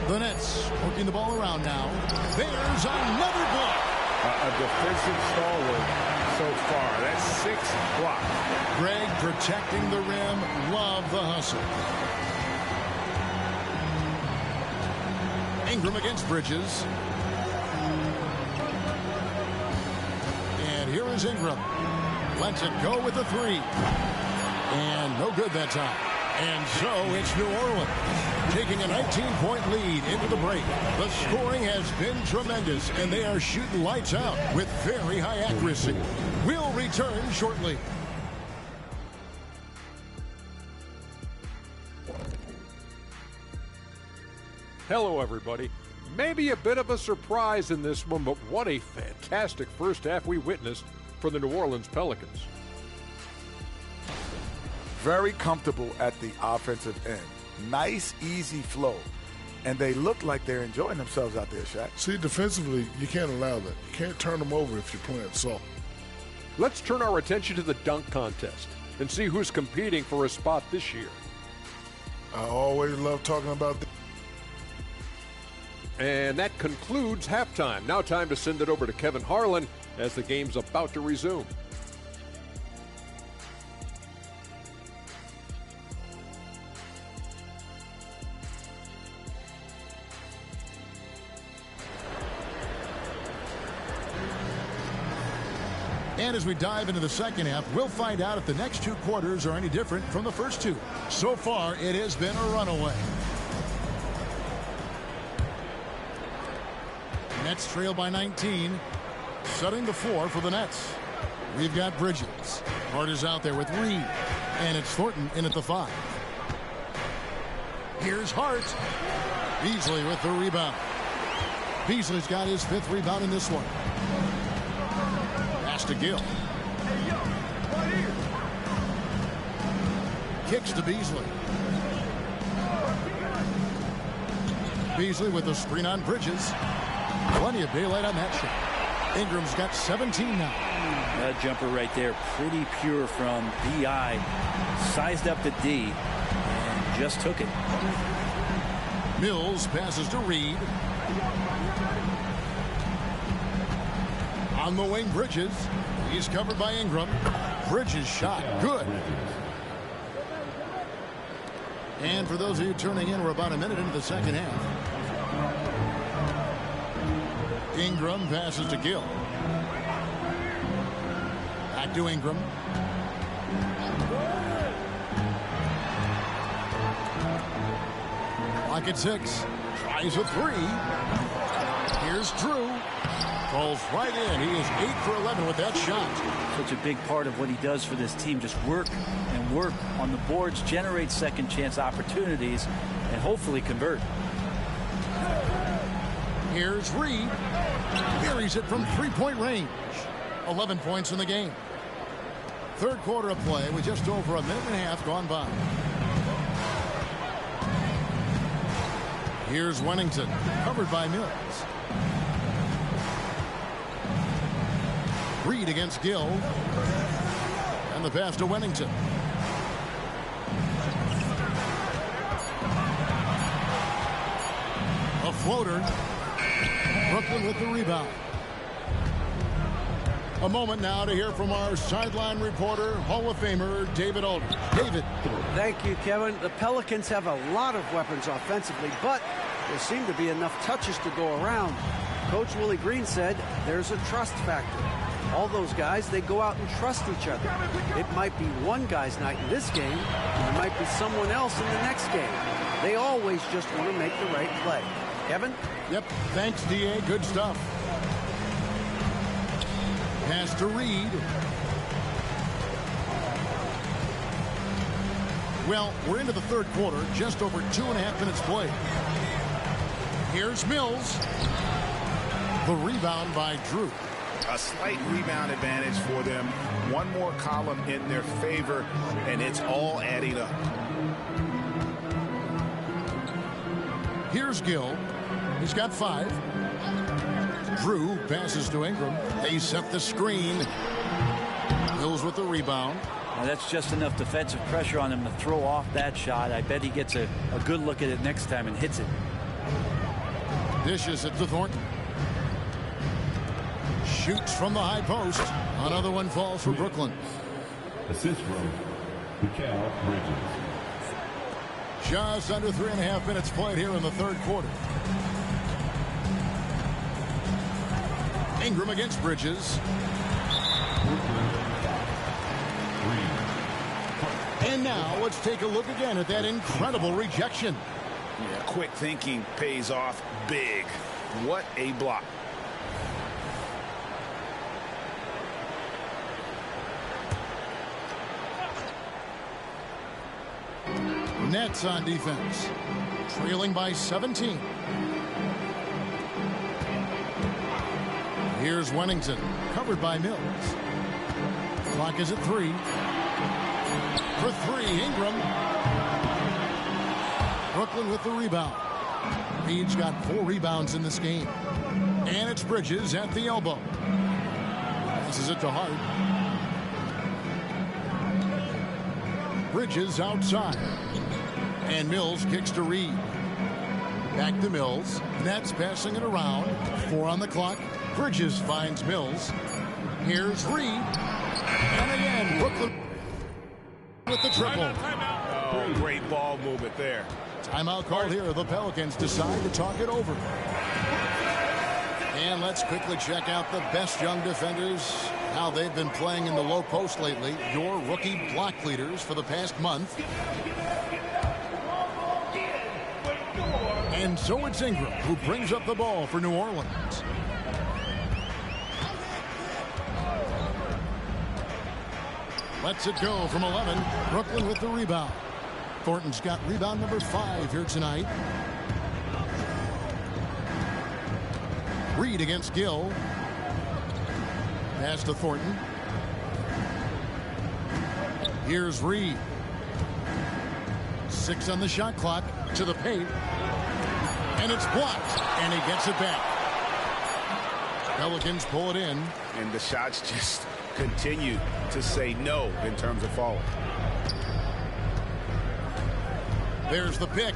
The Nets working the ball around now. There's another block. A defensive stalwart so far. That's 6 blocks. Greg protecting the rim. Love the hustle. Ingram against Bridges. And here is Ingram. Lets it go with the 3. And no good that time. And so it's New Orleans taking a 19-point lead into the break. The scoring has been tremendous, and they are shooting lights out with very high accuracy. We'll return shortly. Hello, everybody. Maybe a bit of a surprise in this one, but what a fantastic first half we witnessed for the New Orleans Pelicans. Very comfortable at the offensive end. Nice, easy flow. And they look like they're enjoying themselves out there, Shaq. See, defensively, you can't allow that. You can't turn them over if you're playing soft. Let's turn our attention to the dunk contest and see who's competing for a spot this year. I always love talking about that. And that concludes halftime. Now time to send it over to Kevin Harlan as the game's about to resume. And as we dive into the second half, we'll find out if the next 2 quarters are any different from the first 2. So far, it has been a runaway. Nets trail by 19. Setting the floor for the Nets. We've got Bridges. Hart is out there with Reed. And it's Thornton in at the 5. Here's Hart. Beasley with the rebound. Beasley's got his 5th rebound in this one. Pass to Gill. Kicks to Beasley. Beasley with the screen on Bridges. Plenty of daylight on that shot. Ingram's got 17 now. That jumper right there, pretty pure from B.I. Sized up the D and just took it. Mills passes to Reed. On the wing, Bridges. He's covered by Ingram. Bridges shot. Good. And for those of you tuning in, we're about a minute into the second half. Ingram passes to Gill. Back to Ingram. Clock at 6. Tries a 3. Here's Drew. Falls right in. He is 8 for 11 with that shot. Such a big part of what he does for this team. Just work and work on the boards, generate second chance opportunities, and hopefully convert. Here's Reed. Buries it from three-point range. 11 points in the game. Third quarter of play with just over a minute and a half gone by. Here's Wennington, covered by Mills. Reed against Gill. And the pass to Wennington. A floater. Brooklyn with the rebound. A moment now to hear from our sideline reporter, Hall of Famer David Aldridge. David. Thank you, Kevin. The Pelicans have a lot of weapons offensively, but there seem to be enough touches to go around. Coach Willie Green said there's a trust factor. All those guys, they go out and trust each other. It might be one guy's night in this game, and it might be someone else in the next game. They always just want to make the right play. Kevin? Yep. Thanks, D.A. Good stuff. Pass to Reed. Well, we're into the third quarter, just over 2.5 minutes played. Here's Mills. The rebound by Drew. A slight rebound advantage for them. One more column in their favor, and it's all adding up. Here's Gill. He's got 5. Drew passes to Ingram. They set the screen. Mills with the rebound. Now that's just enough defensive pressure on him to throw off that shot. I bet he gets a good look at it next time and hits it. Dishes it to Thornton. Shoots from the high post. Another one falls for Brooklyn. Assist row, Mikal Bridges. Just under 3.5 minutes played here in the third quarter. Ingram against Bridges. And now let's take a look again at that incredible rejection. Yeah, quick thinking pays off big. What a block. Nets on defense. Trailing by 17. Here's Wennington, covered by Mills. Clock is at 3. For 3, Ingram. Brooklyn with the rebound. Reed's got 4 rebounds in this game. And it's Bridges at the elbow. Passes it to Hart. Bridges outside. And Mills kicks to Reed. Back to Mills. Nets passing it around. 4 on the clock. Bridges finds Mills. Here's Reed. And again, Brooklyn with the triple. Oh, great ball movement there. Timeout called here. The Pelicans decide to talk it over. And let's quickly check out the best young defenders, how they've been playing in the low post lately. Your rookie block leaders for the past month. And so it's Ingram who brings up the ball for New Orleans. Lets it go from 11. Brooklyn with the rebound. Thornton's got rebound number 5 here tonight. Reed against Gill. Pass to Thornton. Here's Reed. 6 on the shot clock. To the paint. And it's blocked. And he gets it back. Pelicans pull it in. And the shots just continue to say no in terms of falling. There's the pick.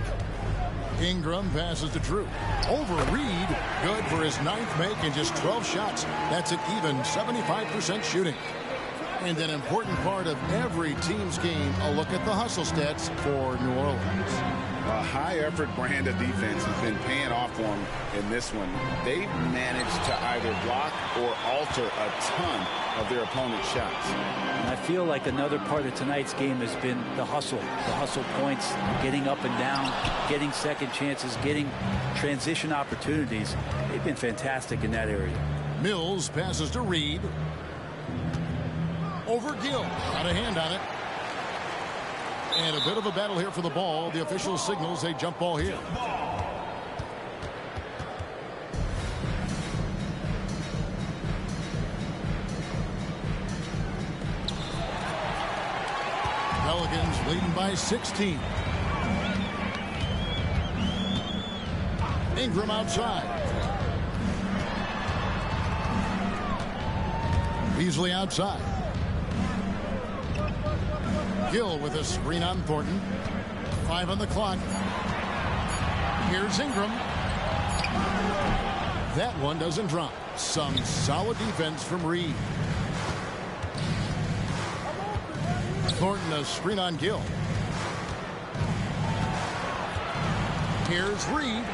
Ingram passes to Drew. Over Reed. Good for his 9th make in just 12 shots. That's an even 75% shooting. And an important part of every team's game, a look at the hustle stats for New Orleans. A high-effort brand of defense has been paying off for them in this one. They've managed to either block or alter a ton of their opponent's shots. And I feel like another part of tonight's game has been the hustle points, getting up and down, getting second chances, getting transition opportunities. They've been fantastic in that area. Mills passes to Reed. Over Gill. Got a hand on it. And a bit of a battle here for the ball. The official signals a jump ball here. Pelicans leading by 16. Ingram outside. Beasley outside. Gill with a screen on Thornton. 5 on the clock. Here's Ingram. That one doesn't drop. Some solid defense from Reed. Thornton a screen on Gill. Here's Reed.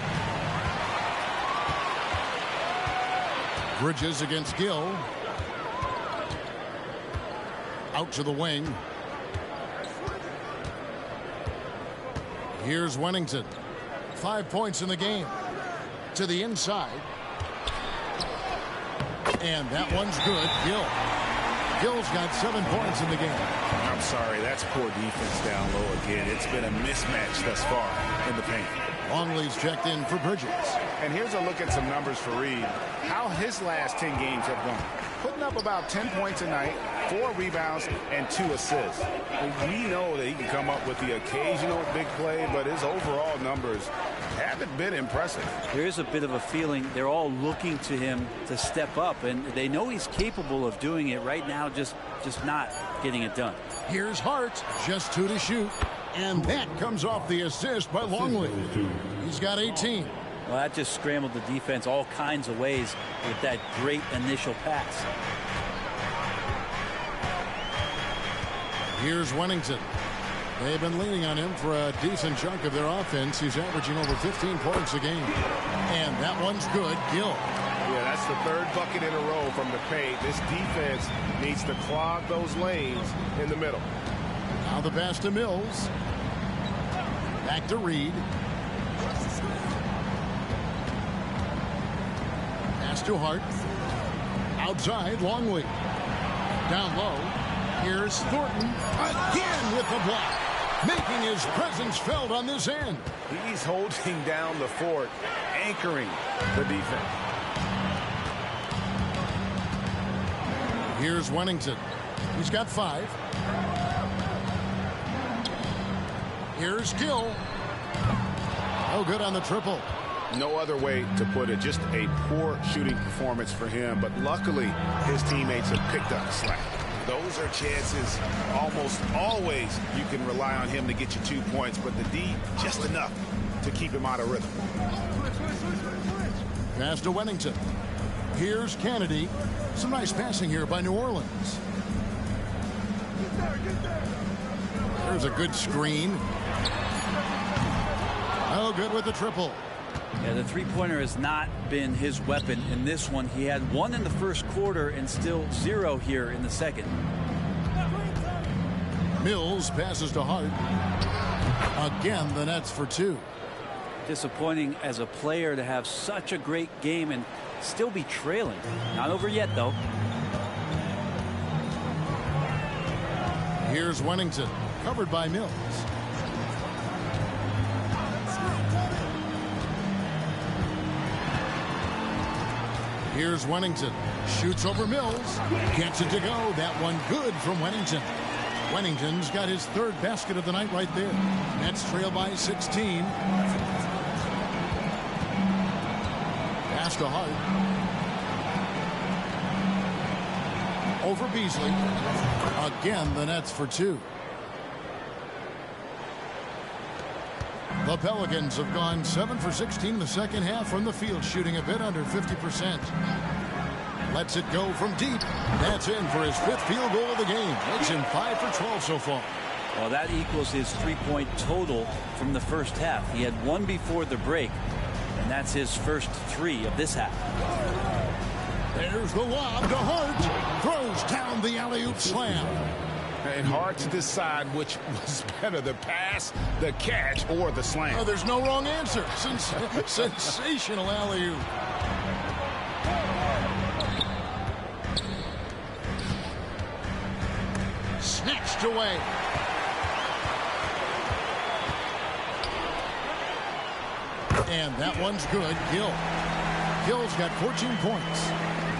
Bridges against Gill. Out to the wing. Here's Wennington. 5 points in the game. To the inside. And that one's good. Gill. Gill's got 7 points in the game. I'm sorry, that's poor defense down low again. It's been a mismatch thus far in the paint. Longley's checked in for Bridges. And here's a look at some numbers for Reed. How his last 10 games have gone. Putting up about 10 points a night, 4 rebounds, and 2 assists. We know that he can come up with the occasional big play, but his overall numbers haven't been impressive. There is a bit of a feeling they're all looking to him to step up, and they know he's capable of doing it right now, just not getting it done. Here's Hart, just 2 to shoot, and that comes off the assist by Longley. He's got 18. Well, that just scrambled the defense all kinds of ways with that great initial pass. Here's Wennington. They've been leaning on him for a decent chunk of their offense. He's averaging over 15 points a game. And that one's good. Gill. Yeah, that's the 3rd bucket in a row from the paint. This defense needs to clog those lanes in the middle. Now the pass to Mills. Back to Reed. Pass to Hart. Outside, Longley. Down low. Here's Thornton again with the block. Making his presence felt on this end. He's holding down the fort, anchoring the defense. Here's Wennington. He's got 5. Here's Gill. Oh, good on the triple. No other way to put it. Just a poor shooting performance for him. But luckily, his teammates have picked up the slack. Those are chances almost always you can rely on him to get you 2 points. But the D, just enough to keep him out of rhythm. Pass to Wennington. Here's Kennedy. Some nice passing here by New Orleans. There's a good screen. Oh, good with the triple. Yeah, the three-pointer has not been his weapon in this one. He had 1 in the first quarter and still 0 here in the second. Mills passes to Hart. Again, the Nets for 2. Disappointing as a player to have such a great game and still be trailing. Not over yet, though. Here's Wennington, covered by Mills. Here's Wennington. Shoots over Mills. Gets it to go. That one good from Wennington. Wennington's got his 3rd basket of the night right there. Nets trail by 16. Pass to Hart. Over Beasley. Again, the Nets for 2. The Pelicans have gone 7 for 16 in the second half from the field, shooting a bit under 50%. Lets it go from deep. That's in for his 5th field goal of the game. Makes him 5 for 12 so far. Well, that equals his three-point total from the first half. He had one before the break, and that's his first three of this half. There's the lob to Hart. Throws down the alley-oop slam. And hard to decide which was better, the pass, the catch, or the slam. Oh, there's no wrong answer. Sensational alley-oop. Snatched away. And that one's good. Gill's got 14 points.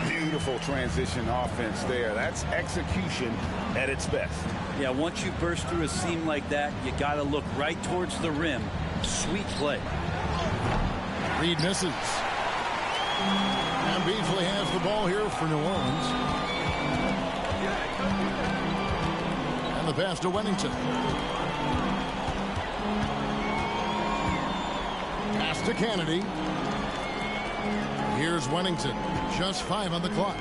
Beautiful transition offense there. That's execution at its best. Yeah, once you burst through a seam like that, you got to look right towards the rim. Sweet play. Reed misses. And Beasley has the ball here for New Orleans. And the pass to Wennington. Pass to Kennedy. Here's Wennington. Just 5 on the clock.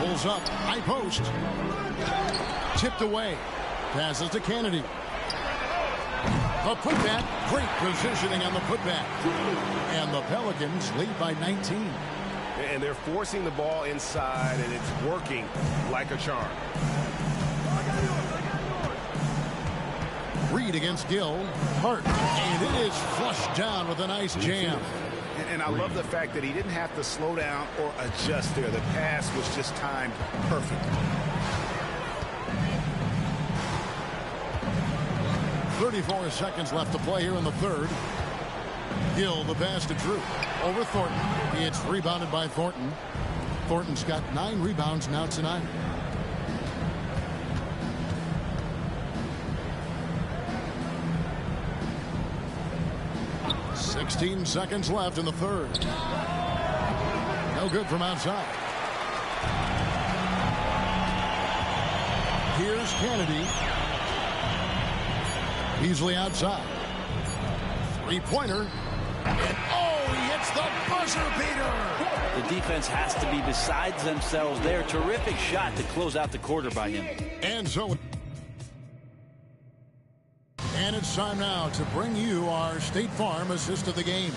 Pulls up. High post. Tipped away. Passes to Kennedy. The putback. Great positioning on the putback. And the Pelicans lead by 19. And they're forcing the ball inside, and it's working like a charm. Reed against Gill. Hart. And it is flushed down with a nice jam. And I love the fact that he didn't have to slow down or adjust there. The pass was just timed perfect. 34 seconds left to play here in the third. Gill, the pass to Drew. Over Thornton. It's rebounded by Thornton. Thornton's got 9 rebounds now tonight. $16 seconds left in the third. No good from outside. Here's Kennedy. Beasley outside. Three-pointer. And oh, he hits the buzzer beater. The defense has to be besides themselves there. Terrific shot to close out the quarter by him. And so... And it's time now to bring you our State Farm assist of the game.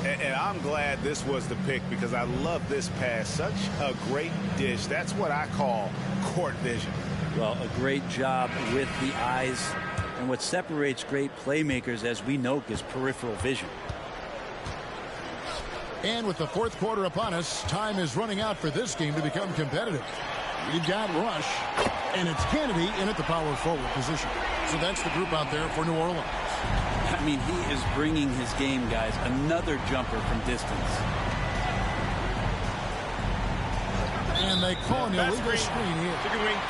And I'm glad this was the pick because I love this pass. Such a great dish. That's what I call court vision. Well, a great job with the eyes. And what separates great playmakers, as we know, is peripheral vision. And with the fourth quarter upon us, time is running out for this game to become competitive. We've got Rush, and it's Kennedy in at the power forward position. So that's the group out there for New Orleans. I mean, he is bringing his game, guys. Another jumper from distance. And they call an illegal screen here.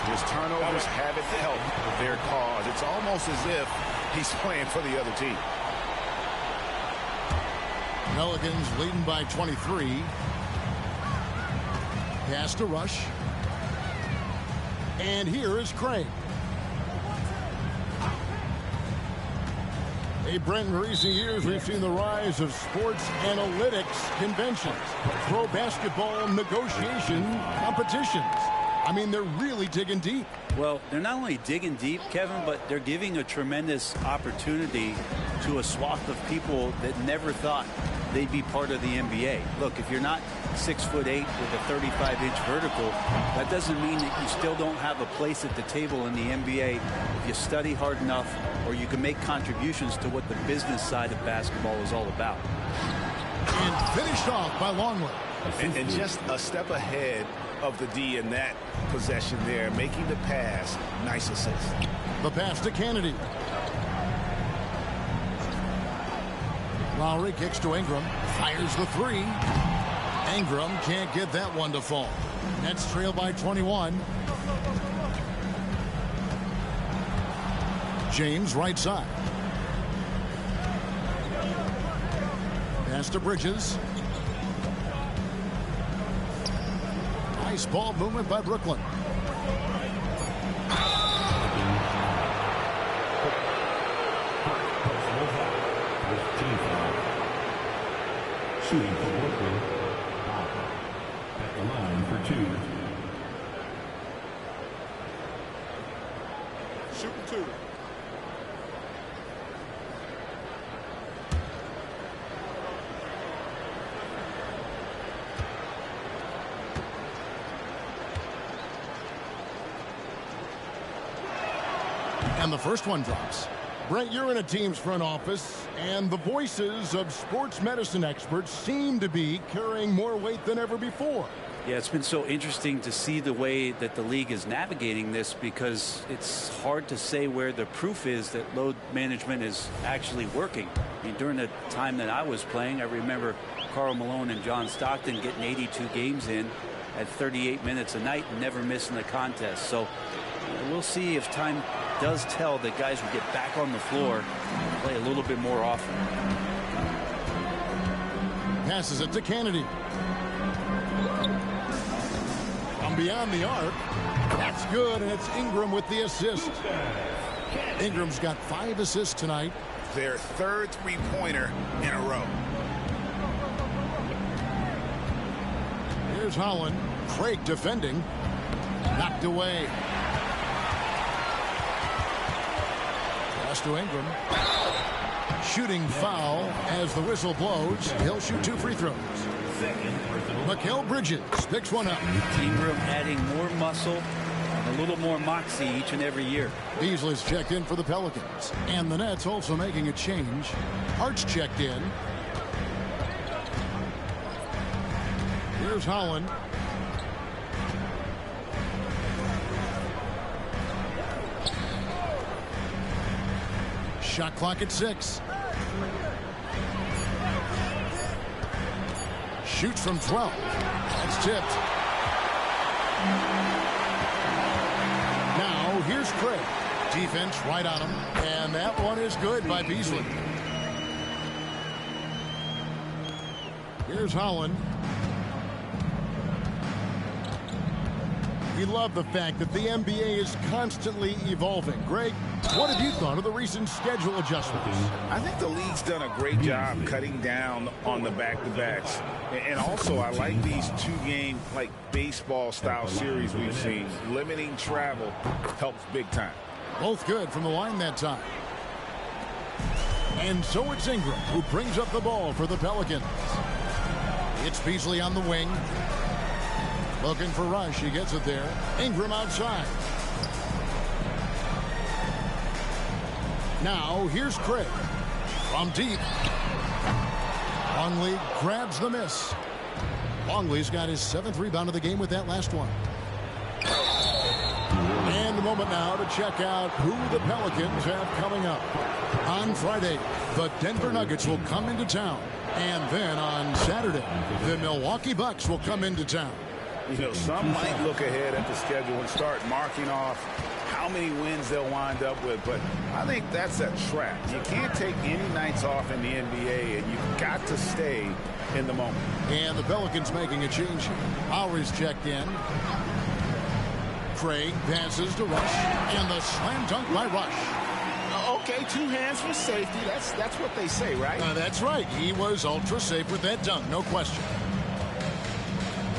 His turnovers haven't helped their cause. It's almost as if he's playing for the other team. Pelicans leading by 23. Pass to Rush. And here is Craig. Hey, Brent, in recent years, we've seen the rise of sports analytics conventions, pro basketball negotiation competitions. I mean, they're really digging deep. Well, they're not only digging deep, Kevin, but they're giving a tremendous opportunity to a swath of people that never thought they'd be part of the NBA. Look, if you're not 6'8" with a 35-inch vertical, that doesn't mean that you still don't have a place at the table in the NBA if you study hard enough, or you can make contributions to what the business side of basketball is all about. And finished off by Longley. And just a step ahead of the D in that possession there, making the pass. Nice assist. The pass to Kennedy. Lowry kicks to Ingram. Fires the three. Ingram can't get that one to fall. Nets trail by 21. James right side. Pass to Bridges. Nice ball movement by Brooklyn. Shooting for Brooklyn. At the line for two. 2. And the first one drops. Brent, you're in a team's front office, and the voices of sports medicine experts seem to be carrying more weight than ever before. Yeah, it's been so interesting to see the way that the league is navigating this, because it's hard to say where the proof is that load management is actually working. I mean, during the time that I was playing, I remember Karl Malone and John Stockton getting 82 games in at 38 minutes a night and never missing a contest. So we'll see if time does tell that guys will get back on the floor and play a little bit more often. Passes it to Kennedy. From beyond the arc. That's good, and it's Ingram with the assist. Ingram's got 5 assists tonight. Their third three-pointer in a row. Here's Holland. Craig defending. Knocked away. Pass to Ingram. Shooting foul as the whistle blows. He'll shoot 2 free throws. Mikal Bridges picks one up. Ingram adding more muscle and a little more moxie each and every year. Beasley's checked in for the Pelicans. And the Nets also making a change. Hart's checked in. Here's Holland. Shot clock at 6. Shoots from 12. That's tipped. Now here's Craig. Defense right on him. And that one is good by Beasley. Here's Holland. We love the fact that the NBA is constantly evolving. Greg, what have you thought of the recent schedule adjustments? I think the league's done a great job cutting down on the back-to-backs. And also, I like these 2-game, like, baseball-style series we've seen. Limiting travel helps big time. Both good from the line that time. And so it's Ingram who brings up the ball for the Pelicans. It's Beasley on the wing. Looking for Rush. He gets it there. Ingram outside. Now here's Craig. From deep. Longley grabs the miss. Longley's got his 7th rebound of the game with that last one. And a moment now to check out who the Pelicans have coming up. On Friday, the Denver Nuggets will come into town. And then on Saturday, the Milwaukee Bucks will come into town. You know, some might look ahead at the schedule and start marking off how many wins they'll wind up with, but I think that's a trap. You can't take any nights off in the NBA, and you've got to stay in the moment. And the Pelicans making a change. Lowry's checked in. Craig passes to Rush, and the slam dunk by Rush. Okay, 2 hands for safety. That's what they say, right? That's right. He was ultra safe with that dunk, no question.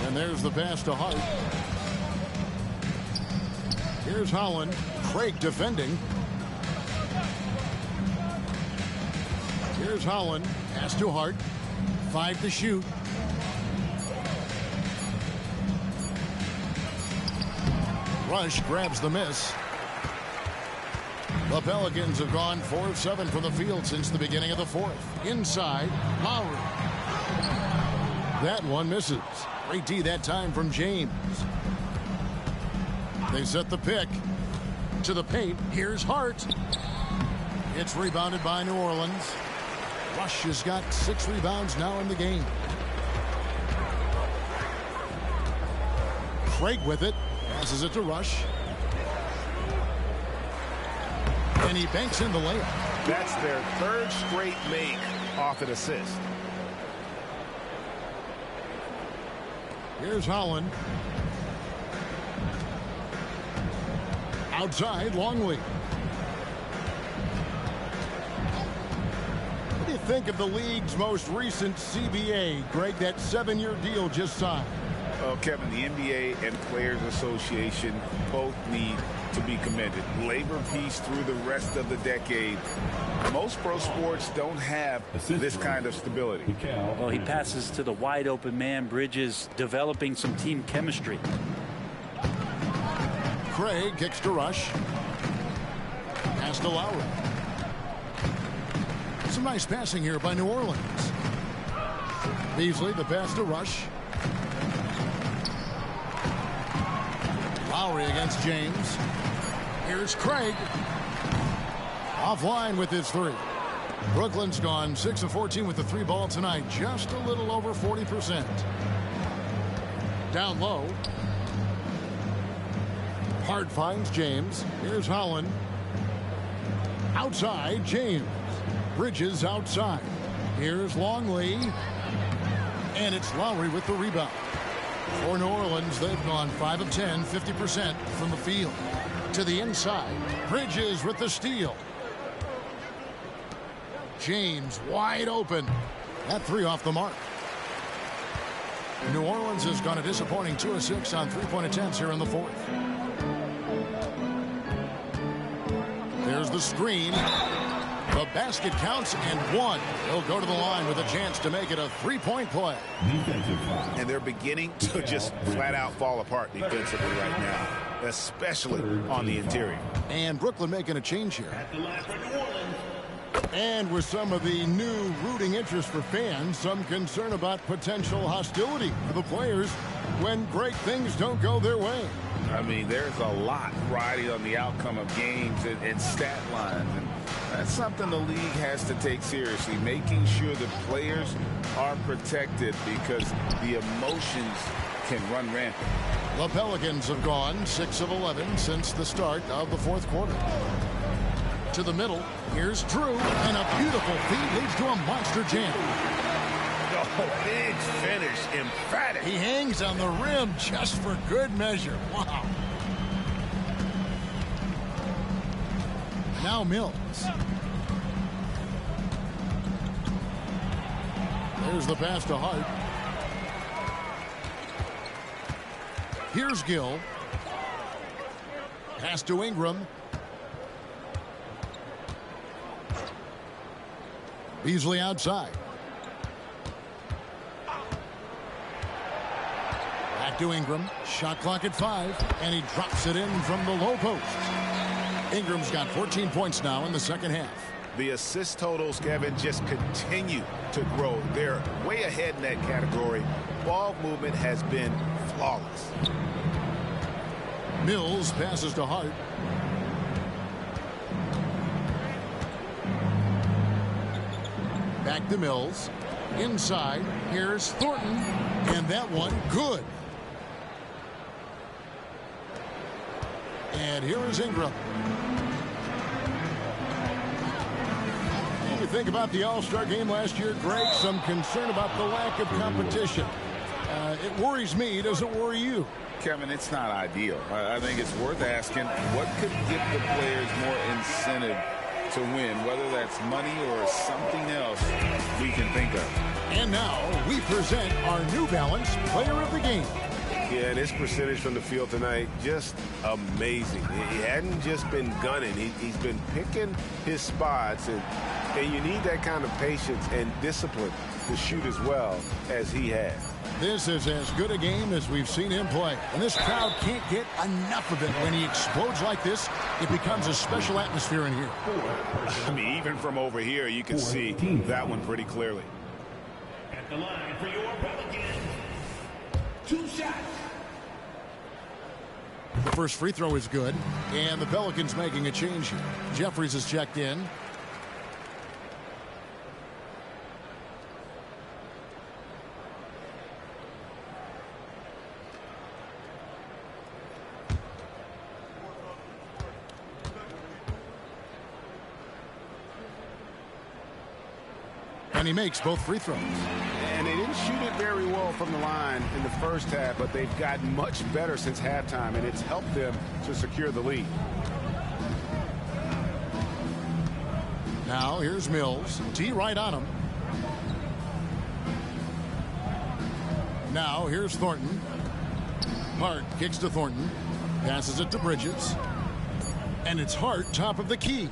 And there's the pass to Hart. Here's Holland. Craig defending. Here's Holland. Pass to Hart. 5 to shoot. Rush grabs the miss. The Pelicans have gone 4 of 7 from the field since the beginning of the 4th. Inside, Lowry. That one misses. Great D that time from James. They set the pick to the paint. Here's Hart. It's rebounded by New Orleans. Rush has got 6 rebounds now in the game. Craig with it. Passes it to Rush. And he banks in the layup. That's their 3rd straight make off an assist. Here's Holland. Outside, Longley. What do you think of the league's most recent CBA, Greg? That 7-year deal just signed. Well, Kevin, the NBA and Players Association both need to be commended. Labor peace through the rest of the decade. Most pro sports don't have this kind of stability. Well, he passes to the wide open man. Bridges developing some team chemistry. Craig kicks to Rush. Pass to Lowry. Some nice passing here by New Orleans. Beasley, the pass to Rush. Lowry against James. Here's Craig. Offline with his three. Brooklyn's gone 6 of 14 with the three ball tonight. Just a little over 40%. Down low. Hart finds James. Here's Holland. Outside, James. Bridges outside. Here's Longley. And it's Lowry with the rebound. For New Orleans, they've gone 5 of 10, 50% from the field. To the inside. Bridges with the steal. James wide open. That three off the mark. New Orleans has gone a disappointing 2 of 6 on three-point attempts here in the fourth. There's the screen. The basket counts and one. He'll go to the line with a chance to make it a three-point play. And they're beginning to just flat out fall apart defensively right now, especially on the interior. And Brooklyn making a change here. And with some of the new rooting interest for fans, some concern about potential hostility for the players when great things don't go their way. I mean, there's a lot riding on the outcome of games and stat lines. And that's something the league has to take seriously, making sure the players are protected because the emotions can run rampant. The Pelicans have gone 6 of 11 since the start of the fourth quarter. To the middle, here's Drew, and a beautiful feed leads to a monster jam. Oh, big finish, emphatic. He hangs on the rim just for good measure. Wow. Now Mills. There's the pass to Hart. Here's Gill. Pass to Ingram. Beasley outside. Back to Ingram. Shot clock at 5. And he drops it in from the low post. Ingram's got 14 points now in the second half. The assist totals, Kevin, just continue to grow. They're way ahead in that category. Ball movement has been flawless. Mills passes to Hart. Back to Mills. Inside. Here's Thornton. And that one good. And here is Ingram. You think about the All-Star game last year, Greg, some concern about the lack of competition. It worries me. Does it worry you? Kevin, it's not ideal. I think it's worth asking what could give the players more incentive to win, whether that's money or something else we can think of. And now we present our New Balance Player of the Game. Yeah, and his percentage from the field tonight, just amazing. He hadn't just been gunning. He's been picking his spots, and you need that kind of patience and discipline to shoot as well as he has. This is as good a game as we've seen him play. And this crowd can't get enough of it. When he explodes like this, it becomes a special atmosphere in here. I mean, even from over here, you can see that one pretty clearly. At the line for your Pelicans, 2 shots. The first free throw is good. And the Pelicans making a change here. Jeffries is checked in. And he makes both free throws. And they didn't shoot it very well from the line in the first half, but they've gotten much better since halftime, and it's helped them to secure the lead. Now here's Mills. T right on him. Now here's Thornton. Hart kicks to Thornton. Passes it to Bridges. And it's Hart, top of the key.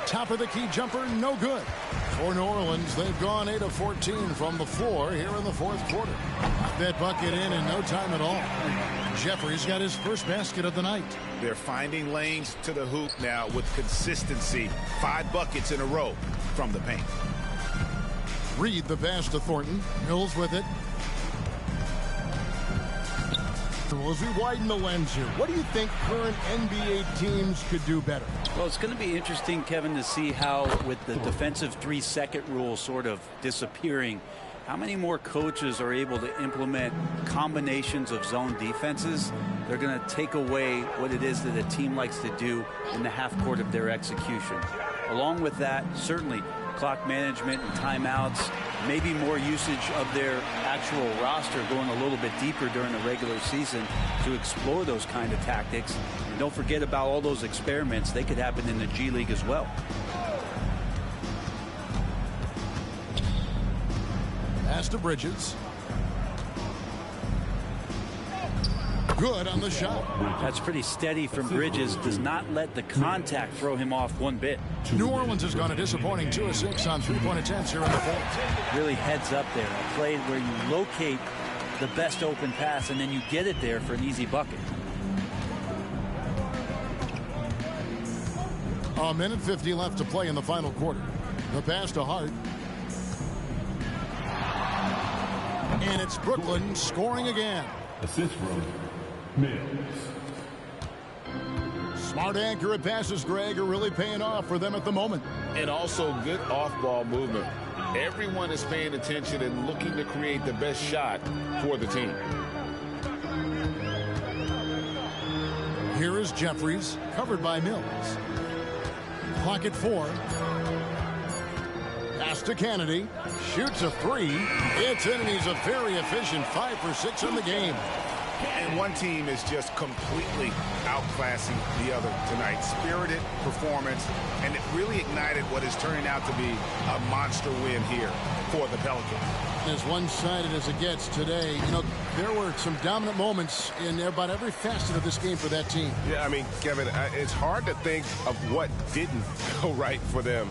Top of the key jumper, no good. For New Orleans, they've gone 8 of 14 from the floor here in the fourth quarter. That bucket in no time at all. Jeffries got his first basket of the night. They're finding lanes to the hoop now with consistency. 5 buckets in a row from the paint. Reed the pass to Thornton. Mills with it. As we widen the lens here, what do you think current NBA teams could do better? Well, it's going to be interesting, Kevin, to see how, with the defensive 3-second rule sort of disappearing, how many more coaches are able to implement combinations of zone defenses. They're going to take away what it is that a team likes to do in the half court of their execution. Along with that, certainly clock management and timeouts, maybe more usage of their actual roster going a little bit deeper during the regular season to explore those kind of tactics. And don't forget about all those experiments. They could happen in the G League as well. Pass to Bridges. Good on the shot. That's pretty steady from Bridges. Does not let the contact throw him off one bit. New Orleans has gone a disappointing 2 of 6 on 3-point attempts here in the fourth. Really heads up there. A play where you locate the best open pass and then you get it there for an easy bucket. A minute 50 left to play in the final quarter. The pass to Hart. And it's Brooklyn scoring again. Assist from Mills. Smart, accurate passes, Greg, are really paying off for them at the moment. And also good off-ball movement. Everyone is paying attention and looking to create the best shot for the team. Here is Jeffries, covered by Mills. Clock at 4. Pass to Kennedy. Shoots a 3. It's in, and he's a very efficient 5 for 6 in the game. And one team is just completely outclassing the other tonight. Spirited performance, and it really ignited what is turning out to be a monster win here for the Pelicans. As one-sided as it gets today, you know, there were some dominant moments in about every facet of this game for that team. Yeah, I mean, Kevin, it's hard to think of what didn't go right for them.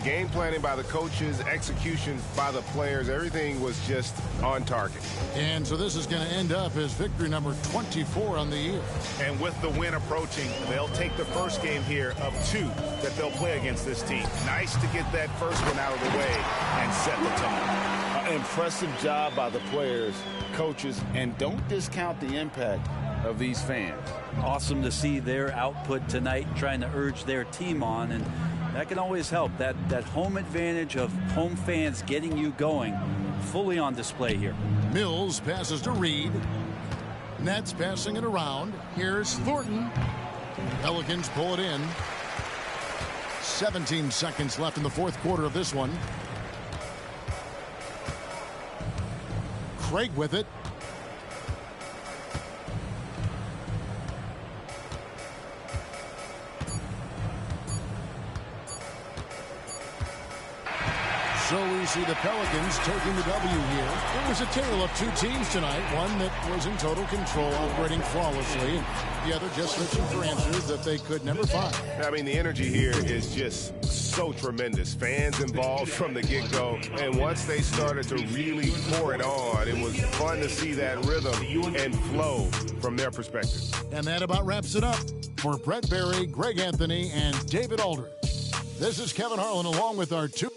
Game planning by the coaches, execution by the players, everything was just on target. And so this is going to end up as victory number 24 on the year. And with the win approaching, they'll take the first game here of 2 that they'll play against this team. Nice to get that first one out of the way and set the tone. Impressive job by the players, coaches, and don't discount the impact of these fans. Awesome to see their output tonight, trying to urge their team on, and that can always help. That home advantage of home fans getting you going, fully on display here. Mills passes to Reed. Nets passing it around. Here's Thornton. Pelicans pull it in. 17 seconds left in the fourth quarter of this one. Craig with it. So we see the Pelicans taking the W here. It was a tale of 2 teams tonight. One that was in total control, operating flawlessly, and the other just searching for answers that they could never find. I mean, the energy here is just so tremendous. Fans involved from the get-go, and once they started to really pour it on, it was fun to see that rhythm and flow from their perspective. And that about wraps it up. For Brett Berry, Greg Anthony, and David Aldridge, this is Kevin Harlan along with our 2